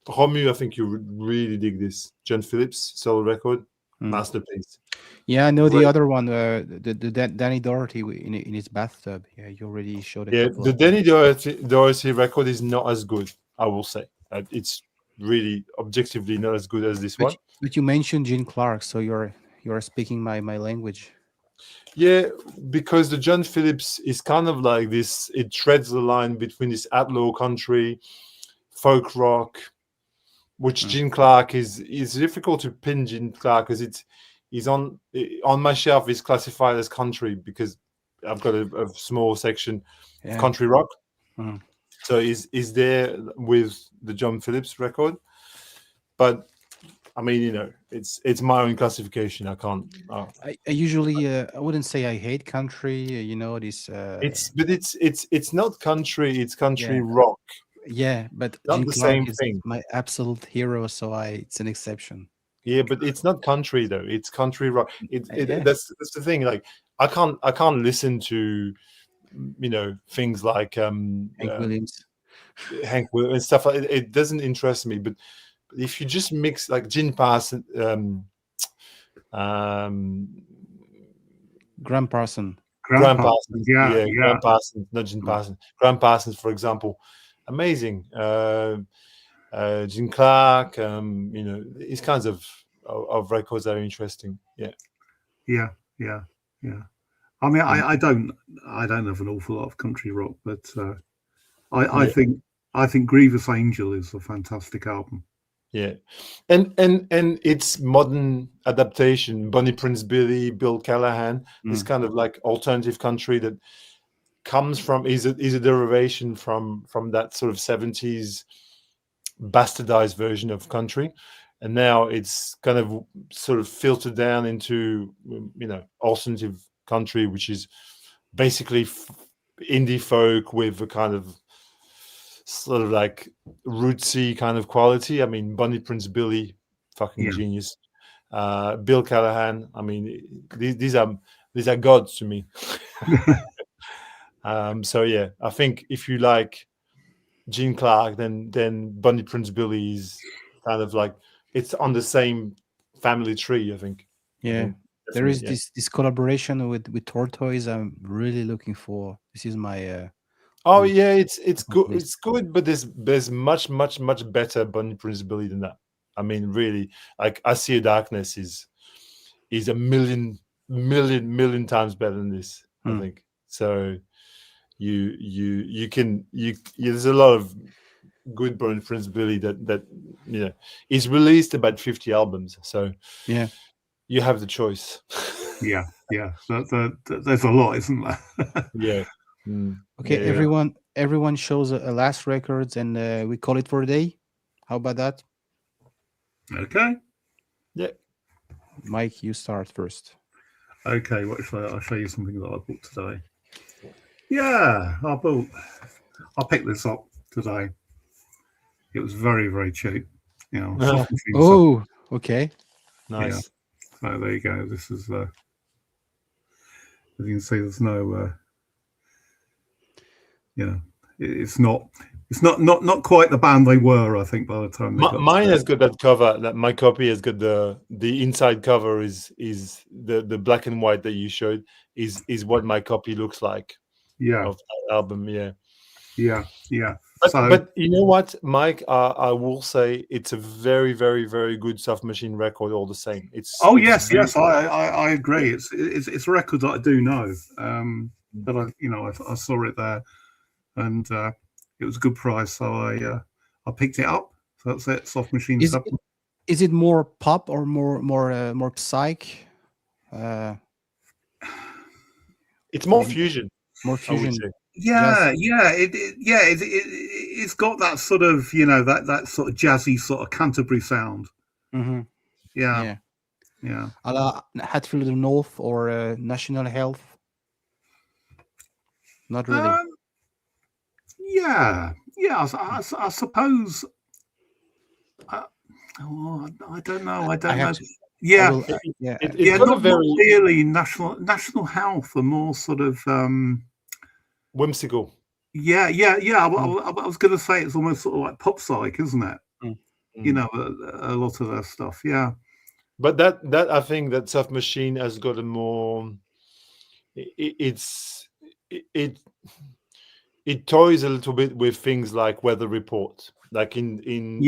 S3: Romu, I think you would really dig this. John Phillips solo record,
S1: Mm.
S3: masterpiece.
S1: Yeah, I know the
S3: Great.
S1: other one, the Danny Doherty in his bathtub. Yeah, you already showed a
S3: Yeah,
S1: couple
S3: the
S1: of.
S3: Danny Doherty record is not as good, I will say. It's really objectively not as good as this one.
S1: But you mentioned Gene Clark, so you're speaking my language.
S3: Yeah, because the John Phillips is kind of like this. It treads the line between this outlaw country, folk rock, which
S1: Mm.
S3: Gene Clark is difficult to pin Gene Clark because he's on my shelf. Is classified as country because I've got a small section of
S1: Yeah.
S3: country rock.
S1: Mm.
S3: So is there with the John Phillips record, but I mean, it's my own classification. I can't.
S1: I usually I wouldn't say I hate country. This.
S3: It's not country. It's country
S1: Yeah.
S3: rock.
S1: Yeah, but
S3: Not
S1: Gene
S3: the
S1: Clark
S3: same
S1: is
S3: thing.
S1: my absolute hero, so it's an exception.
S3: Yeah, but it's not country though. It's country rock.
S1: Yeah,
S3: That's the thing. Like I can't listen to things like
S1: Hank Williams.
S3: Hank Will and stuff. It doesn't interest me. But if you just mix like Gin Parsons, um,
S1: Graham Parson.
S3: Graham
S2: Grandpa.
S3: Parsons,
S2: Yeah,
S3: yeah,
S2: yeah,
S3: Graham Parsons, not Gin
S1: Mm.
S3: Parsons. Graham Parsons, for example, amazing. Jim Clark, these kinds of records are interesting. Yeah,
S2: yeah, yeah, yeah. I mean,
S1: Mm.
S2: I don't have an awful lot of country rock, but I
S3: yeah,
S2: think Grievous Angel is a fantastic album.
S3: yeah. And it's modern adaptation. Bonnie Prince Billy, Bill Callahan, this
S1: Mm.
S3: kind of like alternative country that comes from is a derivation from that sort of 70s bastardized version of country, and now it's kind of sort of filtered down into alternative country, which is basically indie folk with a kind of sort of like rootsy kind of quality. I mean, Bonnie Prince Billy, fucking
S2: Yeah,
S3: genius. Bill Callahan. I mean, these are gods to me. So yeah, I think if you like Gene Clark, then Bonnie Prince Billy is kind of like it's on the same family tree. I think.
S1: Yeah, there
S3: Definitely.
S1: is
S3: Yeah.
S1: this collaboration with Tortoise. I'm really looking for. This is my
S3: Oh
S1: on
S3: yeah, it's
S1: top
S3: good.
S1: list.
S3: It's good, but there's much better Bonnie Prince Billy than that. I mean, really, like I See a Darkness is a million times better than this. I
S1: Mm.
S3: think so. You can there's a lot of good Bonnie Prince Billy that he's released about 50 albums, so
S1: Yeah.
S3: you have the choice.
S2: yeah, yeah. There's a lot, isn't there?
S3: Yeah. Mm.
S1: Okay,
S3: Yeah.
S1: everyone shows a last records, and we call it for a day. How about that,
S2: Okay,
S3: Yeah.
S1: Mike? You start first.
S2: okay. What if I show you something that I bought today? Yeah, I picked this up today. It was very, very cheap. Soft machine stuff.
S1: Oh, okay.
S3: Nice.
S2: So there you go. This is as you can see, there's no it's not quite the band they were, I think, by the time they got
S3: Mine
S2: to
S3: has got that cover. That my copy has got the inside cover is the black and white that you showed is what my copy looks like
S2: yeah,
S3: of that album. Yeah.
S2: yeah, yeah.
S3: But you know what, Mike? I will say it's a very, very, very good Soft Machine record. All the same, it's
S2: Yes, I agree. It's a record that I do know. But I saw it there, and it was a good price, so I picked it up. So that's it. Soft Machine
S1: Is
S2: stuff.
S1: is it more pop or more psych?
S3: It's more fusion.
S1: More
S3: I would
S1: fusion.
S3: say.
S2: Yeah, it's got that sort of that sort of jazzy sort of Canterbury sound.
S1: Mm-hmm.
S2: Yeah,
S1: Yeah. A la Hatfield North or National Health. Not really.
S2: Yeah. I suppose. I don't know. I don't know. Yeah,
S1: Yeah.
S3: It's got a
S2: not
S3: very
S2: really national health, are more sort of
S3: whimsical.
S2: yeah. I was going to say it's almost sort of like pop psych, isn't it?
S1: Mm.
S2: A lot of their stuff. Yeah,
S3: But that I think that Soft Machine has got a more. It toys a little bit with things like Weather Report, like in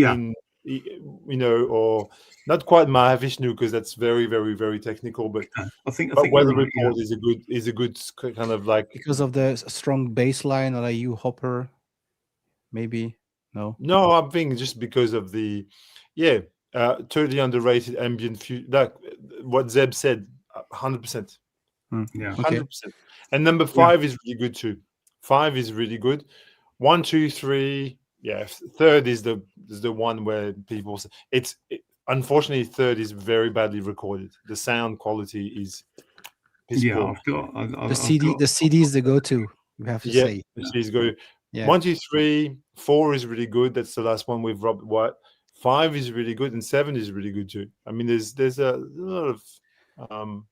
S3: or not quite Mahavishnu because that's very, very, very technical, but
S2: I think
S3: Weather
S2: you're right,
S3: Report is a good kind of like.
S1: Because of the strong bass line, like you Hopper, maybe. No.
S3: No, I'm thinking just because of the totally underrated ambient like what Zeb said, 100%.
S2: Yeah.
S1: Okay.
S3: 100%. And number 5 is really good too. 5 is really good. 1, 2, 3. Yeah, third is the one where people say unfortunately third is very badly recorded. The sound quality is
S2: Yeah,
S3: poor.
S1: The CD is the go-to. You have to
S3: Yeah,
S1: say.
S3: the CDs go.
S1: Yeah.
S3: 1, 2, 3, 4 is really good. That's the last one with Robert White. 5 is really good, and 7 is really good too. I mean, there's a lot of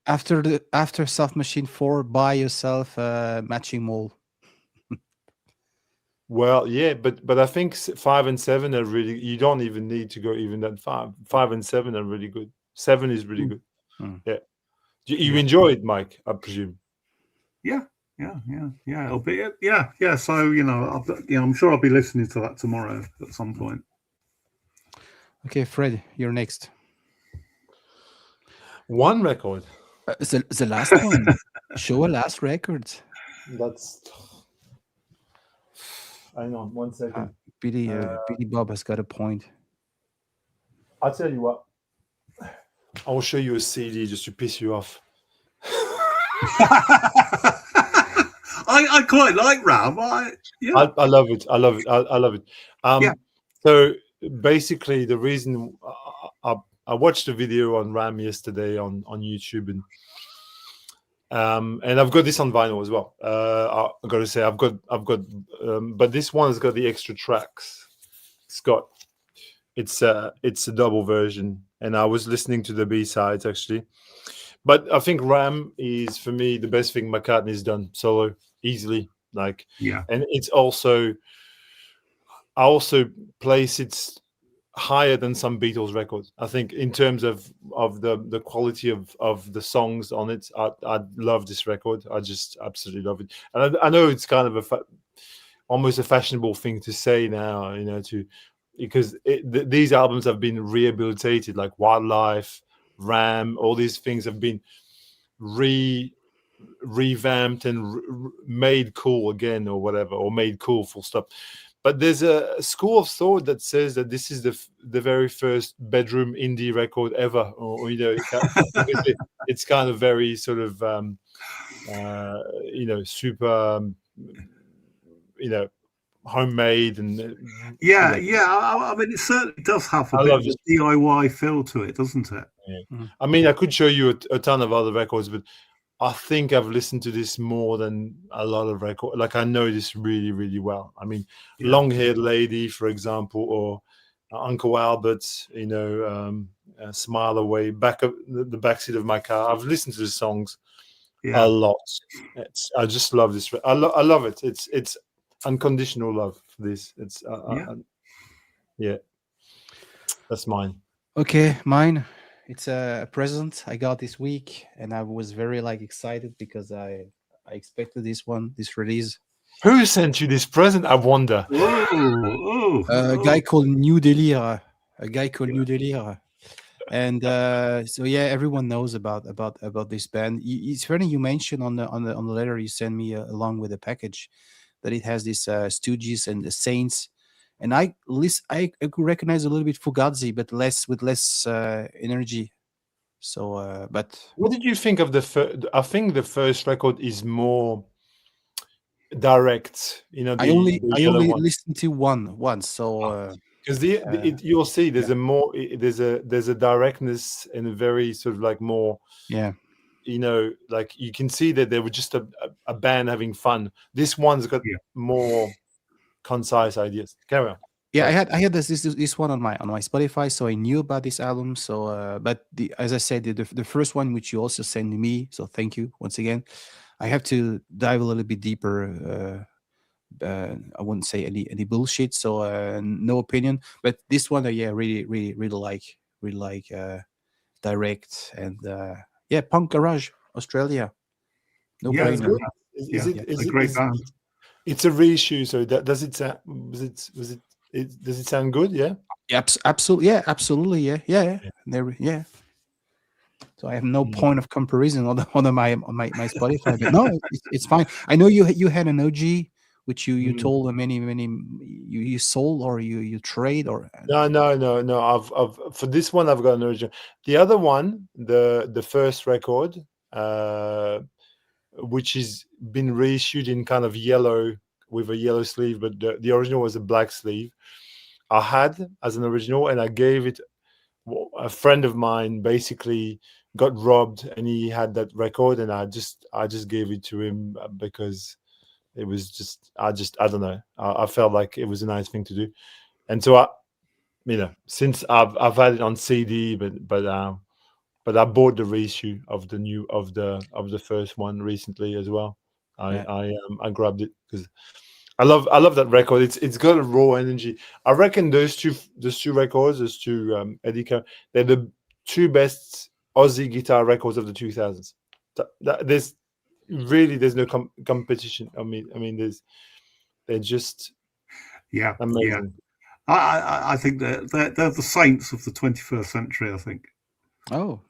S1: After Soft Machine 4, buy yourself a matching mole.
S3: well, yeah, but I think 5 and 7 are really. You don't even need to go even that far. 5 and 7 are really good. 7 is really good.
S1: Mm.
S3: Yeah, you
S2: Yeah.
S3: enjoy it, Mike, I presume.
S2: Yeah. It'll be yeah. So I'm sure I'll be listening to that tomorrow at some point.
S1: Okay, Fred, you're next.
S3: One record.
S1: The last one. Show a last record.
S3: That's. Hang on, 1 second.
S1: Billy Bob has got a point.
S3: I'll tell you what. I'll show you a CD just to piss you off.
S2: I quite like Ram.
S3: I love it. I love it. I love it.
S2: Yeah.
S3: So basically, the reason I watched a video on Ram yesterday on YouTube, and I've got this on vinyl as well. I got to say, I've got, but this one has got the extra tracks. It's a double version, and I was listening to the B-sides actually. But I think Ram is, for me, the best thing McCartney's done solo, easily. Like,
S2: Yeah.
S3: and it's also, I also place it higher than some Beatles records. I think in terms of the quality of the songs on it, I love this record. I just absolutely love it. And I know it's kind of almost a fashionable thing to say now, because these albums have been rehabilitated, like Wildlife, Ram, all these things have been revamped and made cool again, or whatever, or made cool, full stop. But there's a school of thought that says that this is the very first bedroom indie record ever, or it's kind of very sort of super homemade and
S2: yeah. I mean, it certainly does have a bit of a DIY feel to it, doesn't it?
S3: Yeah. I mean, I could show you a ton of other records, but I think I've listened to this more than a lot of records. Like, I know this really, really well. I mean, Long-Haired Lady, for example, or Uncle Albert, Smile Away, back of the backseat of my car. I've listened to the songs a lot. I just love this. I love it. It's unconditional love for this. It's that's mine.
S1: Okay, mine. It's a present I got this week, and I was very excited because I expected this release.
S3: Who sent you this present? I wonder.
S1: A guy called New Delire. And so yeah, everyone knows about this band. It's funny you mentioned on the letter you sent me along with the package that it has this Stooges and the Saints. And I could recognize a little bit Fugazi, but with less energy. So, but
S3: what did you think of I think the first record is more direct.
S1: I only listened to one once. So
S3: because you'll see there's there's a directness and a very sort of like more.
S1: Yeah.
S3: Like you can see that they were just a band having fun. This one's got more concise ideas. Carry on.
S1: Yeah, I had this one on my Spotify, so I knew about this album. So, but as I said, the first one, which you also sent me, so thank you once again. I have to dive a little bit deeper. I wouldn't say any bullshit, so no opinion. But this one, really like direct and punk garage Australia. No brainer.
S2: It's a great band.
S3: It's a reissue, so does it sound? Does it sound good? Yeah.
S1: Absolutely. Yeah. Absolutely. Yeah. So I have no point of comparison on my Spotify, but no, it's fine. I know you had an OG, which you told many you sold or you trade or
S3: no. I've for this one I've got an original. The other one, the first record, which has been reissued in kind of yellow with a yellow sleeve, but the original was a black sleeve. I had as an original, and I gave it. A friend of mine basically got robbed, and he had that record, and I just gave it to him because it was just I don't know. I felt like it was a nice thing to do, and so since I've had it on CD, but I bought the reissue of the first one recently as well.
S1: Yeah.
S3: I grabbed it because I love that record. It's got a raw energy. I reckon those two records, Eddie they're the two best Aussie guitar records of the 2000s. There's no competition. I mean, they're just
S2: Yeah, yeah.
S3: amazing.
S2: I think they're the saints of the 21st century. I think.
S1: Oh,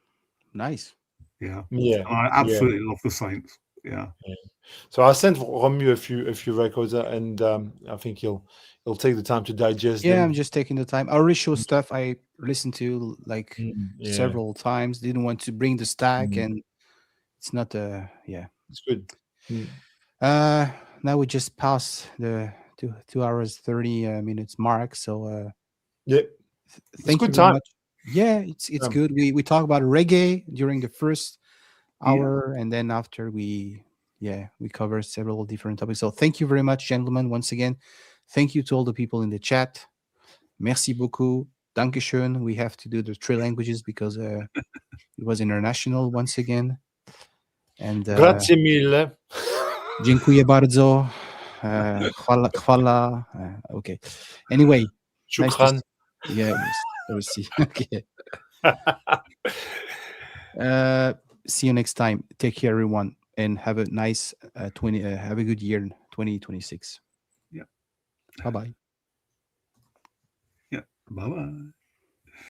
S1: nice.
S2: Yeah,
S3: Yeah,
S2: I
S3: yeah.
S2: absolutely love the Saints. Yeah,
S3: So I sent Romu a few records, and I think he'll take the time to digest
S1: Yeah,
S3: them.
S1: I'm just taking the time. Original stuff I listened to like
S3: Yeah,
S1: several times. Didn't want to bring the stack,
S3: mm,
S1: and it's not yeah.
S3: it's good. Mm.
S1: Uh, Now we just passed the 2 hours 30 minutes mark. So
S3: Yeah, it's
S1: thank you
S3: good
S1: very
S3: time.
S1: much. Yeah, it's
S3: Um,
S1: good. We talk about reggae during the first
S2: yeah.
S1: hour, and then after we cover several different topics. So thank you very much, gentlemen. Once again, thank you to all the people in the chat. Merci beaucoup. Dankeschön. We have to do the three languages because it was international once again. And
S3: Grazie mille.
S1: dziękuję bardzo. Chwala. Okay. Anyway, nice to
S3: Shukran.
S1: yeah, merci. Okay. See you next time. Take care, everyone, and have a nice have a good year 2026.
S2: Yeah.
S1: Bye bye.
S2: Yeah. Bye bye.